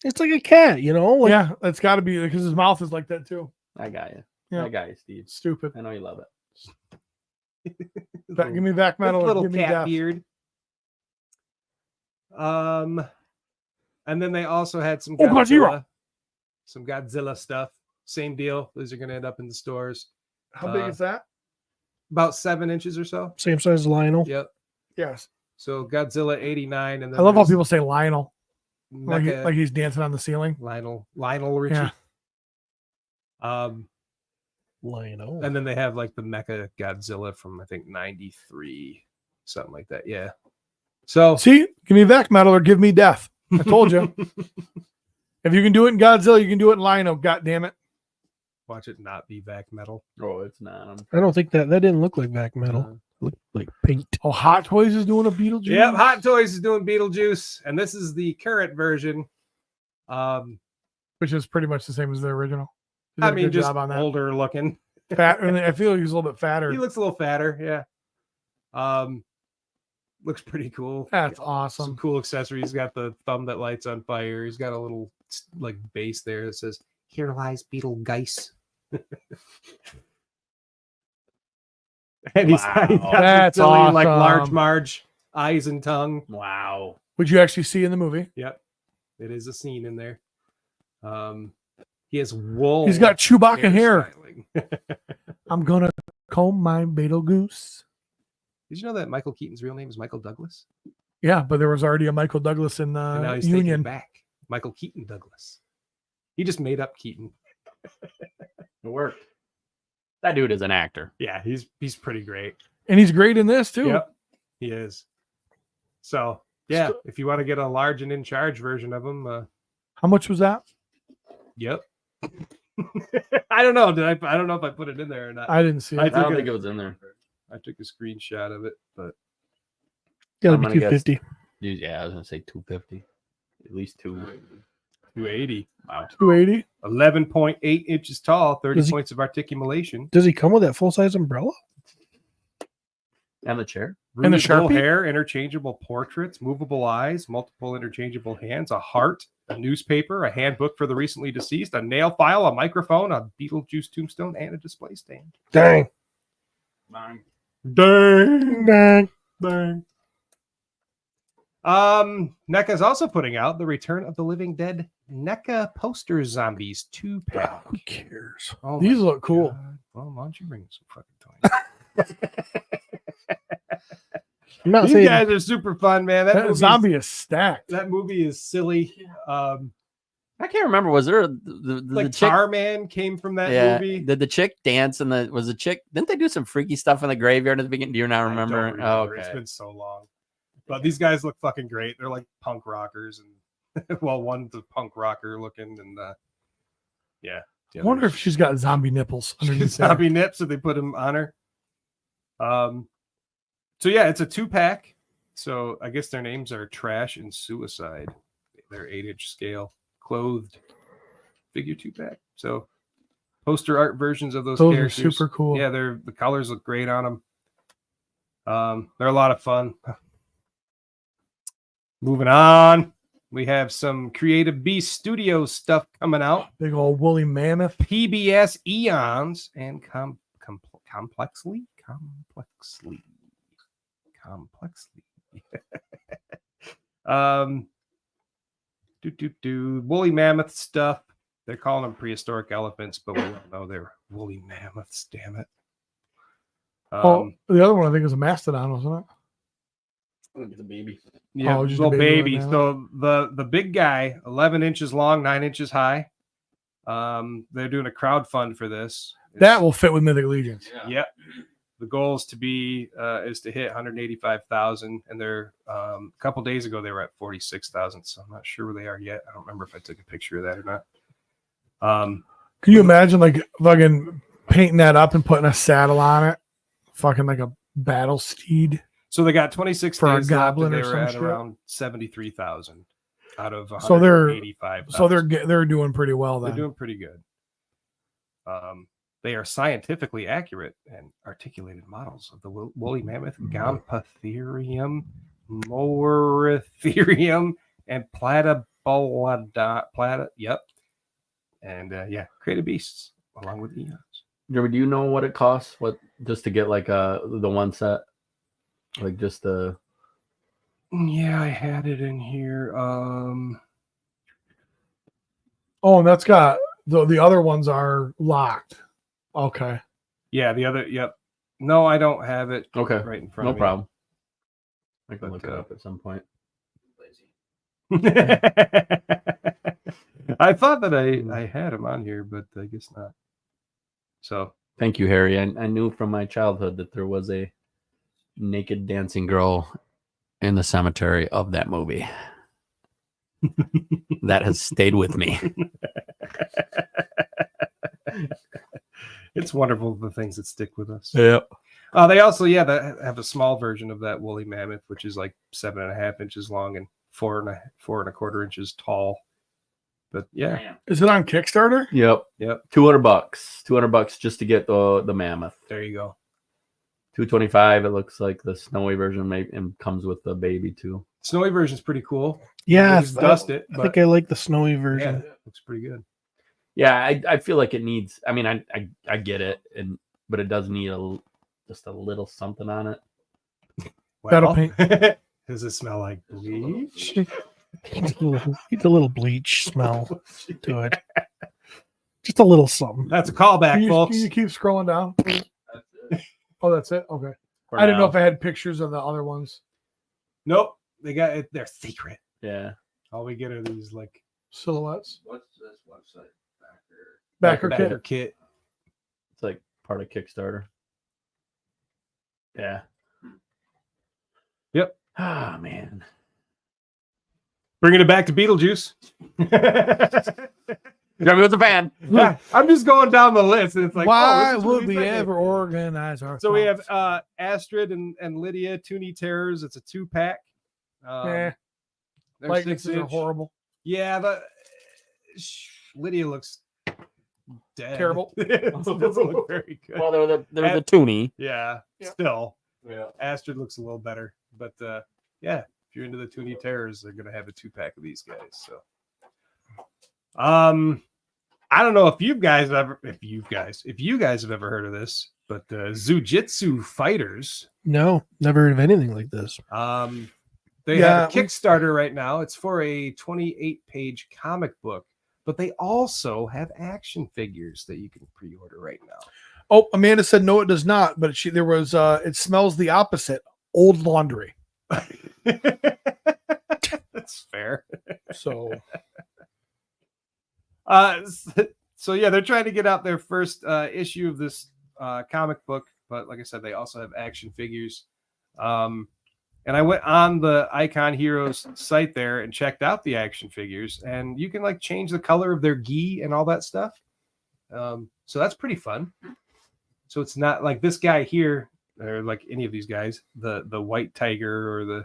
Speaker 5: It's like a cat, you know? Like,
Speaker 6: Yeah, it's got to be because his mouth is like that too.
Speaker 7: I got you.
Speaker 6: Yeah.
Speaker 7: I got you, Steve.
Speaker 6: Stupid.
Speaker 7: I know you love it.
Speaker 6: Give me back metal.
Speaker 3: Little
Speaker 6: Give me
Speaker 3: cat
Speaker 6: death.
Speaker 3: beard. And then they also had some
Speaker 6: Godzilla.
Speaker 3: some Godzilla stuff. Same deal. These are going to end up in the stores.
Speaker 6: How big is that?
Speaker 3: About 7 inches or so.
Speaker 5: same size as Lionel.
Speaker 3: Yep.
Speaker 6: Yes.
Speaker 3: So Godzilla 89, and then
Speaker 6: I love how
Speaker 3: there's
Speaker 6: people say Lionel,
Speaker 3: Mecha-
Speaker 6: like he's dancing on the ceiling.
Speaker 3: Lionel Richie.
Speaker 6: Yeah.
Speaker 5: Lionel.
Speaker 3: And then they have like the Mecha Godzilla from I think 93, something like that. Yeah. So
Speaker 6: See, give me back metal or give me death. I told you. If you can do it in Godzilla, you can do it in Lionel. God damn it.
Speaker 3: watch it not be vac metal.
Speaker 7: Oh, it's not.
Speaker 5: I don't think that didn't look like vac metal. It looked like paint.
Speaker 6: Oh, Hot Toys is doing a Beetlejuice.
Speaker 3: Yep, Hot Toys is doing Beetlejuice, and this is the current version.
Speaker 6: Which is pretty much the same as the original. He did
Speaker 3: I
Speaker 6: a
Speaker 3: mean,
Speaker 6: good
Speaker 3: just
Speaker 6: job on that.
Speaker 3: older looking.
Speaker 6: Fat, and I feel like he's a little bit fatter.
Speaker 3: He looks a little fatter, yeah. Looks pretty cool.
Speaker 6: That's
Speaker 3: Some
Speaker 6: awesome.
Speaker 3: cool accessories. He's got the thumb that lights on fire. He's got a little like base there that says "Here lies Beetlejuice." And he's got
Speaker 6: That's
Speaker 3: silly, like large
Speaker 6: awesome.
Speaker 3: Marge eyes and tongue.
Speaker 7: Wow.
Speaker 6: Which you actually see in the movie.
Speaker 3: Yep, it is a scene in there. He has wool.
Speaker 6: He's got Chewbacca hair.
Speaker 3: hairstyling.
Speaker 6: I'm gonna comb my Beetlejuice.
Speaker 3: Did you know that Michael Keaton's real name is Michael Douglas?
Speaker 6: Yeah, but there was already a Michael Douglas in
Speaker 3: And now he's taking
Speaker 6: Union.
Speaker 3: it back. Michael Keaton Douglas. He just made up Keaton.
Speaker 7: It worked. That dude is an actor.
Speaker 3: Yeah, he's pretty great.
Speaker 6: And he's great in this too.
Speaker 3: Yep, he is. So yeah, if you want to get a large and in charge version of him,
Speaker 6: How much was that?
Speaker 3: yep. I don't know. I don't know if I put it in there or not.
Speaker 6: I didn't see it.
Speaker 7: I don't think it was in there.
Speaker 3: I took a screenshot of it, but
Speaker 5: Gotta
Speaker 7: I'm
Speaker 5: be
Speaker 7: gonna guess-
Speaker 5: 250.
Speaker 7: Dude, yeah, I was gonna say 250. At least
Speaker 3: 280.
Speaker 7: Wow.
Speaker 6: 280.
Speaker 3: 11.8 inches tall, 30
Speaker 5: Does he-
Speaker 3: points of articulation.
Speaker 5: Does he come with that full size umbrella?
Speaker 7: And the chair.
Speaker 6: And the
Speaker 3: Reusable
Speaker 6: Sharpie?
Speaker 3: hair, interchangeable portraits, movable eyes, multiple interchangeable hands, a heart, a newspaper, a handbook for the recently deceased, a nail file, a microphone, a Beetlejuice tombstone, and a display stand.
Speaker 5: Dang.
Speaker 7: Bang.
Speaker 3: Dang.
Speaker 5: Dang.
Speaker 3: Dang. NECA is also putting out the Return of the Living Dead NECA Poster Zombies 2-pack.
Speaker 5: Who cares?
Speaker 3: Oh
Speaker 6: These
Speaker 3: my
Speaker 6: look cool.
Speaker 3: God. Well, why don't you bring some fucking toys?
Speaker 5: I'm not
Speaker 3: These
Speaker 5: saying
Speaker 3: guys are super fun, man.
Speaker 6: That
Speaker 3: movie's-
Speaker 6: zombie is stacked.
Speaker 3: That movie is silly.
Speaker 7: I can't remember. Was there the
Speaker 3: Like
Speaker 7: chick?
Speaker 3: Tarman came from that
Speaker 7: Yeah.
Speaker 3: movie.
Speaker 7: Did the chick dance and was the chick? Didn't they do some freaky stuff in the graveyard at the beginning? Do you not
Speaker 3: I
Speaker 7: remember?
Speaker 3: don't
Speaker 7: Oh,
Speaker 3: It's
Speaker 7: okay.
Speaker 3: been so long. But these guys look fucking great. They're like punk rockers, and well, one's a punk rocker looking, and yeah.
Speaker 6: I wonder if she's got zombie nipples underneath there.
Speaker 3: zombie nips, so they put them on her. So yeah, it's a 2-pack. So I guess their names are Trash and Suicide. They're 8-inch scale, clothed figure 2-pack. So poster art versions of those
Speaker 6: Those are
Speaker 3: characters.
Speaker 6: super cool.
Speaker 3: Yeah, the colors look great on them. They're a lot of fun. Moving on, we have some Creative Beast Studios stuff coming out.
Speaker 6: Big old woolly mammoth.
Speaker 3: PBS Eons and Complexly. Woolly mammoth stuff. They're calling them prehistoric elephants, but we don't know they're woolly mammoths. Damn it.
Speaker 6: Oh, the other one I think is a mastodon, wasn't it?
Speaker 7: The baby.
Speaker 3: Yeah,
Speaker 6: Oh, just a
Speaker 3: little
Speaker 6: baby
Speaker 3: baby.
Speaker 6: one
Speaker 3: So the big guy, 11 inches long, 9 inches high. They're doing a crowdfund for this.
Speaker 6: That will fit with Mythic Legions.
Speaker 3: Yep. The goal is to hit 185,000, and they're a couple days ago they were at 46,000. So I'm not sure where they are yet. I don't remember if I took a picture of that or not.
Speaker 6: Can you imagine like fucking painting that up and putting a saddle on it, fucking like a battle steed?
Speaker 3: So they got 26
Speaker 6: for a
Speaker 3: days left,
Speaker 6: goblin
Speaker 3: and they
Speaker 6: or
Speaker 3: were
Speaker 6: some
Speaker 3: at
Speaker 6: shit.
Speaker 3: around 73,000 out of
Speaker 6: So they're
Speaker 3: 185,000.
Speaker 6: so they're doing pretty well
Speaker 3: They're
Speaker 6: then.
Speaker 3: doing pretty good. They are scientifically accurate and articulated models of the woolly mammoth, Gomphotherium, Moeritherium, and Platybolodon. Yep. And creative beasts along with eons.
Speaker 7: Joey, do you know what it costs? What just to get like the one set, like just the?
Speaker 3: Yeah, I had it in here.
Speaker 6: Oh, and that's got the other ones are locked. Okay.
Speaker 3: Yeah, the other. Yep. No, I don't have it.
Speaker 7: Okay.
Speaker 3: Right in front.
Speaker 7: No
Speaker 3: of me.
Speaker 7: problem. I can
Speaker 3: But,
Speaker 7: look it up at some point.
Speaker 3: I thought that I had him on here, but I guess not. So
Speaker 7: Thank you, Harry. I knew from my childhood that there was a naked dancing girl in the cemetery of that movie. That has stayed with me.
Speaker 3: it's wonderful the things that stick with us.
Speaker 7: Yep.
Speaker 3: They also they have a small version of that woolly mammoth, which is like 7.5 inches long and 4.25 inches tall. But yeah,
Speaker 6: Is it on Kickstarter?
Speaker 7: Yep. $200. $200 just to get the mammoth.
Speaker 3: there you go.
Speaker 7: $225. It looks like the snowy version maybe and comes with the baby too.
Speaker 3: Snowy version's pretty cool.
Speaker 5: Yeah,
Speaker 3: Just dust it.
Speaker 5: I think I like the snowy version.
Speaker 3: Yeah, looks pretty good.
Speaker 7: Yeah, I feel like it needs. I mean, I get it, but it does need just a little something on it.
Speaker 6: Battle paint.
Speaker 3: Does it smell like bleach?
Speaker 5: Needs a little bleach smell to it. Just a little something.
Speaker 3: That's a callback,
Speaker 6: Can
Speaker 3: folks.
Speaker 6: you keep scrolling down? Oh, that's it. Okay.
Speaker 7: For
Speaker 6: I didn't know
Speaker 7: now.
Speaker 6: if I had pictures of the other ones.
Speaker 3: Nope, they got it. They're secret.
Speaker 7: Yeah.
Speaker 3: All we get are these like
Speaker 6: Silhouettes.
Speaker 9: What's this website?
Speaker 6: Backer
Speaker 3: backer
Speaker 6: kit.
Speaker 3: kit.
Speaker 7: It's like part of Kickstarter. Yeah.
Speaker 3: Yep.
Speaker 7: Ah, man.
Speaker 3: Bringing it back to Beetlejuice.
Speaker 7: Jeremy was a fan.
Speaker 3: Yeah, I'm just going down the list, and it's like,
Speaker 6: Why
Speaker 3: this is what
Speaker 6: would
Speaker 3: he's
Speaker 6: we
Speaker 3: thinking.
Speaker 6: ever organize our?
Speaker 3: So we have
Speaker 6: thoughts?
Speaker 3: Astrid and Lydia, Toonie Terrors. It's a 2-pack.
Speaker 6: Nah,
Speaker 3: They're
Speaker 6: likenesses
Speaker 3: 6
Speaker 6: are
Speaker 3: inch.
Speaker 6: horrible.
Speaker 3: Yeah, Lydia looks dead.
Speaker 6: Terrible.
Speaker 3: It doesn't look very good.
Speaker 7: Well, they're the toonie.
Speaker 3: Yeah,
Speaker 6: Yeah.
Speaker 3: still.
Speaker 7: Yeah.
Speaker 3: Astrid looks a little better. But yeah, if you're into the Toonie Terrors, they're gonna have a 2-pack of these guys. So I don't know if you guys have ever heard of this, but Zujitsu Fighters.
Speaker 5: No, never heard of anything like this.
Speaker 3: They have a Kickstarter right now. It's for a 28-page comic book, but they also have action figures that you can pre-order right now.
Speaker 6: Oh, Amanda said no, it does not. But there was. It smells the opposite. Old laundry.
Speaker 3: That's fair.
Speaker 6: So.
Speaker 3: So yeah, they're trying to get out their first issue of this comic book, but like I said, they also have action figures. And I went on the Icon Heroes site there and checked out the action figures, and you can like change the color of their gi and all that stuff. So that's pretty fun. So it's not like this guy here, or like any of these guys, the white tiger or the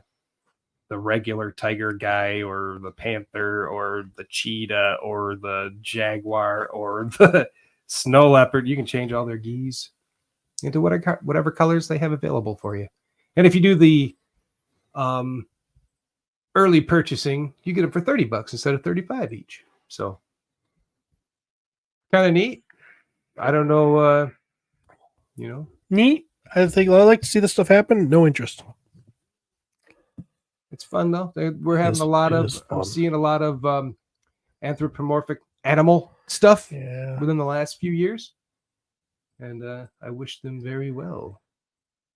Speaker 3: regular tiger guy or the panther or the cheetah or the jaguar or the snow leopard. You can change all their gis into whatever colors they have available for you. And if you do the early purchasing, you get them for $30 instead of $35 each. So kind of neat. I don't know,
Speaker 5: Neat. I think I like to see this stuff happen. No interest.
Speaker 3: it's fun though. We're having
Speaker 5: It
Speaker 3: I'm
Speaker 5: is fun.
Speaker 3: seeing a lot of anthropomorphic animal stuff
Speaker 5: Yeah.
Speaker 3: within the last few years, and I wish them very well.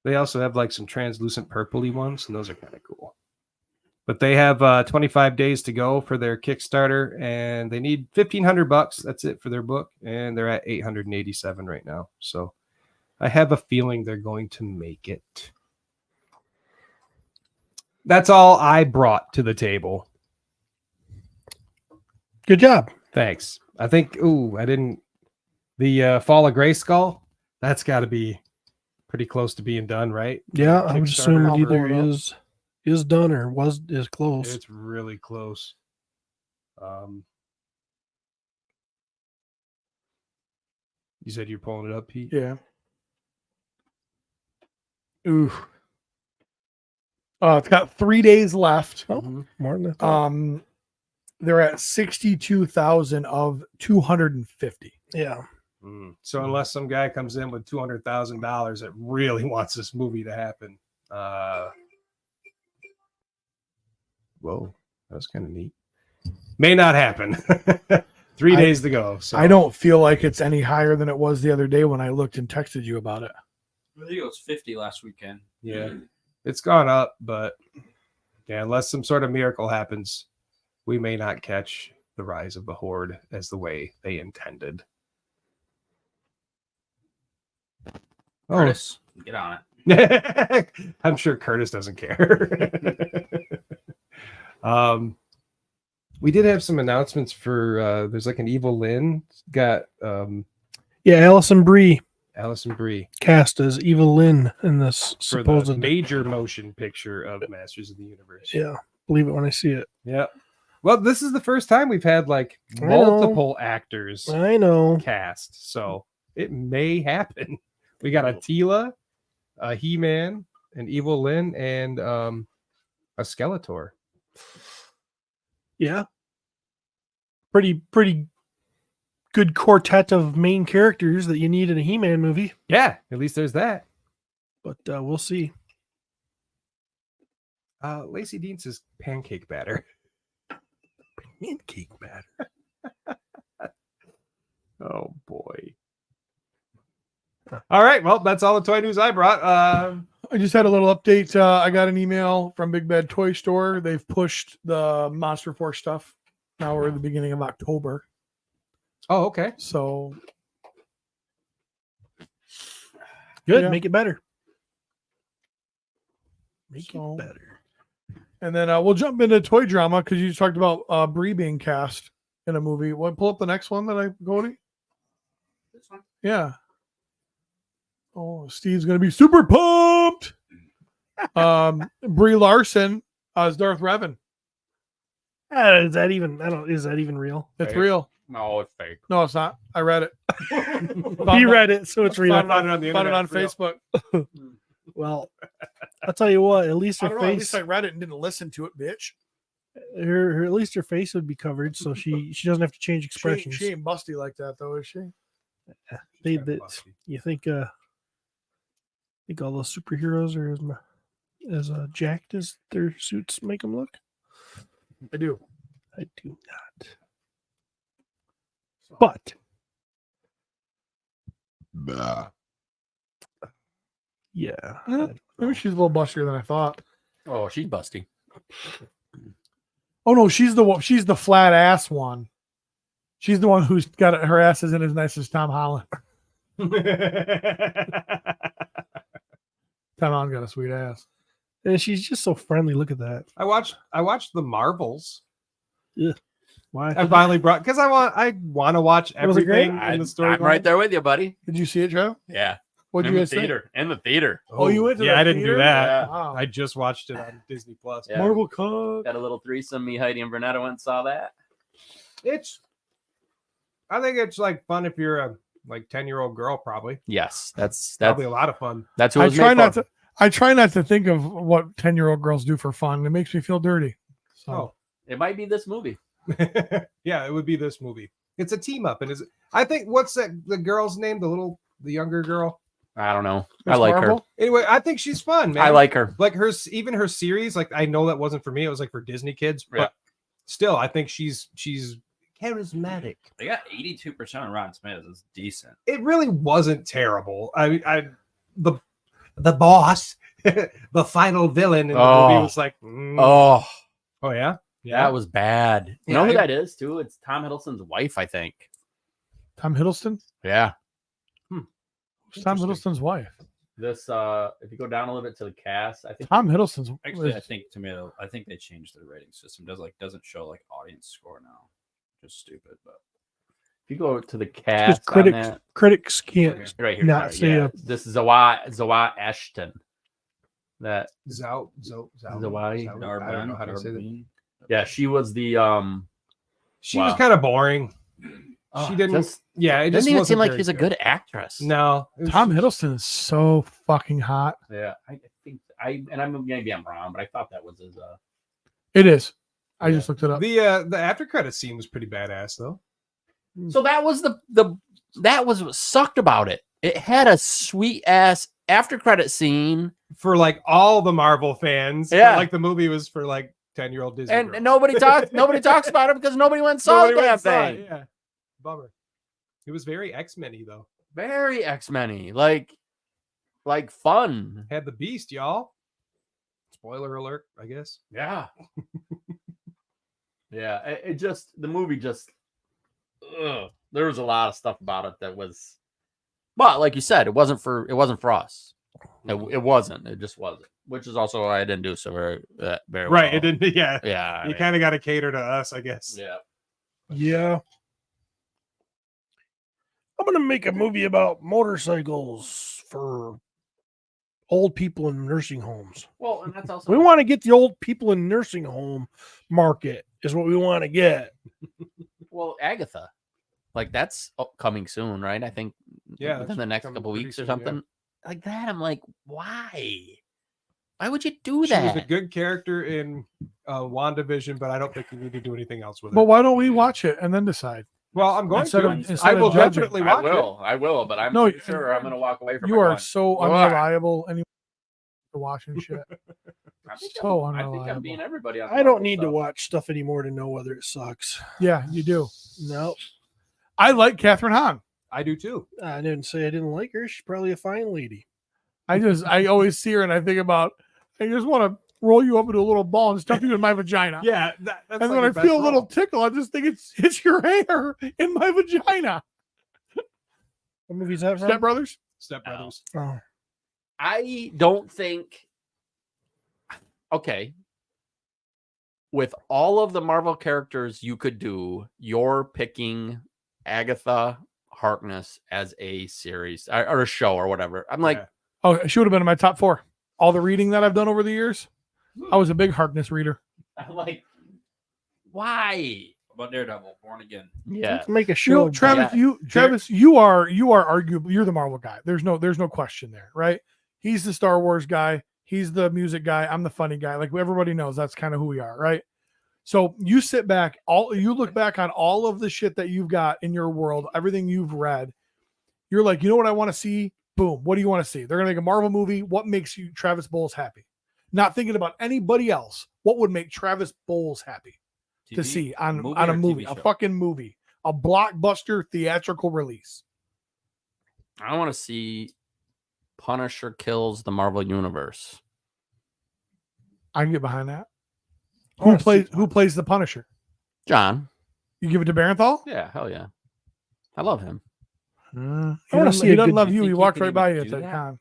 Speaker 3: They also have like some translucent purpley ones, and those are kind of cool. But they have 25 days to go for their Kickstarter, and they need $1,500. That's it for their book, and they're at 887 right now. So I have a feeling they're going to make it. That's all I brought to the table.
Speaker 5: Good job.
Speaker 3: Thanks. I think. I didn't. The Fall of Grayskull. That's got to be pretty close to being done, right?
Speaker 5: Yeah, I would assume it
Speaker 3: Kickstarter.
Speaker 5: either is done or is close.
Speaker 3: It's really close. You said you're pulling it up, Pete?
Speaker 6: Yeah. Ooh. It's got 3 days left.
Speaker 5: Oh, more than that.
Speaker 6: They're at 62,000 of 250.
Speaker 5: Yeah.
Speaker 3: So unless some guy comes in with $200,000 that really wants this movie to happen, whoa, that was kind of neat. May not happen. 3 days to go. So
Speaker 6: I don't feel like it's any higher than it was the other day when I looked and texted you about it.
Speaker 9: I think it was 50 last weekend.
Speaker 3: Yeah, it's gone up, but yeah, unless some sort of miracle happens, we may not catch the rise of the Horde as the way they intended.
Speaker 9: Curtis, get on it.
Speaker 3: I'm sure Curtis doesn't care. We did have some announcements for there's like an Evil Lynn got
Speaker 5: Allison Brie
Speaker 3: cast
Speaker 5: as Evil Lynn in this
Speaker 3: for
Speaker 5: supposed
Speaker 3: the major motion picture of Masters of the Universe.
Speaker 5: Yeah, believe it when I see it.
Speaker 3: Yeah. Well, this is the first time we've had like
Speaker 5: I know.
Speaker 3: multiple actors
Speaker 5: I know.
Speaker 3: cast, so it may happen. We got a Tila, a He-Man, an Evil Lynn, and a Skeletor.
Speaker 5: Yeah. Pretty good quartet of main characters that you need in a He-Man movie.
Speaker 3: Yeah, at least there's that.
Speaker 5: But we'll see.
Speaker 3: Lacey Dean says pancake batter.
Speaker 5: Pancake batter.
Speaker 3: Oh boy. All right, well, that's all the toy news I brought.
Speaker 6: I just had a little update. I got an email from Big Bad Toy Store. They've pushed the Monster Force stuff. Now we're at the beginning of October.
Speaker 3: Oh, okay.
Speaker 6: So
Speaker 5: Good.
Speaker 6: Yeah.
Speaker 5: Make it better. Make
Speaker 6: So-
Speaker 5: it better.
Speaker 6: and then we'll jump into toy drama because you talked about Brie being cast in a movie. What? Pull up the next one that I go to.
Speaker 9: This one?
Speaker 6: Yeah. Oh, Steve's gonna be super pumped. Brie Larson as Darth Revan.
Speaker 5: Is that even? Is that even real?
Speaker 6: It's
Speaker 3: Fake.
Speaker 6: real.
Speaker 7: No, it's fake.
Speaker 6: No, it's not. I read it.
Speaker 5: He read it, so it's real.
Speaker 6: Found
Speaker 3: Found it on the
Speaker 6: it on
Speaker 3: internet, it's real.
Speaker 6: Facebook.
Speaker 5: Well, I'll tell you what. At least
Speaker 6: I
Speaker 5: her
Speaker 6: don't know. At
Speaker 5: face,
Speaker 6: least I read it and didn't listen to it, bitch.
Speaker 5: her at least her face would be covered, so she doesn't have to change expressions.
Speaker 6: She ain't busty like that though, is she?
Speaker 5: You think all those superheroes are as jacked as their suits make them look?
Speaker 6: I do.
Speaker 5: I do not. But yeah,
Speaker 6: Maybe she's a little bustier than I thought.
Speaker 7: Oh, she's busty.
Speaker 6: Oh no, she's the flat ass one. She's the one who's got her ass isn't as nice as Tom Holland. Tom Holland got a sweet ass.
Speaker 5: and she's just so friendly. Look at that.
Speaker 3: I watched the Marvels.
Speaker 5: Why?
Speaker 3: I finally brought because I want to watch
Speaker 5: Was it great?
Speaker 3: everything in the story.
Speaker 7: I'm right there with you, buddy.
Speaker 6: Did you see it, Joe?
Speaker 7: Yeah.
Speaker 6: What'd
Speaker 7: in
Speaker 6: you
Speaker 7: the
Speaker 6: guys think?
Speaker 7: theater. In the theater.
Speaker 6: Oh, you went to
Speaker 3: yeah,
Speaker 6: the
Speaker 3: I didn't do
Speaker 6: theater?
Speaker 3: that.
Speaker 7: Yeah.
Speaker 6: Wow.
Speaker 3: I just watched it on Disney Plus.
Speaker 7: Yeah.
Speaker 6: Marvel Cup.
Speaker 7: Got a little threesome. Me, Heidi, and Bernetta went and saw that.
Speaker 3: I think it's like fun if you're a 10-year-old girl, probably.
Speaker 7: Yes, that's
Speaker 3: Probably a lot of fun.
Speaker 7: That's what
Speaker 6: I
Speaker 7: it was
Speaker 6: try
Speaker 7: made
Speaker 6: not
Speaker 7: for.
Speaker 6: to. I try not to think of what 10-year-old girls do for fun. It makes me feel dirty. So
Speaker 3: Oh.
Speaker 7: It might be this movie.
Speaker 3: Yeah, it would be this movie. It's a team up, and I think what's the girl's name? The younger girl.
Speaker 7: I don't know.
Speaker 6: Miss
Speaker 7: I like
Speaker 6: Marvel?
Speaker 7: her.
Speaker 3: Anyway, I think she's fun, man.
Speaker 7: I like her.
Speaker 3: like even her series. Like I know that wasn't for me. It was like for Disney kids, but
Speaker 7: Yeah.
Speaker 3: still, I think she's charismatic.
Speaker 9: They got 82% on Rotten Tomatoes. It's decent.
Speaker 3: It really wasn't terrible. The boss, the final villain in the movie was like,
Speaker 7: Oh,
Speaker 3: Oh yeah,
Speaker 7: That was bad. You know who
Speaker 3: Yeah,
Speaker 7: that is too? It's Tom Hiddleston's wife, I think.
Speaker 6: Tom Hiddleston?
Speaker 7: Yeah.
Speaker 6: Who's Tom Hiddleston's wife?
Speaker 7: This if you go down a little bit to the cast, I think
Speaker 6: Tom Hiddleston's
Speaker 9: Actually, I think they changed their rating system. Doesn't show like audience score now. Just stupid, but
Speaker 7: if you go to the
Speaker 5: Because
Speaker 7: cast on that,
Speaker 5: critics can't
Speaker 7: right here,
Speaker 5: not
Speaker 7: sorry,
Speaker 5: say
Speaker 7: this is Zawa Ashton. That
Speaker 3: Zawai.
Speaker 7: Zawai.
Speaker 3: I don't know how to say that.
Speaker 7: Yeah, she was the
Speaker 3: She was kind of boring. She didn't. It
Speaker 7: doesn't
Speaker 3: just
Speaker 7: even
Speaker 3: wasn't
Speaker 7: seem like
Speaker 3: very
Speaker 7: she's a good actress.
Speaker 3: No,
Speaker 6: Tom Hiddleston is so fucking hot.
Speaker 7: Yeah, I think maybe I'm wrong, but I thought that was his.
Speaker 6: It is. I just looked it up.
Speaker 3: The after credit scene was pretty badass though.
Speaker 7: So that was that was what sucked about it. It had a sweet ass after credit scene
Speaker 3: for like all the Marvel fans.
Speaker 7: Yeah,
Speaker 3: like the movie was for like 10-year-old Disney.
Speaker 7: And
Speaker 3: girls.
Speaker 7: nobody talks about it because nobody went and saw the damn thing.
Speaker 3: Yeah, bummer. It was very X-Men-y though.
Speaker 7: Very X-Men-y, like fun.
Speaker 3: Had the Beast, y'all. Spoiler alert, I guess.
Speaker 7: Yeah. Yeah, it just the movie just there was a lot of stuff about it that was, but like you said, it wasn't for us. It wasn't. It just wasn't. Which is also why I didn't do so very
Speaker 3: right.
Speaker 7: well.
Speaker 3: It didn't. Yeah.
Speaker 7: Yeah.
Speaker 3: You kind of got to cater to us, I guess.
Speaker 7: Yeah.
Speaker 5: Yeah. I'm gonna make a movie about motorcycles for old people in nursing homes.
Speaker 7: Well, and that's also
Speaker 5: We want to get the old people in nursing home market is what we want to get.
Speaker 7: Well, Agatha, like that's coming soon, right? I think within the next couple weeks or something.
Speaker 3: Yeah.
Speaker 7: Like that, I'm like, why? Why would you do
Speaker 3: She
Speaker 7: that?
Speaker 3: was a good character in WandaVision, but I don't think you need to do anything else with it.
Speaker 6: But why don't we watch it and then decide?
Speaker 3: Well, I'm going
Speaker 6: Instead
Speaker 3: to.
Speaker 6: of- instead
Speaker 3: I
Speaker 6: of
Speaker 3: will
Speaker 6: judging.
Speaker 3: definitely watch it.
Speaker 7: I will, but I'm
Speaker 6: No,
Speaker 7: sure I'm going to walk away from
Speaker 6: You
Speaker 7: it
Speaker 6: are
Speaker 7: going,
Speaker 6: so
Speaker 7: "Ugh."
Speaker 6: unreliable anyway to watching shit.
Speaker 7: I think
Speaker 6: So
Speaker 7: I think I'm
Speaker 6: unreliable.
Speaker 7: being everybody. On
Speaker 5: I don't need to watch stuff anymore to know whether it sucks.
Speaker 6: Yeah, you do.
Speaker 5: No,
Speaker 6: I like Catherine Hahn.
Speaker 3: I do too.
Speaker 5: I didn't say I didn't like her. She's probably a fine lady.
Speaker 6: I always see her and I think about, I just want to roll you up into a little ball and stuff you in my vagina.
Speaker 3: Yeah, that's
Speaker 6: And
Speaker 3: like
Speaker 6: when I
Speaker 3: your best
Speaker 6: feel a little
Speaker 3: role.
Speaker 6: tickle, I just think it's your hair in my vagina.
Speaker 5: What movie is that from?
Speaker 6: Step Brothers?
Speaker 3: Step Brothers.
Speaker 5: Oh.
Speaker 7: I don't think. Okay. With all of the Marvel characters you could do, you're picking Agatha Harkness as a series or a show or whatever. I'm like,
Speaker 6: Oh, she would have been in my top 4. All the reading that I've done over the years, I was a big Harkness reader.
Speaker 7: I'm like, why?
Speaker 9: About Daredevil, Born Again.
Speaker 7: Yeah.
Speaker 5: Let's make a
Speaker 6: You
Speaker 5: show.
Speaker 6: know,
Speaker 5: about
Speaker 6: Travis,
Speaker 5: it.
Speaker 6: Travis, you are arguably you're the Marvel guy. There's no question there, right? He's the Star Wars guy. He's the music guy. I'm the funny guy. Like everybody knows that's kind of who we are, right? So you sit back, you look back on all of the shit that you've got in your world, everything you've read. You're like, you know what I want to see? Boom. What do you want to see? They're gonna make a Marvel movie. What makes you Travis Bowles happy? Not thinking about anybody else. What would make Travis Bowles happy to see on a movie, a fucking movie, a blockbuster theatrical release?
Speaker 7: I want to see Punisher kills the Marvel Universe.
Speaker 6: I can get behind that. Who plays the Punisher?
Speaker 7: John.
Speaker 6: You give it to Barenthal?
Speaker 7: Yeah, hell yeah. I love him.
Speaker 6: He doesn't love you. He walked right by you at that con.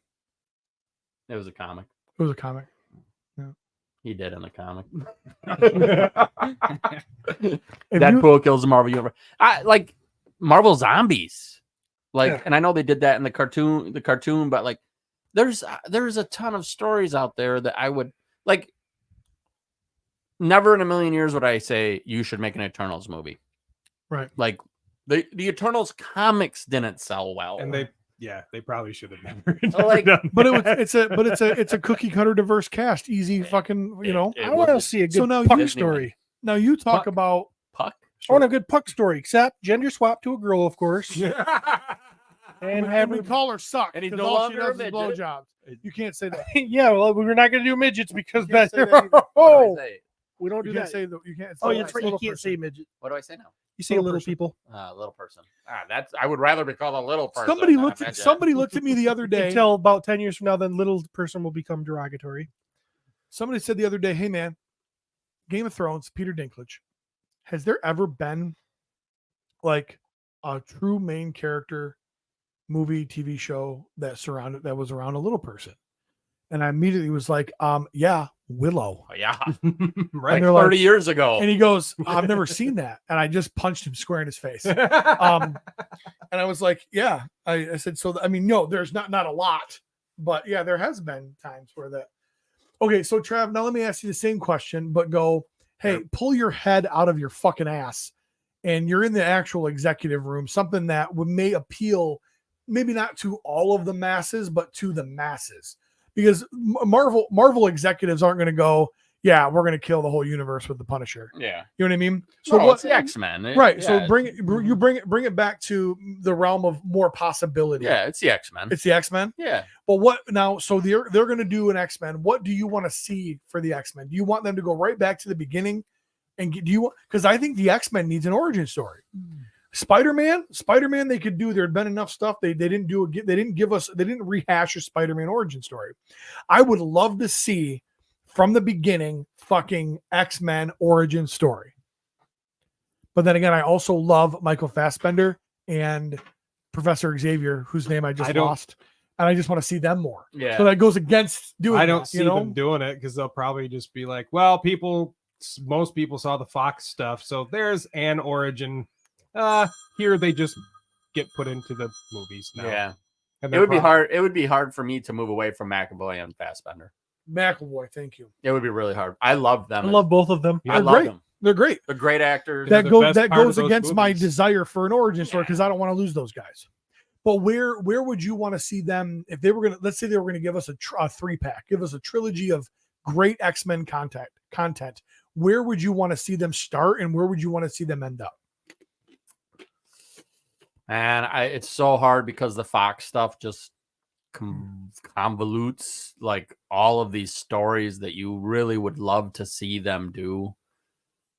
Speaker 7: It was a comic.
Speaker 6: It was a comic.
Speaker 7: He did in the comic.
Speaker 6: If
Speaker 7: Deadpool kills the Marvel Universe. I like Marvel Zombies. Like, and I know they did that in the cartoon, but like there's a ton of stories out there that I would like. Never in a million years would I say you should make an Eternals movie.
Speaker 6: Right.
Speaker 7: Like the Eternals comics didn't sell well.
Speaker 3: And they probably should have never
Speaker 7: like,
Speaker 3: done
Speaker 6: But
Speaker 3: that.
Speaker 6: it's a cookie cutter diverse cast. Easy fucking, you know.
Speaker 5: I want to see a good Puck story.
Speaker 6: Now you talk about
Speaker 7: Puck.
Speaker 5: I want a good Puck story, except gender swap to a girl, of course. And have
Speaker 6: we
Speaker 5: her
Speaker 6: call her suck.
Speaker 7: And he's
Speaker 6: 'cause
Speaker 7: no
Speaker 6: all she
Speaker 7: longer a
Speaker 6: does is
Speaker 7: midget.
Speaker 6: blowjobs. You can't say that.
Speaker 5: yeah, well, we're not going to do midgets because
Speaker 6: can't
Speaker 5: that's
Speaker 6: say that either.
Speaker 5: oh, we don't do
Speaker 6: You can't
Speaker 5: that.
Speaker 6: say the, you can't.
Speaker 5: Oh,
Speaker 6: say
Speaker 5: that's right. You can't say midget.
Speaker 7: What do I say now?
Speaker 5: You say little people.
Speaker 7: Little person. That's I would rather be called a little person.
Speaker 6: Somebody
Speaker 7: than a
Speaker 6: looked at
Speaker 7: midget.
Speaker 6: somebody looked at me the other day.
Speaker 5: Until about 10 years from now, then little person will become derogatory.
Speaker 6: Somebody said the other day, "Hey man, Game of Thrones, Peter Dinklage. Has there ever been like a true main character movie, TV show that was around a little person? And I immediately was like, yeah, Willow.
Speaker 7: Oh, yeah.
Speaker 3: Right.
Speaker 6: And they're
Speaker 7: 30
Speaker 6: like,
Speaker 7: years ago.
Speaker 6: and he goes, I've never seen that. And I just punched him square in his face. And I was like, yeah. I said, so, I mean, no, there's not a lot, but yeah, there has been times where that. Okay, so Trav, now let me ask you the same question, but go, hey, pull your head out of your fucking ass and you're in the actual executive room, something that may appeal, maybe not to all of the masses, but to the masses. Because Marvel executives aren't going to go, yeah, we're going to kill the whole universe with the Punisher.
Speaker 7: Yeah.
Speaker 6: You know what I mean? So
Speaker 7: It's the X-Men.
Speaker 6: Right.
Speaker 7: Yeah.
Speaker 6: So bring it back to the realm of more possibility.
Speaker 7: Yeah, it's the X-Men.
Speaker 6: It's the X-Men.
Speaker 7: Yeah.
Speaker 6: But what now? So they're going to do an X-Men. What do you want to see for the X-Men? Do you want them to go right back to the beginning? And do you want? Because I think the X-Men needs an origin story. Spider-Man, they could do. There had been enough stuff. They didn't do. They didn't rehash a Spider-Man origin story. I would love to see from the beginning fucking X-Men origin story. But then again, I also love Michael Fassbender and Professor Xavier, whose name I just lost, and I just want to see them more.
Speaker 7: Yeah.
Speaker 6: So that goes against doing.
Speaker 3: I don't see them doing it because they'll probably just be like, well, most people saw the Fox stuff, so there's an origin. Here they just get put into the movies now.
Speaker 7: Yeah.
Speaker 3: And
Speaker 7: It would be hard. It would be hard for me to move away from McAvoy and Fassbender.
Speaker 6: McAvoy, thank you.
Speaker 7: It would be really hard. I love them.
Speaker 5: I love both of them.
Speaker 7: I love them.
Speaker 6: They're great.
Speaker 7: They're great actors.
Speaker 6: That goes
Speaker 3: best part of
Speaker 6: goes
Speaker 3: those
Speaker 6: against my
Speaker 3: movies.
Speaker 6: desire for an origin story because I don't want to lose those guys. But where would you want to see them if they were gonna? Let's say they were gonna give us a 3-pack, give us a trilogy of great X-Men content. Where would you want to see them start, and where would you want to see them end up?
Speaker 7: And it's so hard because the Fox stuff just convolutes like all of these stories that you really would love to see them do.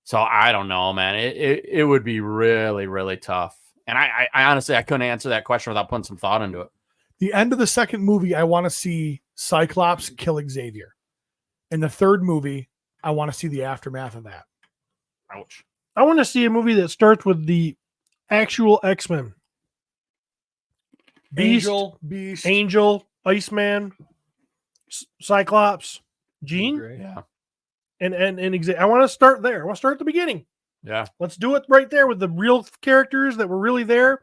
Speaker 7: So I don't know, man. It would be really, really tough. And I honestly, I couldn't answer that question without putting some thought into it.
Speaker 6: The end of the second movie, I want to see Cyclops kill Xavier. In the third movie, I want to see the aftermath of that.
Speaker 7: Ouch.
Speaker 5: I want to see a movie that starts with the actual X-Men.
Speaker 6: Beast,
Speaker 5: Angel, Iceman, Cyclops, Jean.
Speaker 7: Yeah.
Speaker 5: And I want to start there. I want to start at the beginning.
Speaker 7: Yeah.
Speaker 5: Let's do it right there with the real characters that were really there.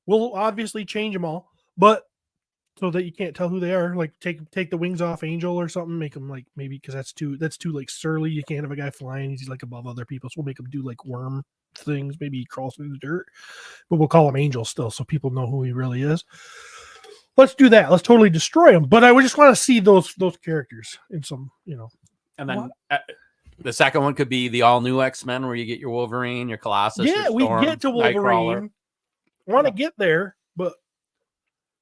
Speaker 5: We'll obviously change them all, but so that you can't tell who they are. Like take the wings off Angel or something. Make them like maybe because that's too like surly. You can't have a guy flying. He's like above other people. So we'll make him do like worm things. Maybe he crawls through the dirt, but we'll call him Angel still, so people know who he really is. Let's do that. Let's totally destroy him. But I would just want to see those characters in some,
Speaker 7: And then the second one could be the all new X-Men, where you get your Wolverine, your Colossus.
Speaker 5: Yeah,
Speaker 7: your
Speaker 5: we
Speaker 7: Storm,
Speaker 5: get to
Speaker 7: Nightcrawler.
Speaker 5: Wolverine. I want to get there, but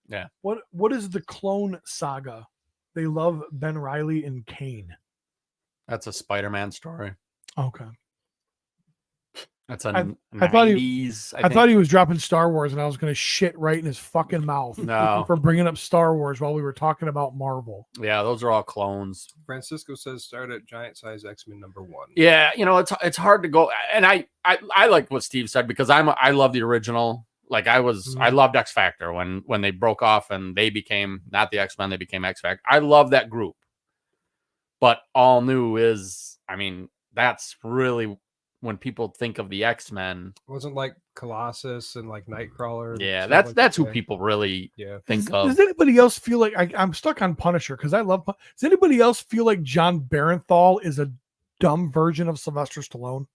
Speaker 7: yeah.
Speaker 6: What is the Clone Saga? They love Ben Reilly and Kane.
Speaker 7: That's a Spider-Man story.
Speaker 6: Okay.
Speaker 7: That's a
Speaker 6: I thought
Speaker 7: 90s.
Speaker 6: I thought he was dropping Star Wars, and I was going to shit right in his fucking mouth.
Speaker 7: No.
Speaker 6: For bringing up Star Wars while we were talking about Marvel.
Speaker 7: Yeah, those are all clones.
Speaker 3: Francisco says start at giant size X-Men #1.
Speaker 7: Yeah, it's hard to go, and I like what Steve said because I love the original. Like I loved X Factor when they broke off and they became not the X-Men, they became X Factor. I love that group, but all new is, I mean, that's really when people think of the X-Men.
Speaker 3: It wasn't like Colossus and like Nightcrawler.
Speaker 7: Yeah,
Speaker 3: stuff
Speaker 7: that's
Speaker 3: like
Speaker 7: who people really think of.
Speaker 6: Does anybody else feel like I'm stuck on Punisher because I love? Does anybody else feel like John Barenthal is a dumb version of Sylvester Stallone?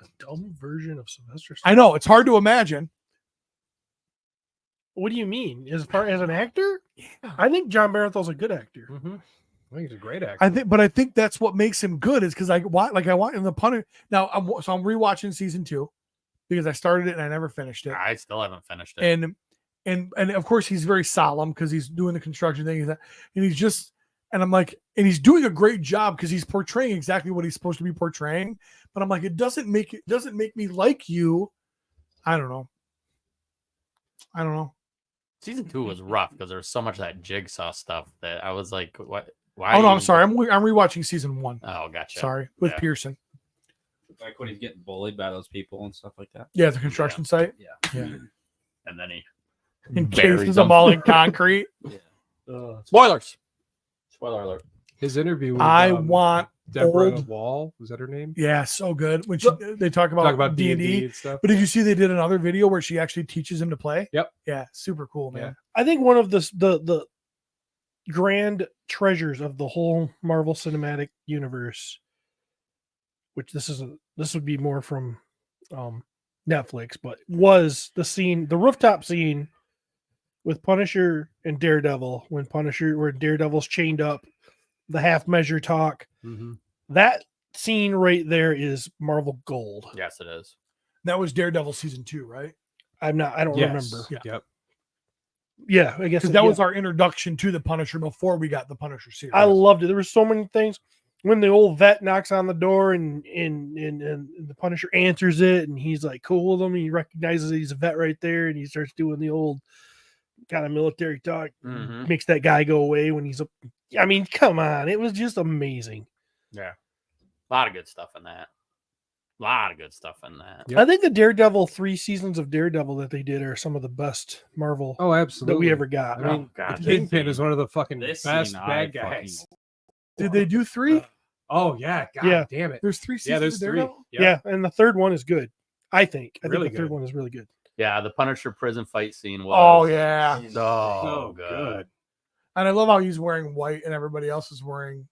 Speaker 5: A dumb version of Sylvester Stallone?
Speaker 6: I know it's hard to imagine.
Speaker 5: What do you mean? As an actor? Yeah. I think John Barenthal's a good actor.
Speaker 3: Mm-hmm. I think he's a great actor.
Speaker 6: I think that's what makes him good is because I want in the Punisher. Now I'm rewatching season 2 because I started it and I never finished it.
Speaker 7: I still haven't finished it.
Speaker 6: And of course he's very solemn because he's doing the construction thing. And I'm like, and he's doing a great job because he's portraying exactly what he's supposed to be portraying. But I'm like, it doesn't make me like you. I don't know.
Speaker 7: Season 2 was rough because there was so much of that Jigsaw stuff that I was like, what Why
Speaker 6: Oh no,
Speaker 7: you-
Speaker 6: I'm sorry. I'm rewatching season 1.
Speaker 7: Oh, gotcha.
Speaker 6: Sorry, with
Speaker 7: Yeah.
Speaker 6: Pearson.
Speaker 9: Like when he's getting bullied by those people and stuff like that.
Speaker 6: Yeah, the construction site.
Speaker 9: Yeah.
Speaker 6: Yeah.
Speaker 7: And then he
Speaker 6: Encases
Speaker 7: buries
Speaker 6: them all in concrete.
Speaker 7: Spoilers. Spoiler alert.
Speaker 3: His interview with
Speaker 6: I want
Speaker 3: Deborah
Speaker 6: old-
Speaker 3: Wall. Was that her name?
Speaker 6: Yeah, so good. When they talk about D&D
Speaker 3: and stuff.
Speaker 6: But did you see they did another video where she actually teaches him to play?
Speaker 3: Yep.
Speaker 6: Yeah, super cool, man.
Speaker 5: I think one of the grand treasures of the whole Marvel Cinematic Universe, which this would be more from Netflix, but was the rooftop scene with Punisher and Daredevil where Daredevil's chained up, the half measure talk.
Speaker 3: Mm-hmm.
Speaker 5: That scene right there is Marvel gold.
Speaker 7: Yes, it is.
Speaker 6: That was Daredevil season 2, right?
Speaker 5: I don't remember.
Speaker 6: Yeah.
Speaker 3: Yep.
Speaker 5: Yeah, I guess
Speaker 6: Because that was our introduction to the Punisher before we got the Punisher series.
Speaker 5: I loved it. There were so many things. When the old vet knocks on the door and the Punisher answers it, and he's like cool with him, and he recognizes he's a vet right there, and he starts doing the old kind of military talk,
Speaker 7: Mhm.
Speaker 5: makes that guy go away when he's I mean, come on, it was just amazing.
Speaker 7: Yeah. A lot of good stuff in that.
Speaker 5: I think the Daredevil 3 seasons of Daredevil that they did are some of the best Marvel
Speaker 3: Oh, absolutely.
Speaker 5: that we ever got.
Speaker 3: I mean,
Speaker 7: God.
Speaker 3: Kingpin is one of the fucking
Speaker 9: This
Speaker 3: best
Speaker 9: scene,
Speaker 3: bad
Speaker 9: I
Speaker 3: guys.
Speaker 6: Did they do 3?
Speaker 3: Oh yeah, God
Speaker 5: Yeah.
Speaker 3: damn it.
Speaker 6: There's 3 seasons.
Speaker 3: Yeah, there's
Speaker 6: of
Speaker 3: 3.
Speaker 6: Daredevil?
Speaker 3: Yep.
Speaker 5: Yeah, and the third one is good. I think
Speaker 3: Really
Speaker 5: the third
Speaker 3: good.
Speaker 5: one is really good.
Speaker 7: Yeah, the Punisher prison fight scene was
Speaker 6: Oh yeah.
Speaker 7: so good.
Speaker 6: And I love how he's wearing white and everybody else is wearing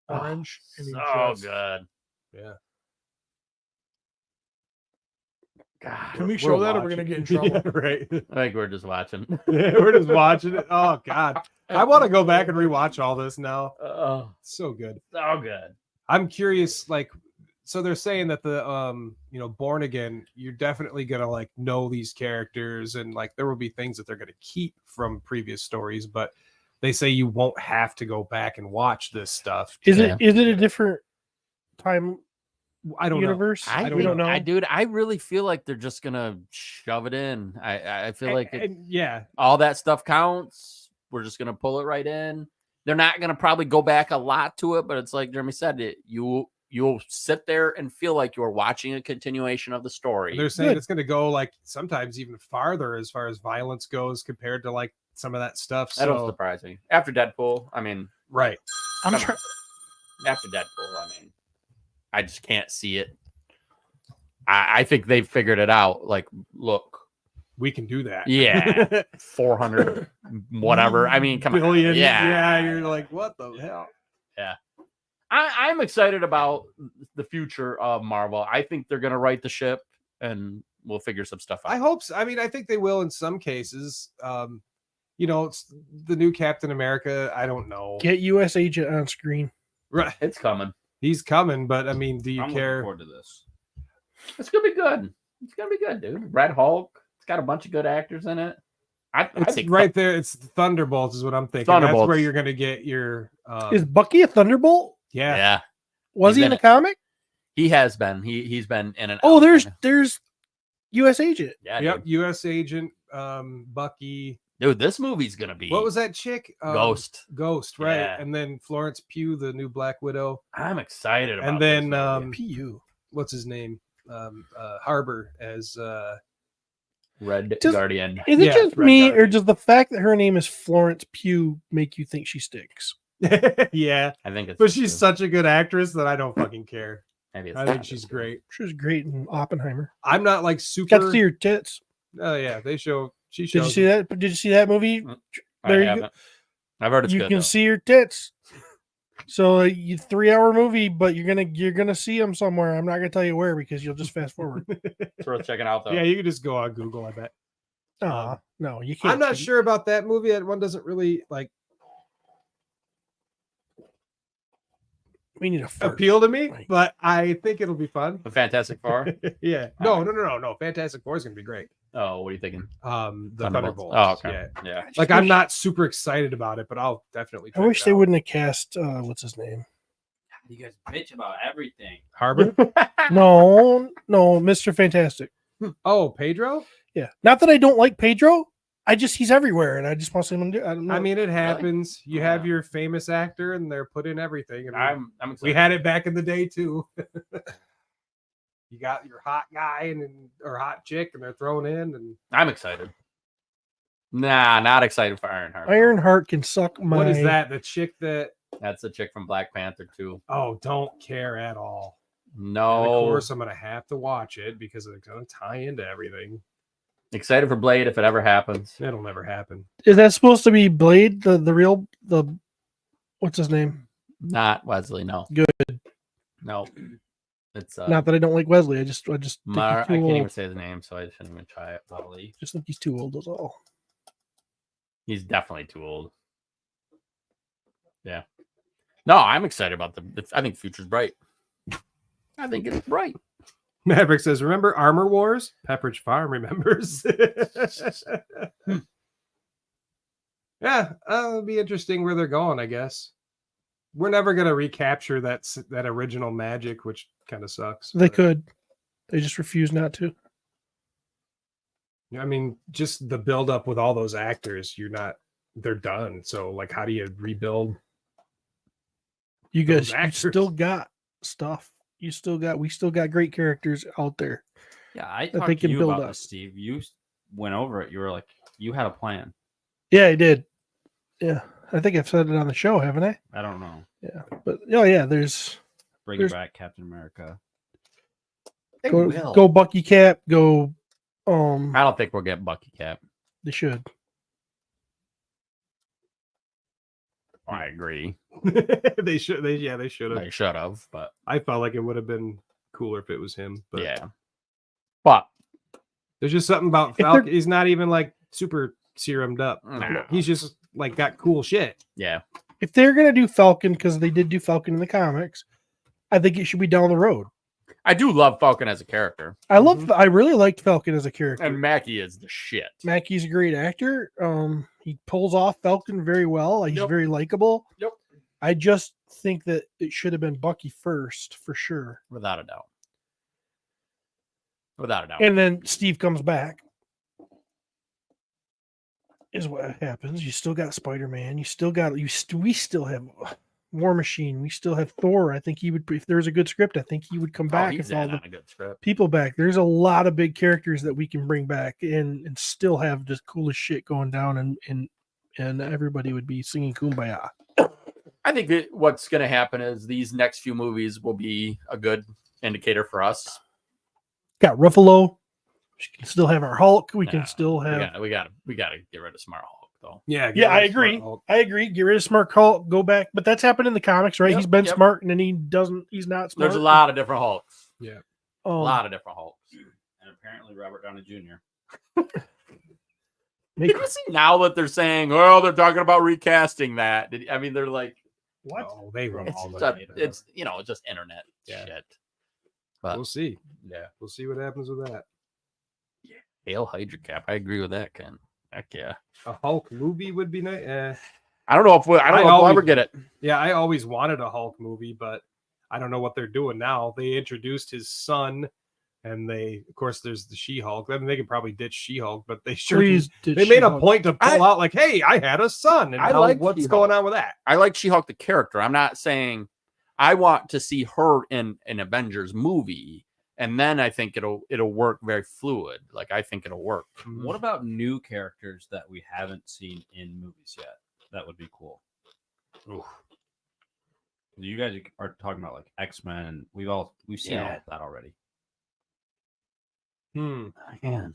Speaker 6: orange. and he
Speaker 7: So
Speaker 6: just-
Speaker 7: good.
Speaker 3: Yeah.
Speaker 7: God,
Speaker 6: Can we show that or we're gonna get in trouble?
Speaker 3: Yeah, right.
Speaker 7: I think we're just watching.
Speaker 3: We're just watching it. Oh God. I want to go back and rewatch all this now.
Speaker 7: Oh,
Speaker 3: So good.
Speaker 7: so good.
Speaker 3: I'm curious, like, so they're saying that the Born Again, you're definitely gonna like know these characters, and like there will be things that they're gonna keep from previous stories, but they say you won't have to go back and watch this stuff.
Speaker 5: Is it a different time
Speaker 3: I don't
Speaker 5: universe?
Speaker 7: I
Speaker 5: we don't know.
Speaker 7: I really feel like they're just gonna shove it in. I feel
Speaker 3: know.
Speaker 7: like
Speaker 3: Yeah,
Speaker 7: all that stuff counts. We're just gonna pull it right in. They're not gonna probably go back a lot to it, but it's like Jeremy said, you'll sit there and feel like you're watching a continuation of the story.
Speaker 3: they're saying it's gonna go like sometimes even farther as far as violence goes compared to like some of that stuff.
Speaker 7: That don't
Speaker 3: So
Speaker 7: surprise me. After Deadpool, I mean,
Speaker 3: right.
Speaker 6: I'm
Speaker 7: Come
Speaker 6: trying.
Speaker 7: after Deadpool, I mean, I just can't see it. I think they've figured it out. Like, look,
Speaker 3: We can do that.
Speaker 7: yeah, 400 whatever. I mean, come
Speaker 3: Billion.
Speaker 7: on, yeah.
Speaker 3: You're like, what the hell?
Speaker 7: I'm excited about the future of Marvel. I think they're gonna right the ship, and we'll figure some stuff out.
Speaker 3: I hope so. I mean, I think they will in some cases. It's the new Captain America. I don't know.
Speaker 5: Get U.S. Agent on screen.
Speaker 3: Right.
Speaker 7: It's coming.
Speaker 3: He's coming, but I mean, do you
Speaker 9: I'm looking
Speaker 3: care?
Speaker 9: forward to this.
Speaker 7: It's gonna be good. It's gonna be good, dude. Red Hulk. It's got a bunch of good actors in it. I
Speaker 3: It's
Speaker 7: think
Speaker 3: right there. It's Thunderbolts is what I'm thinking.
Speaker 7: Thunderbolts.
Speaker 3: That's where you're gonna get your.
Speaker 5: Is Bucky a Thunderbolt?
Speaker 3: Yeah.
Speaker 7: Yeah,
Speaker 5: Was
Speaker 7: He's
Speaker 5: he
Speaker 7: in
Speaker 5: in the
Speaker 7: it.
Speaker 5: comic?
Speaker 7: he has been. He's been in and
Speaker 5: Oh,
Speaker 7: out.
Speaker 5: there's U.S. Agent.
Speaker 7: yeah,
Speaker 3: Yep.
Speaker 7: dude.
Speaker 3: U.S. Agent. Bucky.
Speaker 7: Dude, this movie's gonna be
Speaker 3: What was that chick?
Speaker 7: Ghost.
Speaker 3: Ghost. Right.
Speaker 7: Yeah.
Speaker 3: And then Florence Pugh, the new Black Widow.
Speaker 7: I'm excited about.
Speaker 3: And then
Speaker 7: this movie.
Speaker 5: PU.
Speaker 3: what's his name? Harbor as
Speaker 7: Red
Speaker 5: Just-
Speaker 7: Guardian.
Speaker 5: Is it
Speaker 3: Yeah,
Speaker 5: just
Speaker 3: Red
Speaker 5: me, or
Speaker 3: Guardian.
Speaker 5: does the fact that her name is Florence Pugh make you think she stinks?
Speaker 3: yeah.
Speaker 7: I think it's.
Speaker 3: But she's such a good actress that I don't fucking care.
Speaker 7: Maybe it's
Speaker 3: I think she's great.
Speaker 5: She was great in Oppenheimer.
Speaker 3: I'm not like super.
Speaker 5: Got to see her tits.
Speaker 3: Oh yeah, they show. She
Speaker 5: Did
Speaker 3: shows.
Speaker 5: you see that? Did you see that movie?
Speaker 7: I
Speaker 5: There you go.
Speaker 7: haven't. I've heard it's
Speaker 5: You
Speaker 7: good.
Speaker 5: can
Speaker 7: though.
Speaker 5: see her tits. So you 3-hour movie, but you're gonna see them somewhere. I'm not gonna tell you where because you'll just fast forward.
Speaker 7: It's worth checking out though.
Speaker 3: Yeah, you can just go on Google. I bet.
Speaker 5: No, you can't.
Speaker 3: I'm not
Speaker 5: cheat.
Speaker 3: sure about that movie. That one doesn't really like
Speaker 5: We need a fart.
Speaker 3: appeal to me,
Speaker 5: Right.
Speaker 3: but I think it'll be fun.
Speaker 7: The Fantastic Four.
Speaker 3: Yeah. No. Fantastic Four is gonna be great.
Speaker 7: Oh, what are you thinking?
Speaker 3: The Thunderbolts.
Speaker 7: Oh, okay.
Speaker 3: Yeah.
Speaker 7: Yeah.
Speaker 3: Like I'm not super excited about it, but I'll definitely.
Speaker 5: I
Speaker 3: check
Speaker 5: wish
Speaker 3: it
Speaker 5: they
Speaker 3: out.
Speaker 5: wouldn't have cast what's his name?
Speaker 9: You guys bitch about everything.
Speaker 3: Harbor.
Speaker 5: No, Mr. Fantastic.
Speaker 3: Oh, Pedro.
Speaker 5: Yeah. Not that I don't like Pedro. he's everywhere, and I just want to see him do. I don't know.
Speaker 3: I mean, it happens. You have your famous actor, and they're put in everything. I mean,
Speaker 7: I'm excited.
Speaker 3: we had it back in the day too. You got your hot guy or hot chick, and they're thrown in. And
Speaker 7: I'm excited. Nah, not excited for Ironheart.
Speaker 5: Ironheart can suck my.
Speaker 3: what is that? The chick that?
Speaker 7: That's the chick from Black Panther 2.
Speaker 3: Oh, don't care at all.
Speaker 7: No.
Speaker 3: And of course, I'm gonna have to watch it because it's gonna tie into everything.
Speaker 7: Excited for Blade if it ever happens.
Speaker 3: It'll never happen.
Speaker 5: Is that supposed to be Blade? The real what's his name?
Speaker 7: Not Wesley. No.
Speaker 5: Good.
Speaker 7: No. It's
Speaker 5: Not that I don't like Wesley. I just think he's too
Speaker 7: I can't
Speaker 5: old.
Speaker 7: even say the name, so I shouldn't even try it. Probably.
Speaker 5: Just think he's too old. That's all.
Speaker 7: He's definitely too old. Yeah. No, I'm excited about I think the future's bright. I think it's bright.
Speaker 3: Maverick says, "Remember Armor Wars?" Pepperidge Farm remembers. Yeah, it'll be interesting where they're going. I guess we're never gonna recapture that original magic, which kind of sucks.
Speaker 5: They
Speaker 3: but-
Speaker 5: could. They just refuse not to.
Speaker 3: I mean, just the build up with all those actors, they're done. So, like, how do you rebuild?
Speaker 5: You
Speaker 3: those
Speaker 5: guys you
Speaker 3: actors?
Speaker 5: still got stuff. We still got great characters out there.
Speaker 9: Yeah, I
Speaker 5: that
Speaker 9: talked
Speaker 5: they
Speaker 9: to
Speaker 5: can
Speaker 9: you
Speaker 5: build
Speaker 9: about
Speaker 5: up.
Speaker 9: this, Steve. You went over it. You were like, you had a plan.
Speaker 5: Yeah, I did. Yeah, I think I've said it on the show, haven't I?
Speaker 9: I don't know.
Speaker 5: Yeah, but yeah, there's
Speaker 9: Bring back Captain America.
Speaker 5: go Bucky Cap, go.
Speaker 7: I don't think we'll get Bucky Cap.
Speaker 5: They should.
Speaker 7: I agree.
Speaker 3: They should. They should have.
Speaker 7: They should have, but
Speaker 3: I felt like it would have been cooler if it was him. But
Speaker 7: yeah. But
Speaker 3: there's just something about Falcon. He's not even like super serumed up.
Speaker 7: Nah.
Speaker 3: He's just like got cool shit.
Speaker 7: Yeah.
Speaker 5: If they're gonna do Falcon, because they did do Falcon in the comics, I think it should be down the road.
Speaker 7: I do love Falcon as a character.
Speaker 5: I really liked Falcon as a character.
Speaker 7: And Mackie is the shit.
Speaker 5: Mackey's a great actor. He pulls off Falcon very well. He's very likable.
Speaker 7: Yep.
Speaker 5: I just think that it should have been Bucky first, for sure.
Speaker 7: Without a doubt. Without a doubt.
Speaker 5: And then Steve comes back. Is what happens. You still got Spider-Man. We still have War Machine. We still have Thor. I think he would, if there's a good script, I think he would come back.
Speaker 7: He's
Speaker 5: if all
Speaker 7: in
Speaker 5: the
Speaker 7: on a good script.
Speaker 5: people back. There's a lot of big characters that we can bring back and still have just coolest shit going down, and everybody would be singing Kumbaya.
Speaker 7: I think that what's going to happen is these next few movies will be a good indicator for us.
Speaker 5: Got Ruffalo. We can still have our Hulk. We can still have.
Speaker 7: We got to get rid of Smart Hulk though.
Speaker 3: Yeah.
Speaker 5: I agree. I agree. Get rid of Smart Hulk. Go back, but that's happened in the comics, right?
Speaker 7: Yep,
Speaker 5: He's been
Speaker 7: yep.
Speaker 5: smart, and then he's not smart.
Speaker 7: There's a lot of different Hulks.
Speaker 3: Yeah.
Speaker 7: A lot of different Hulks.
Speaker 9: And apparently Robert Downey Jr.
Speaker 7: Did you see now that they're saying, oh, they're talking about recasting that? They're like,
Speaker 3: what? Oh, they were all
Speaker 7: it's just internet shit. But
Speaker 3: we'll see.
Speaker 7: Yeah,
Speaker 3: we'll see what happens with that.
Speaker 7: Yeah, Hail Hydra Cap. I agree with that, Ken. Heck yeah.
Speaker 3: A Hulk movie would be nice.
Speaker 7: I don't know if we'll ever get it.
Speaker 3: Yeah, I always wanted a Hulk movie, but I don't know what they're doing now. They introduced his son, and of course, there's the She-Hulk. I mean, they could probably ditch She-Hulk, but they sure
Speaker 5: Please
Speaker 3: they
Speaker 5: ditch
Speaker 3: made a
Speaker 5: She-Hulk.
Speaker 3: point to pull out like, "Hey, I had a son," and
Speaker 7: I
Speaker 3: now
Speaker 7: like
Speaker 3: what's
Speaker 7: She-Hulk.
Speaker 3: going on with that?
Speaker 7: I like She-Hulk the character. I'm not saying I want to see her in an Avengers movie, and then I think it'll work very fluid. Like I think it'll work.
Speaker 9: What about new characters that we haven't seen in movies yet? That would be cool.
Speaker 7: Oof.
Speaker 9: You guys are talking about like X-Men. We've seen all of that already.
Speaker 7: Again.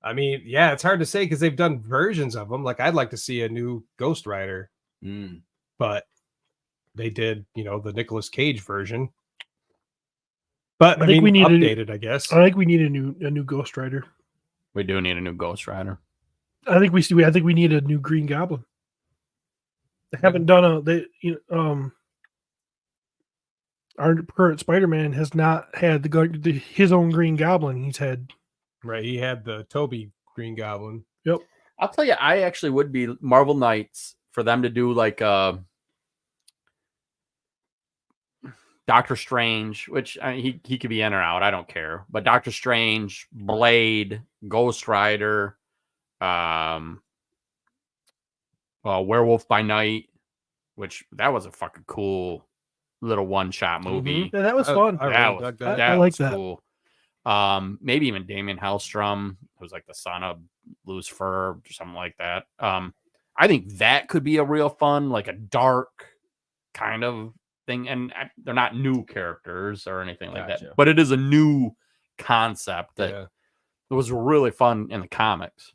Speaker 3: I mean, yeah, it's hard to say because they've done versions of them. Like, I'd like to see a new Ghost Rider, but they did, the Nicolas Cage version. But I think we need updated, I guess.
Speaker 5: I think we need a new Ghost Rider.
Speaker 7: We do need a new Ghost Rider.
Speaker 5: I think we need a new Green Goblin. They haven't done our current Spider-Man has not had his own Green Goblin. He's had
Speaker 3: he had the Toby Green Goblin.
Speaker 5: Yep.
Speaker 7: I'll tell you, I actually would be Marvel Knights for them to do like Doctor Strange, which he could be in or out. I don't care. But Doctor Strange, Blade, Ghost Rider, Werewolf by Night, which that was a fucking cool little one-shot movie.
Speaker 5: Yeah, that was fun.
Speaker 3: I really dug that.
Speaker 5: I like
Speaker 7: was
Speaker 5: that.
Speaker 7: cool. Maybe even Damien Hellstrom, who was like the son of Lucifer or something like that. I think that could be a real fun, like a dark kind of thing. And they're not new characters or anything like
Speaker 9: Gotcha.
Speaker 7: that, but it is a new concept that was really fun in the comics.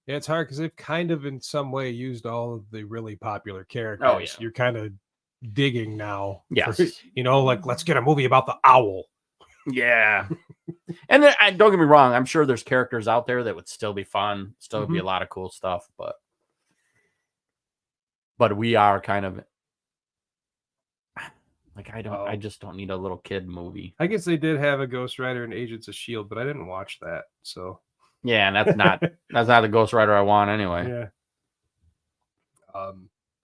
Speaker 3: Yeah, it's hard because they've kind of in some way used all of the really popular characters.
Speaker 7: Oh, yeah.
Speaker 3: You're kind of digging now.
Speaker 7: Yes.
Speaker 3: For, like let's get a movie about the owl.
Speaker 7: Yeah. And then, don't get me wrong, I'm sure there's characters out there that would still be fun, still be a lot of cool stuff, but we are kind of like I just don't need a little kid movie.
Speaker 3: I guess they did have a Ghost Rider and Agents of S.H.I.E.L.D., but I didn't watch that. So
Speaker 7: Yeah, and that's not the Ghost Rider I want anyway.
Speaker 3: Yeah.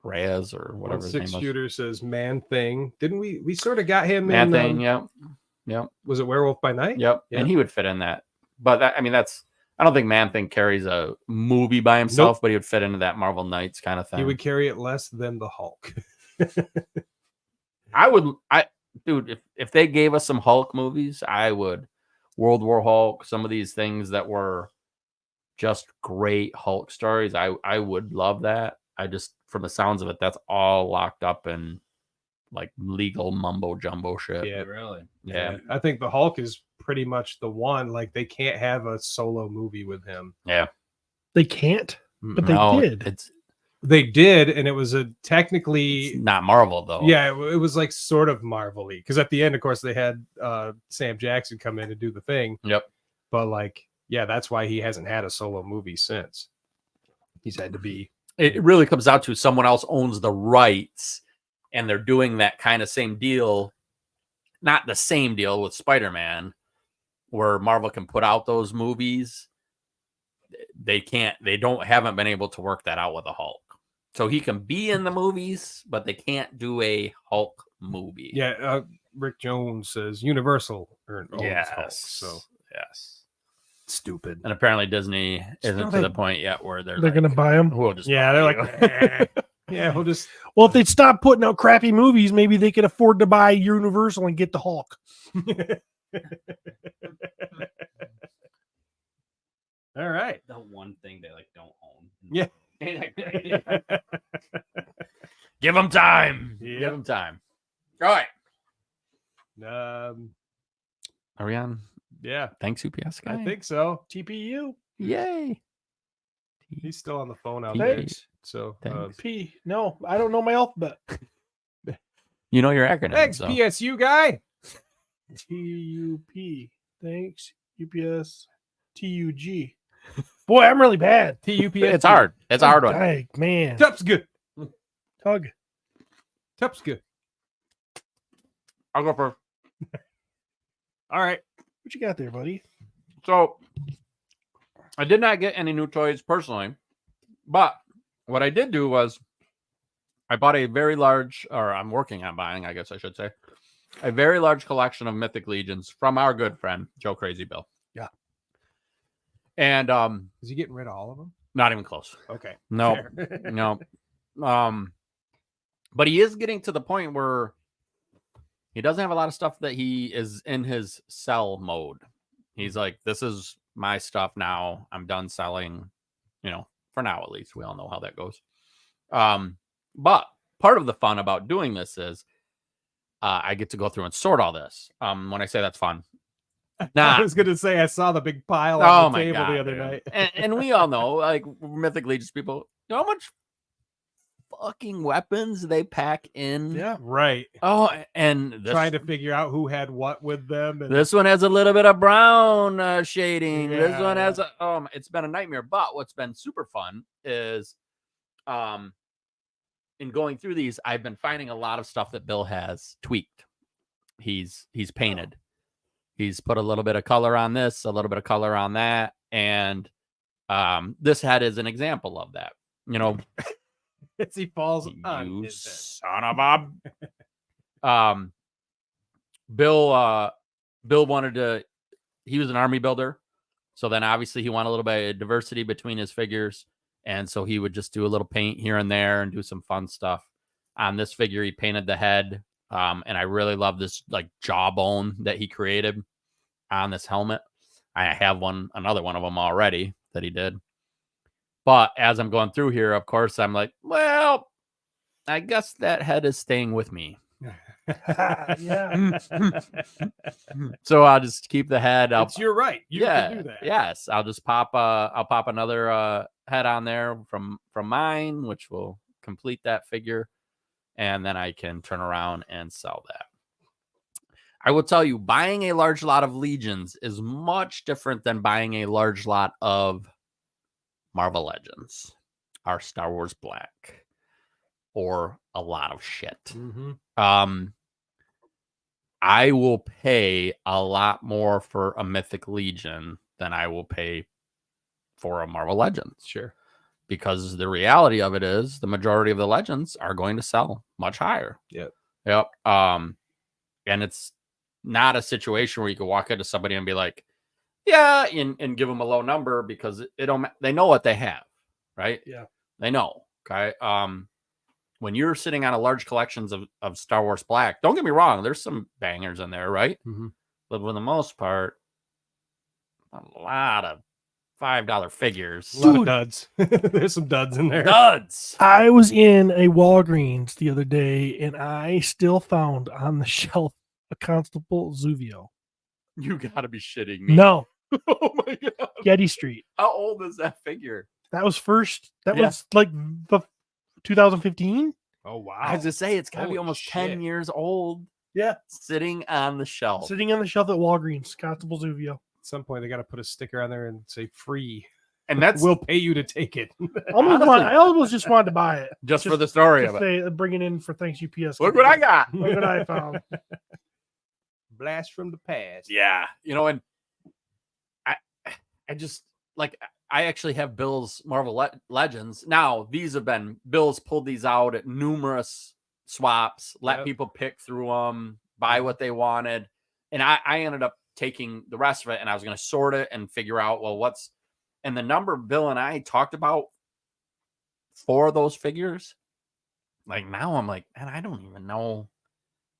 Speaker 7: Reyes or whatever his name
Speaker 3: Six
Speaker 7: was.
Speaker 3: Shooter says Man Thing. Didn't we sort of got him
Speaker 7: Man
Speaker 3: in
Speaker 7: Thing, yep.
Speaker 3: Was it Werewolf by Night?
Speaker 7: Yep.
Speaker 3: Yeah.
Speaker 7: And he would fit in that. But I don't think Man Thing carries a movie by himself, but he would fit into that Marvel Knights kind of thing.
Speaker 3: He would carry it less than the Hulk.
Speaker 7: Dude, if they gave us some Hulk movies, I would. World War Hulk, some of these things that were just great Hulk stories, I would love that. I just, from the sounds of it, that's all locked up in like legal mumbo jumbo shit.
Speaker 3: Yeah,
Speaker 9: Really?
Speaker 7: Yeah.
Speaker 3: I think the Hulk is pretty much the one. Like they can't have a solo movie with him.
Speaker 7: Yeah.
Speaker 5: They can't, but they
Speaker 7: No,
Speaker 5: did.
Speaker 3: They did, and it was technically
Speaker 7: It's not Marvel though.
Speaker 3: Yeah, it was like sort of Marvel-y because at the end, of course, they had Sam Jackson come in and do the thing.
Speaker 7: Yep.
Speaker 3: But like, yeah, that's why he hasn't had a solo movie since. He's had to be.
Speaker 7: It really comes out to someone else owns the rights, and they're doing that kind of same deal. Not the same deal with Spider-Man, where Marvel can put out those movies. They haven't been able to work that out with a Hulk. So he can be in the movies, but they can't do a Hulk movie.
Speaker 3: Yeah, Rick Jones says Universal owns Hulk, so
Speaker 7: yes,
Speaker 3: stupid.
Speaker 7: And apparently Disney isn't to the point yet where they're
Speaker 5: going to buy them.
Speaker 7: We'll just
Speaker 3: they're like, yeah, we'll just.
Speaker 5: Well, if they stop putting out crappy movies, maybe they could afford to buy Universal and get the Hulk.
Speaker 3: All right.
Speaker 9: The one thing they like don't own.
Speaker 3: Yeah.
Speaker 7: Give them time.
Speaker 3: Yep.
Speaker 7: Give them time. All right.
Speaker 3: Are
Speaker 7: we on?
Speaker 3: Yeah.
Speaker 7: Thanks, UPS guy.
Speaker 3: I think so.
Speaker 5: TPU.
Speaker 7: Yay.
Speaker 3: He's still on the phone out
Speaker 5: Thanks.
Speaker 3: there. So
Speaker 5: P. No, I don't know my alphabet.
Speaker 7: You know your acronym.
Speaker 3: Thanks,
Speaker 7: so.
Speaker 3: PSU guy.
Speaker 5: TUP. Thanks. UPS. TUG. Boy, I'm really bad.
Speaker 3: TUPS.
Speaker 7: It's hard. It's a hard one.
Speaker 5: Dang, man.
Speaker 3: Tup's good.
Speaker 5: Tug.
Speaker 3: Tup's good.
Speaker 7: I'll go first.
Speaker 3: All right.
Speaker 5: What you got there, buddy?
Speaker 7: So I did not get any new toys personally, but what I did do was I bought a very large, or I'm working on buying, I guess I should say, a very large collection of Mythic Legions from our good friend, Joe Crazy Bill.
Speaker 3: Yeah.
Speaker 7: And
Speaker 3: is he getting rid of all of them?
Speaker 7: Not even close.
Speaker 3: Okay.
Speaker 7: No. No. But he is getting to the point where he doesn't have a lot of stuff that he is in his sell mode. He's like, this is my stuff now. I'm done selling, for now at least. We all know how that goes. But part of the fun about doing this is I get to go through and sort all this. When I say that's fun.
Speaker 3: I was going to say, I saw the big pile on the table the other night.
Speaker 7: and we all know, like, Mythic Legions people, you know how much fucking weapons they pack in?
Speaker 5: Yeah.
Speaker 3: Right.
Speaker 7: Oh, and
Speaker 3: trying to figure out who had what with them. And...
Speaker 7: This one has a little bit of brown shading.
Speaker 3: Yeah,
Speaker 7: this one has it's been a nightmare. But what's been super fun is in going through these, I've been finding a lot of stuff that Bill has tweaked. He's painted. He's put a little bit of color on this, a little bit of color on that. And this head is an example of that.
Speaker 3: As he falls on
Speaker 7: you
Speaker 3: his head.
Speaker 7: son of a Bill wanted to, he was an army builder, So then obviously he wanted a little bit of diversity between his figures. And so he would just do a little paint here and there and do some fun stuff. On this figure, he painted the head. And I really love this like jawbone that he created on this helmet. I have another one of them already that he did. But as I'm going through here, of course, I'm like, well, I guess that head is staying with me.
Speaker 5: Yeah.
Speaker 7: So I'll just keep the head.
Speaker 3: It's your right. You can do that.
Speaker 7: Yes. I'll just pop another head on there from mine, which will complete that figure. And then I can turn around and sell that. I will tell you, buying a large lot of Legions is much different than buying a large lot of Marvel Legends, or Star Wars Black, or a lot of shit.
Speaker 3: Mm-hmm.
Speaker 7: I will pay a lot more for a Mythic Legion than I will pay for a Marvel Legends.
Speaker 3: Sure.
Speaker 7: Because the reality of it is the majority of the Legends are going to sell much higher.
Speaker 3: Yep.
Speaker 7: And it's not a situation where you can walk into somebody and be like, yeah, and give them a low number because they know what they have, right?
Speaker 5: Yeah.
Speaker 7: They know. Okay. When you're sitting on a large collections of Star Wars Black, don't get me wrong, there's some bangers in there, right?
Speaker 3: Mm-hmm.
Speaker 7: But for the most part, a lot of $5 figures.
Speaker 3: A lot of duds. There's some duds in there.
Speaker 7: Duds.
Speaker 5: I was in a Walgreens the other day, and I still found on the shelf a Constable Zuvio.
Speaker 7: You gotta be shitting me.
Speaker 5: No,
Speaker 7: Oh my god.
Speaker 5: Getty Street.
Speaker 7: How old is that figure?
Speaker 5: That was first. That
Speaker 7: Yeah.
Speaker 5: was like the 2015.
Speaker 3: Oh wow.
Speaker 7: I was to say it's gotta be
Speaker 3: Holy
Speaker 7: almost
Speaker 3: shit.
Speaker 7: 10 years old.
Speaker 5: Yeah,
Speaker 7: Sitting on the shelf.
Speaker 5: sitting on the shelf at Walgreens. Constable Zuvio.
Speaker 3: At some point, they got to put a sticker on there and say free.
Speaker 7: And that's
Speaker 3: We'll pay you to take it.
Speaker 5: I almost just wanted to buy it.
Speaker 7: just for the story
Speaker 5: Just
Speaker 7: of it.
Speaker 5: say, bring it in for thanks UPS.
Speaker 7: Look what I got.
Speaker 5: Look what I found.
Speaker 3: Blast from the past.
Speaker 7: Yeah. And I just like I actually have Bill's Marvel Legends. Now, these have been Bill's pulled these out at numerous swaps, let
Speaker 3: Yep.
Speaker 7: people pick through them, buy what they wanted. And I ended up taking the rest of it and I was going to sort it and figure out, well, and the number Bill and I talked about for those figures. Like now I'm like, man, I don't even know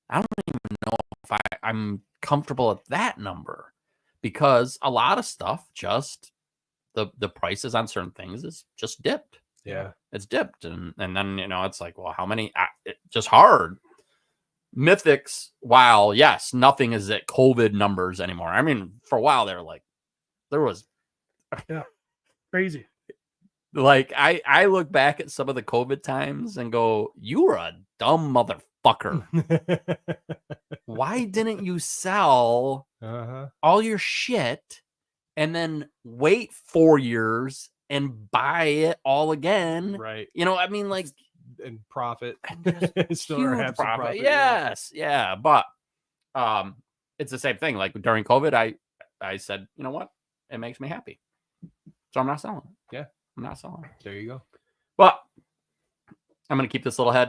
Speaker 7: if I'm comfortable at that number because a lot of stuff just the prices on certain things is just dipped.
Speaker 3: Yeah.
Speaker 7: It's dipped. And then, it's like, well, how many? Just hard. Mythics, while, yes, nothing is at COVID numbers anymore. I mean, for a while, they were like, there was.
Speaker 5: Crazy.
Speaker 7: Like, I look back at some of the COVID times and go, you were a dumb motherfucker. Why didn't you sell all your shit and then wait 4 years and buy it all again?
Speaker 3: Right.
Speaker 7: I mean, like,
Speaker 3: And profit. Still
Speaker 7: huge
Speaker 3: have some
Speaker 7: profit.
Speaker 3: yeah.
Speaker 7: Yes. Yeah. But it's the same thing. Like during COVID, I said, you know what? It makes me happy. So I'm not selling it.
Speaker 3: Yeah.
Speaker 7: I'm not selling it.
Speaker 3: There you go.
Speaker 7: But I'm going to keep this little head.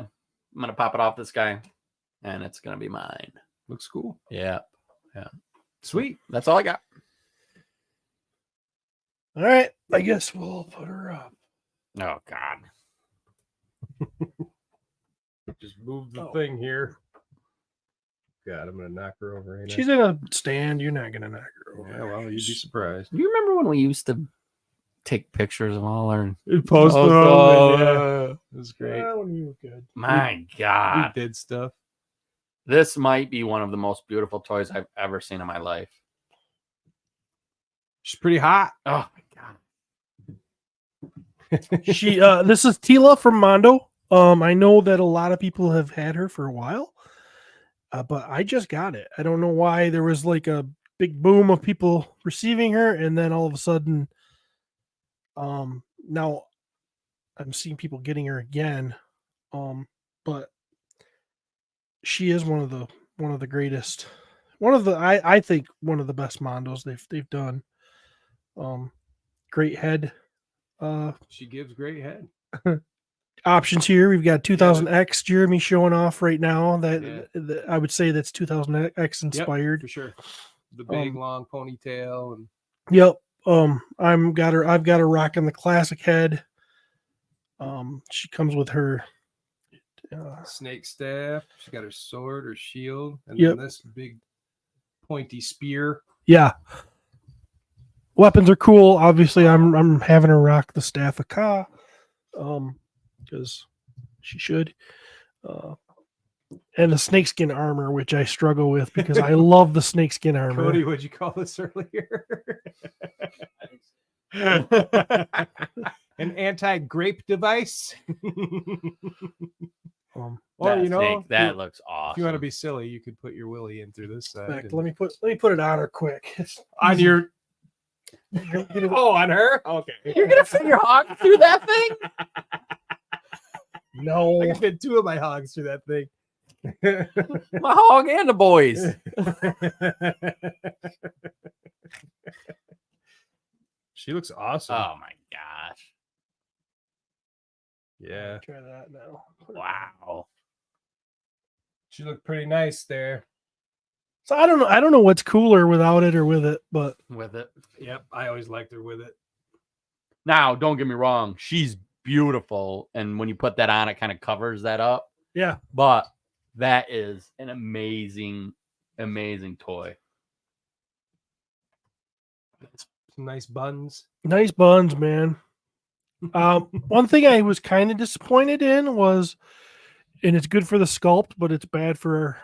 Speaker 7: I'm going to pop it off this guy and it's going to be mine.
Speaker 3: Looks cool.
Speaker 7: Yeah. Yeah.
Speaker 3: Sweet.
Speaker 7: That's all I got.
Speaker 5: All right. I guess we'll put her up.
Speaker 7: Oh, God.
Speaker 3: Just move the thing here. God, I'm going to knock her over. Ain't I?
Speaker 5: She's in a stand. You're not going to knock her over.
Speaker 3: Yeah, well, you'd be surprised.
Speaker 7: You remember when we used to take pictures of all our
Speaker 3: Post
Speaker 7: them,
Speaker 3: yeah. It was great.
Speaker 5: Well, when you were good.
Speaker 7: My God.
Speaker 3: We did stuff.
Speaker 7: This might be one of the most beautiful toys I've ever seen in my life.
Speaker 3: She's pretty hot.
Speaker 7: Oh my God.
Speaker 5: She this is Tila from Mondo. I know that a lot of people have had her for a while. But I just got it. I don't know why there was like a big boom of people receiving her, and then all of a sudden, now I'm seeing people getting her again. But she is one of the greatest, I think one of the best Mondos they've done. Great head.
Speaker 3: She gives great head.
Speaker 5: Options here. We've got 2000X Jeremy showing off right now. That I would say that's 2000X inspired.
Speaker 3: Yep, for sure. The big long ponytail and
Speaker 5: yep. I've got her rocking the classic head. She comes with her
Speaker 3: snake staff. She's got her sword, her shield, and
Speaker 5: Yep.
Speaker 3: then this big pointy spear.
Speaker 5: Yeah. Weapons are cool. Obviously, I'm having her rock the staff of Ka, because she should. And the snakeskin armor, which I struggle with because I love the snakeskin armor.
Speaker 3: Cody, what'd you call this earlier? An anti-grape device. Or
Speaker 7: That
Speaker 3: you know,
Speaker 7: that
Speaker 3: if
Speaker 7: looks
Speaker 3: you want
Speaker 7: awesome.
Speaker 3: to be silly, you could put your willy in through this side.
Speaker 5: Let me put it on her quick. It's
Speaker 3: on
Speaker 5: easy.
Speaker 3: your.
Speaker 5: Get
Speaker 3: Oh, on her. Okay.
Speaker 7: You're gonna fit your hog through that thing?
Speaker 5: No.
Speaker 3: I can fit 2 of my hogs through that thing.
Speaker 7: My hog and the boys.
Speaker 3: She looks awesome.
Speaker 7: Oh my gosh!
Speaker 3: Yeah.
Speaker 5: Try that now.
Speaker 7: Wow.
Speaker 3: She looked pretty nice there.
Speaker 5: So I don't know what's cooler without it or with it, but
Speaker 7: With it.
Speaker 3: Yep. I always liked her with it.
Speaker 7: Now, don't get me wrong. She's beautiful, and when you put that on, it kind of covers that up.
Speaker 5: yeah.
Speaker 7: But that is an amazing, amazing toy.
Speaker 3: Some nice buns.
Speaker 5: Nice buns, man. One thing I was kind of disappointed in was, and it's good for the sculpt, but it's bad for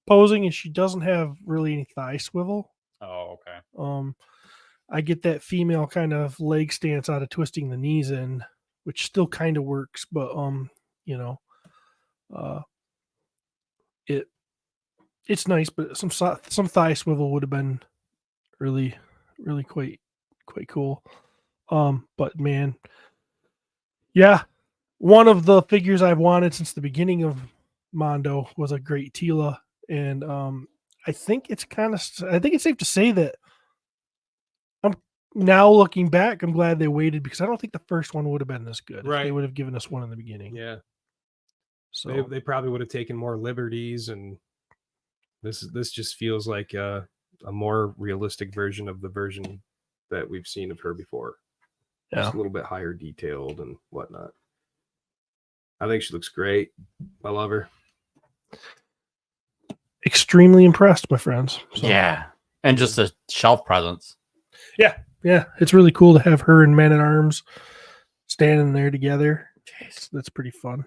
Speaker 5: posing, is she doesn't have really any thigh swivel.
Speaker 7: Oh, okay.
Speaker 5: I get that female kind of leg stance out of twisting the knees in, which still kind of works, but you know, it's nice, but some thigh swivel would have been really quite cool. But man, yeah, one of the figures I've wanted since the beginning of Mondo was a great Tila, and I think it's safe to say that I'm now looking back, I'm glad they waited, because I don't think the first one would have been this good.
Speaker 3: Right.
Speaker 5: If they would have given us one in the beginning.
Speaker 3: Yeah.
Speaker 5: So
Speaker 3: They probably would have taken more liberties, and this just feels like a more realistic version of the version that we've seen of her before.
Speaker 5: Yeah.
Speaker 3: Just a little bit higher detailed and whatnot. I think she looks great. I love her.
Speaker 5: extremely impressed, my friends. So,
Speaker 7: Yeah. And just a shelf presence.
Speaker 5: yeah, it's really cool to have her and Man at Arms standing there together. That's pretty fun.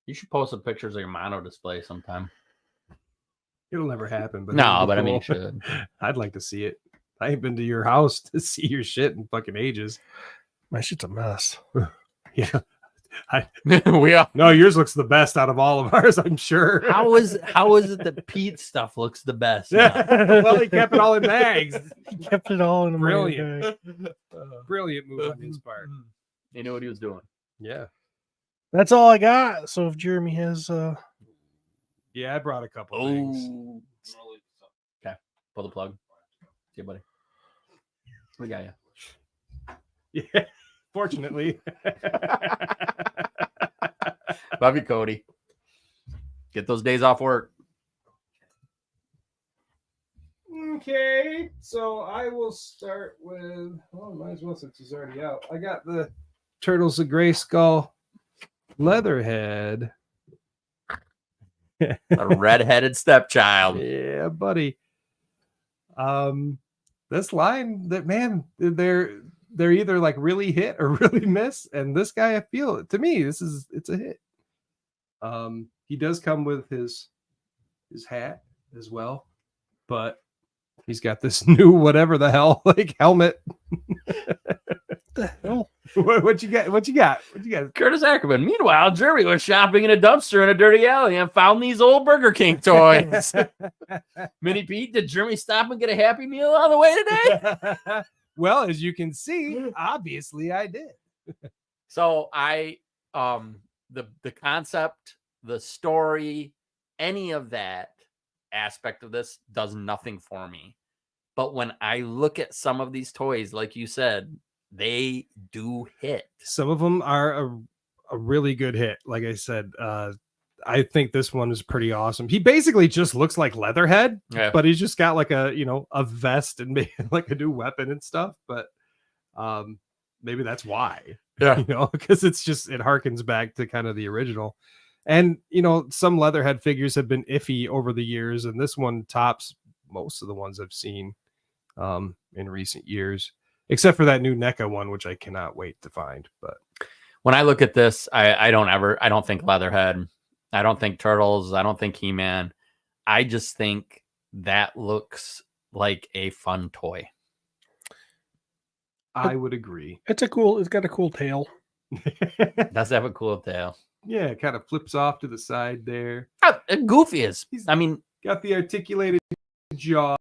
Speaker 7: You should post some pictures of your mono display sometime.
Speaker 3: It'll never happen. But
Speaker 7: No,
Speaker 3: it'll be
Speaker 7: but I mean,
Speaker 3: cool.
Speaker 7: you should.
Speaker 3: I'd like to see it. I ain't been to your house to see your shit in fucking ages.
Speaker 5: My shit's a mess.
Speaker 3: Yeah.
Speaker 7: We are.
Speaker 3: No, yours looks the best out of all of ours, I'm sure.
Speaker 7: How is it that Pete's stuff looks the best? now?
Speaker 3: Well, he kept it all in bags.
Speaker 5: He kept it all in a
Speaker 3: Brilliant.
Speaker 5: bag.
Speaker 3: Brilliant move on his part.
Speaker 7: He knew what he was doing.
Speaker 3: Yeah.
Speaker 5: That's all I got. So if Jeremy has
Speaker 3: Yeah, I brought a couple things.
Speaker 7: Oh. Okay. Pull the plug. See you, buddy. We got you.
Speaker 3: Yeah. Fortunately.
Speaker 7: Love you, Cody. Get those days off work.
Speaker 3: Okay, so I will start with, well, might as well since he's already out. I got the Turtles of Grayskull Leatherhead.
Speaker 7: A red-headed stepchild.
Speaker 3: Yeah, buddy. This line, that man, they're either like really hit or really miss, and this guy, I feel, to me, it's a hit. He does come with his hat as well, but he's got this new whatever the hell like helmet.
Speaker 5: the hell?
Speaker 3: What you got? What you got?
Speaker 7: Curtis Ackerman. Meanwhile, Jeremy was shopping in a dumpster in a dirty alley and found these old Burger King toys. Mini Pete, did Jeremy stop and get a Happy Meal on the way today?
Speaker 3: Well, as you can see, obviously I did.
Speaker 7: So I the concept, the story, any of that aspect of this does nothing for me. But when I look at some of these toys, like you said, they do hit.
Speaker 3: Some of them are a really good hit. Like I said, I think this one is pretty awesome. He basically just looks like Leatherhead, but he's just got like a vest and maybe like a new weapon and stuff. But maybe that's why.
Speaker 7: Yeah.
Speaker 3: Because it harkens back to kind of the original. And some Leatherhead figures have been iffy over the years, and this one tops most of the ones I've seen in recent years, except for that new NECA one, which I cannot wait to find. But
Speaker 7: when I look at this, I don't think Leatherhead, I don't think Turtles, I don't think He-Man. I just think that looks like a fun toy.
Speaker 3: I would agree.
Speaker 5: It's got a cool tail.
Speaker 7: Does have a cool tail.
Speaker 3: Yeah, it kind of flips off to the side there.
Speaker 7: Goofy is.
Speaker 3: Got the articulated jaw.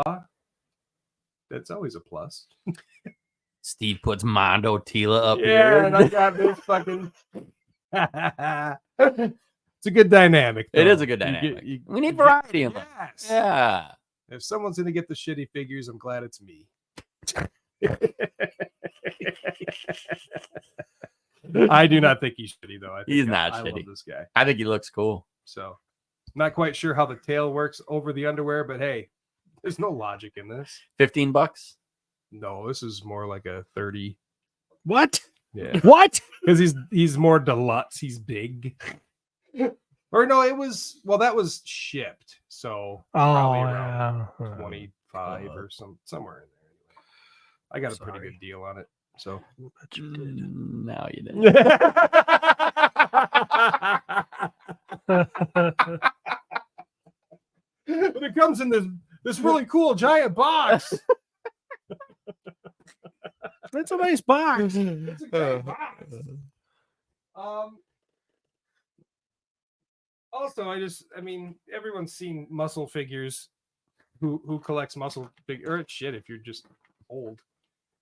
Speaker 3: That's always a plus.
Speaker 7: Steve puts Mondo Tila up
Speaker 3: Yeah,
Speaker 7: here.
Speaker 3: and I got this fucking. It's a good dynamic.
Speaker 7: It
Speaker 3: though.
Speaker 7: is a good dynamic. We need variety in life.
Speaker 3: Yes.
Speaker 7: Yeah.
Speaker 3: If someone's gonna get the shitty figures, I'm glad it's me. I do not think he's shitty though.
Speaker 7: He's not
Speaker 3: I
Speaker 7: shitty.
Speaker 3: love this guy.
Speaker 7: I think he looks cool.
Speaker 3: So, not quite sure how the tail works over the underwear, but hey, there's no logic in this.
Speaker 7: $15?
Speaker 3: No, this is more like a 30.
Speaker 5: What?
Speaker 3: Yeah.
Speaker 5: What?
Speaker 3: Because he's more deluxe. He's big. Or no, that was shipped. So probably around 25 or somewhere in there. I got a pretty good deal on it. So
Speaker 7: no, you didn't.
Speaker 3: But it comes in this really cool giant box.
Speaker 5: That's a nice box.
Speaker 3: It's a great box. Also, everyone's seen muscle figures. Who collects muscle figures? Or shit, if you're just old.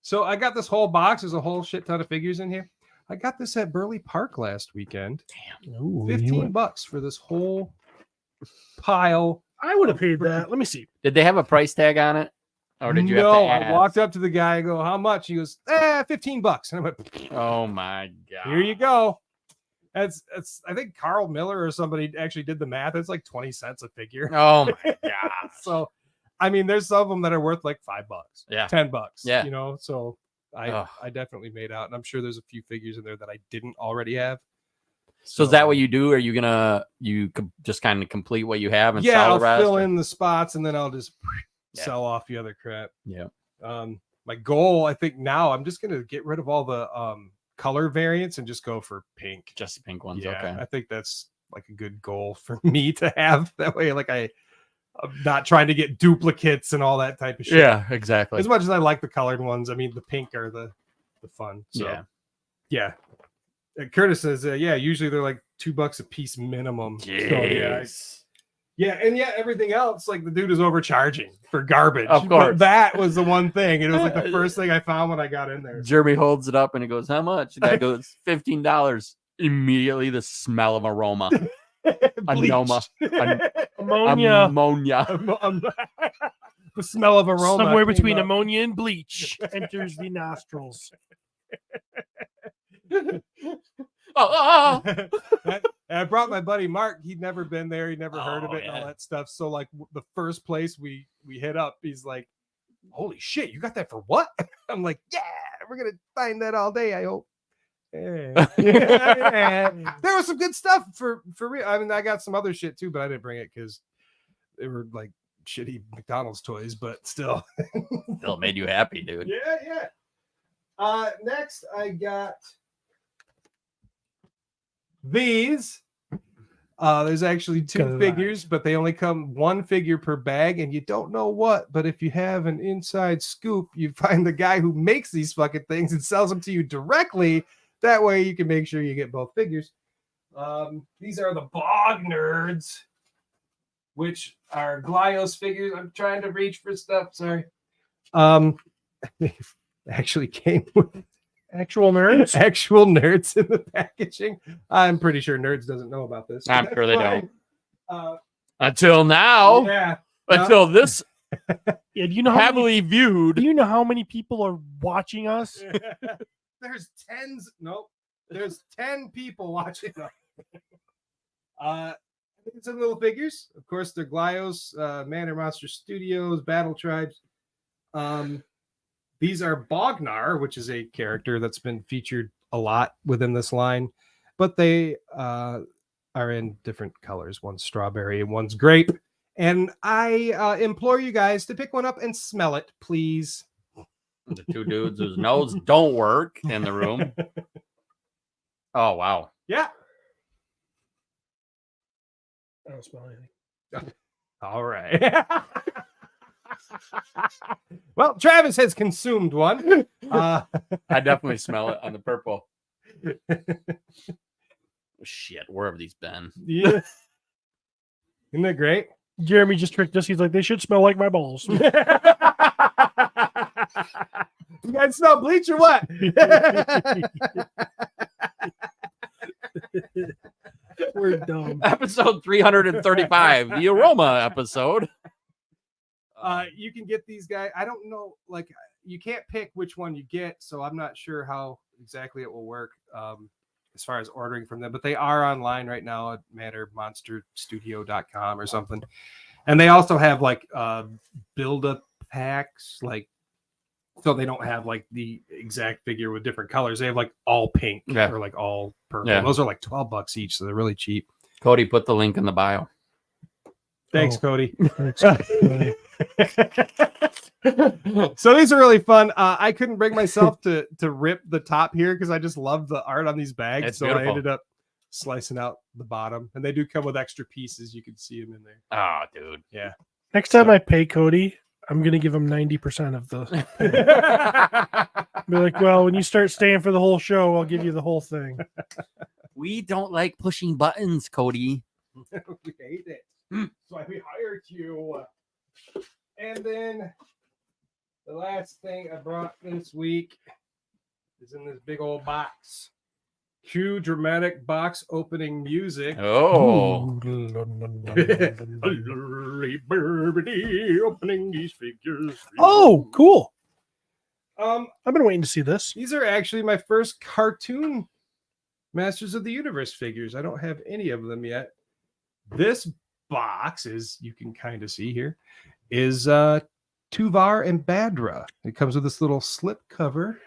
Speaker 3: So I got this whole box. There's a whole shit ton of figures in here. I got this at Burley Park last weekend.
Speaker 5: Damn. Ooh,
Speaker 3: $15 for this whole pile.
Speaker 5: I would have paid that. Let me see.
Speaker 7: Did they have a price tag on it? Or did you have to ask?
Speaker 3: I walked up to the guy and go, how much? He goes, $15. And I went,
Speaker 7: oh my God.
Speaker 3: Here you go. That's I think Carl Miller or somebody actually did the math. It's like 20 cents a figure.
Speaker 7: Oh my God.
Speaker 3: So there's some of them that are worth like $5.
Speaker 7: Yeah.
Speaker 3: $10.
Speaker 7: Yeah.
Speaker 3: So I definitely made out. And I'm sure there's a few figures in there that I didn't already have.
Speaker 7: So is that what you do? Are you just kind of complete what you have and sell the rest?
Speaker 3: I'll fill in the spots and then I'll just sell off the other crap.
Speaker 7: Yeah.
Speaker 3: My goal, I think now I'm just gonna get rid of all the color variants and just go for pink.
Speaker 7: Just the pink ones.
Speaker 3: Yeah,
Speaker 7: Okay.
Speaker 3: I think that's like a good goal for me to have. That way, like I'm not trying to get duplicates and all that type of shit.
Speaker 7: Yeah, exactly.
Speaker 3: As much as I like the colored ones, the pink are the fun. So, yeah. Curtis says, usually they're like $2 a piece minimum.
Speaker 7: Jeez.
Speaker 3: So, and everything else, like the dude is overcharging for garbage.
Speaker 7: Of course.
Speaker 3: But that was the one thing. It was like the first thing I found when I got in there.
Speaker 7: Jeremy holds it up and he goes, how much? The guy goes, $15. Immediately the smell of aroma. Ammonia.
Speaker 3: The smell of aroma.
Speaker 5: Somewhere between ammonia and bleach enters the nostrils.
Speaker 3: I brought my buddy Mark. He'd never been there. He'd never heard of it and all that stuff. So like the first place we hit up, he's like, holy shit, you got that for what? I'm like, yeah, we're going to find that all day, I hope. Yeah. There was some good stuff for real. I got some other shit too, but I didn't bring it because they were like shitty McDonald's toys, but still.
Speaker 7: Still made you happy, dude.
Speaker 3: Yeah. Next I got these. There's actually two figures, but they only come one figure per bag, and you don't know what. But if you have an inside scoop, you find the guy who makes these fucking things and sells them to you directly. That way you can make sure you get both figures. These are the Bog Nerds, which are Glyos figures. I'm trying to reach for stuff. Sorry. They actually came with
Speaker 5: actual nerds
Speaker 3: in the packaging. I'm pretty sure Nerds doesn't know about this.
Speaker 7: I'm sure they don't. Until now.
Speaker 3: Yeah.
Speaker 7: Until this
Speaker 5: do you know
Speaker 7: heavily viewed.
Speaker 5: Do you know how many people are watching us?
Speaker 3: There's 10 people watching us. Some little figures. Of course, they're Glyos, Man or Monster Studios, Battle Tribes. These are Bognar, which is a character that's been featured a lot within this line, but they are in different colors. One's strawberry and one's grape. And I implore you guys to pick one up and smell it, please.
Speaker 7: The two dudes whose nose don't work in the room. Oh, wow.
Speaker 3: Yeah.
Speaker 5: I don't smell anything.
Speaker 3: All right. Well, Travis has consumed one.
Speaker 7: I definitely smell it on the purple. Shit, where have these been?
Speaker 3: Yeah. Isn't that great?
Speaker 5: Jeremy just tricked us. He's like, they should smell like my balls.
Speaker 3: You guys smell bleach or what?
Speaker 5: We're dumb.
Speaker 7: Episode 335, the aroma episode.
Speaker 3: You can get these guys. I don't know, like you can't pick which one you get, so I'm not sure how exactly it will work as far as ordering from them. But they are online right now at mattermonsterstudio.com or something. And they also have like build-up packs, like so they don't have like the exact figure with different colors. They have like all pink or like all purple.
Speaker 7: Yeah.
Speaker 3: Those are like $12 each, so they're really cheap.
Speaker 7: Cody, put the link in the bio.
Speaker 3: Thanks, Cody. Thanks, Cody. So these are really fun. I couldn't bring myself to rip the top here because I just love the art on these bags.
Speaker 7: It's
Speaker 3: so
Speaker 7: beautiful.
Speaker 3: I ended up slicing out the bottom, and they do come with extra pieces. You can see them in there.
Speaker 7: Oh, dude.
Speaker 3: Yeah.
Speaker 5: Next time I pay Cody, I'm gonna give him 90% of the. Be like, well, when you start staying for the whole show, I'll give you the whole thing.
Speaker 7: We don't like pushing buttons, Cody.
Speaker 3: We hate it. That's why we hired you. And then the last thing I brought this week is in this big old box. Cue dramatic box opening music.
Speaker 7: Oh.
Speaker 10: Opening these figures.
Speaker 5: Oh, cool.
Speaker 3: I've
Speaker 5: been waiting to see this.
Speaker 3: These are actually my first cartoon Masters of the Universe figures. I don't have any of them yet. This box, as you can kind of see here, is Tuvar and Badra. It comes with this little slip cover,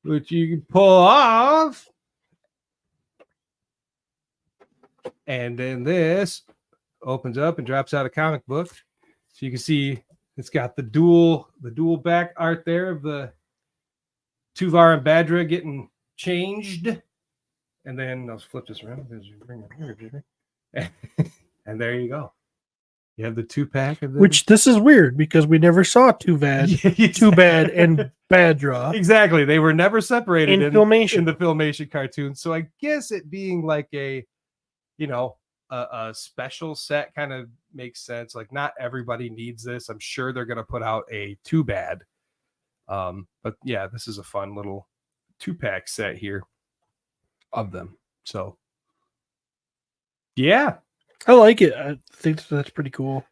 Speaker 3: which you can pull off. And then this opens up and drops out a comic book. So you can see it's got the dual back art there of the Tuvar and Badra getting changed. And then I'll flip this around. And there you go. You have the 2-pack of them.
Speaker 5: Which this is weird because we never saw Too Bad and Badra.
Speaker 3: Exactly. They were never separated
Speaker 5: in Filmation.
Speaker 3: In the Filmation cartoon. So I guess it being like a special set kind of makes sense. Like not everybody needs this. I'm sure they're going to put out a Too Bad. But yeah, this is a fun little 2-pack set here of them. So yeah.
Speaker 5: I like it. I think that's pretty cool.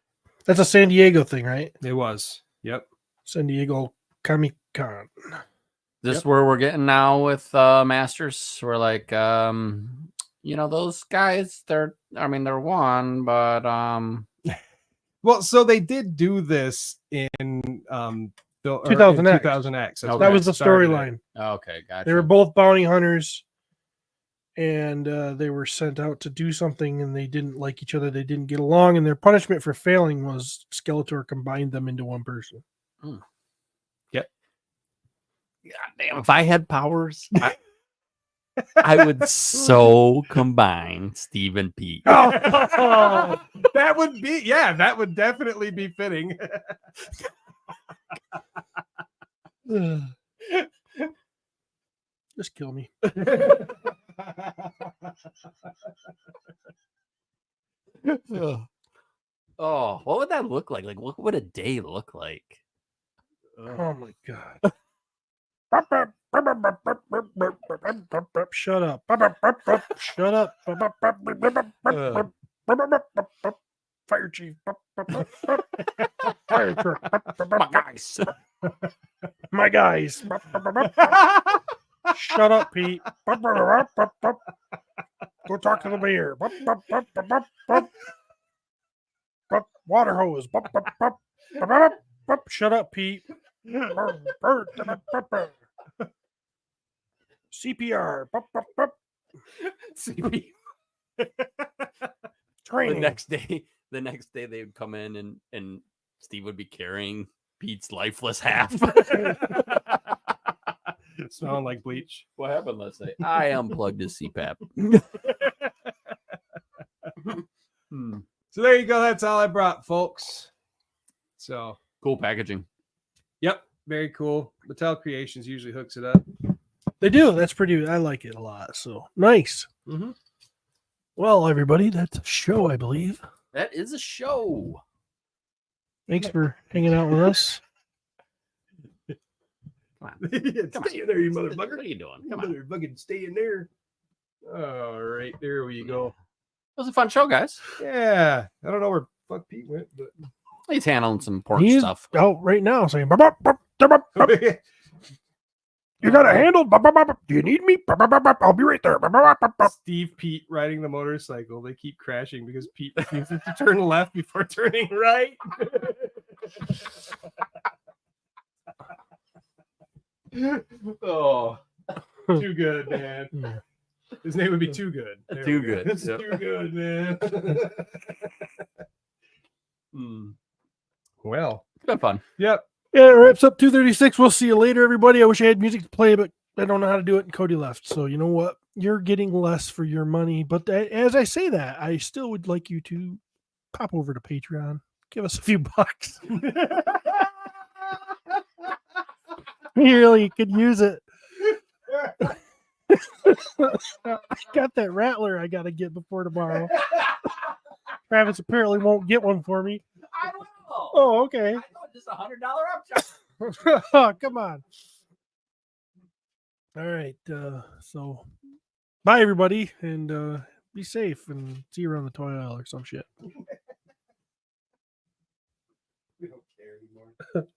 Speaker 5: That's a San Diego thing, right?
Speaker 3: It was. Yep.
Speaker 5: San Diego Comic Con.
Speaker 7: This where we're getting now with Masters. We're like, those guys, they're one, but
Speaker 3: well, so they did do this in
Speaker 5: 2000X.
Speaker 3: 2000X.
Speaker 5: That was the storyline.
Speaker 7: Okay, gotcha.
Speaker 5: They were both bounty hunters, and they were sent out to do something, and they didn't like each other. They didn't get along, and their punishment for failing was Skeletor combined them into one person.
Speaker 3: Yep.
Speaker 7: God damn, if I had powers, I would so combine Steve and Pete.
Speaker 3: Oh, that would definitely be fitting.
Speaker 5: Just kill me.
Speaker 7: Oh, what would that look like? Like, what would a day look like?
Speaker 5: Oh my god. Shut up. Shut up. Fire chief. Fire truck.
Speaker 7: My guys.
Speaker 5: My guys. Shut up, Pete. Go talk to the mayor. Bup, bup, bup, bup, bup, bup. Bup, water hose. Bup, bup, bup, bup, bup, bup. Shut up, Pete. CPR. Bup, bup, bup.
Speaker 3: CP.
Speaker 5: Training.
Speaker 7: The next day they would come in and Steve would be carrying Pete's lifeless half.
Speaker 3: Smelling like bleach.
Speaker 7: What happened last night? I unplugged his CPAP.
Speaker 3: So there you go. That's all I brought, folks. So
Speaker 7: Cool packaging.
Speaker 3: yep, very cool. Mattel Creations usually hooks it up.
Speaker 5: They do. That's pretty. I like it a lot. So nice.
Speaker 3: Mm-hmm.
Speaker 5: Well, everybody, that's a show, I believe.
Speaker 7: That is a show.
Speaker 5: Thanks for hanging out with us.
Speaker 7: Come on.
Speaker 3: Stay in there, you motherfucker.
Speaker 7: What are you doing? Come on. It
Speaker 3: Motherfucking stay in there. All right, there we go.
Speaker 7: was a fun show, guys.
Speaker 3: Yeah, I don't know where fuck Pete went, but
Speaker 7: He's handling some important
Speaker 5: He's
Speaker 7: stuff.
Speaker 5: out right now saying, "Bup, bup, bup, bup, bup, bup. You got a handle? Bup, bup, bup, bup. Do you need me? Bup, bup, bup, bup. I'll be right there. Bup, bup, bup, bup."
Speaker 3: Steve Pete riding the motorcycle. They keep crashing because Pete refuses to turn left before turning right. Oh, too good, man.
Speaker 5: Yeah.
Speaker 3: His name would be Too Good. There
Speaker 7: Too
Speaker 3: we go.
Speaker 7: Good.
Speaker 3: It's
Speaker 7: Yep.
Speaker 3: Too Good, man. Well,
Speaker 7: It's been fun.
Speaker 3: yep.
Speaker 5: Yeah, it wraps up 236. We'll see you later, everybody. I wish I had music to play, but I don't know how to do it, and Cody left. So you know what? You're getting less for your money. But as I say that, I still would like you to pop over to Patreon. Give us a few bucks. We really could use it. I got that rattler I got to get before tomorrow. Travis apparently won't get one for me.
Speaker 7: I will.
Speaker 5: Oh, okay.
Speaker 7: Just $100 upcharge.
Speaker 5: Oh, come on. All right. So bye, everybody, and be safe, and see you around the toy aisle or some shit.
Speaker 3: We don't care anymore.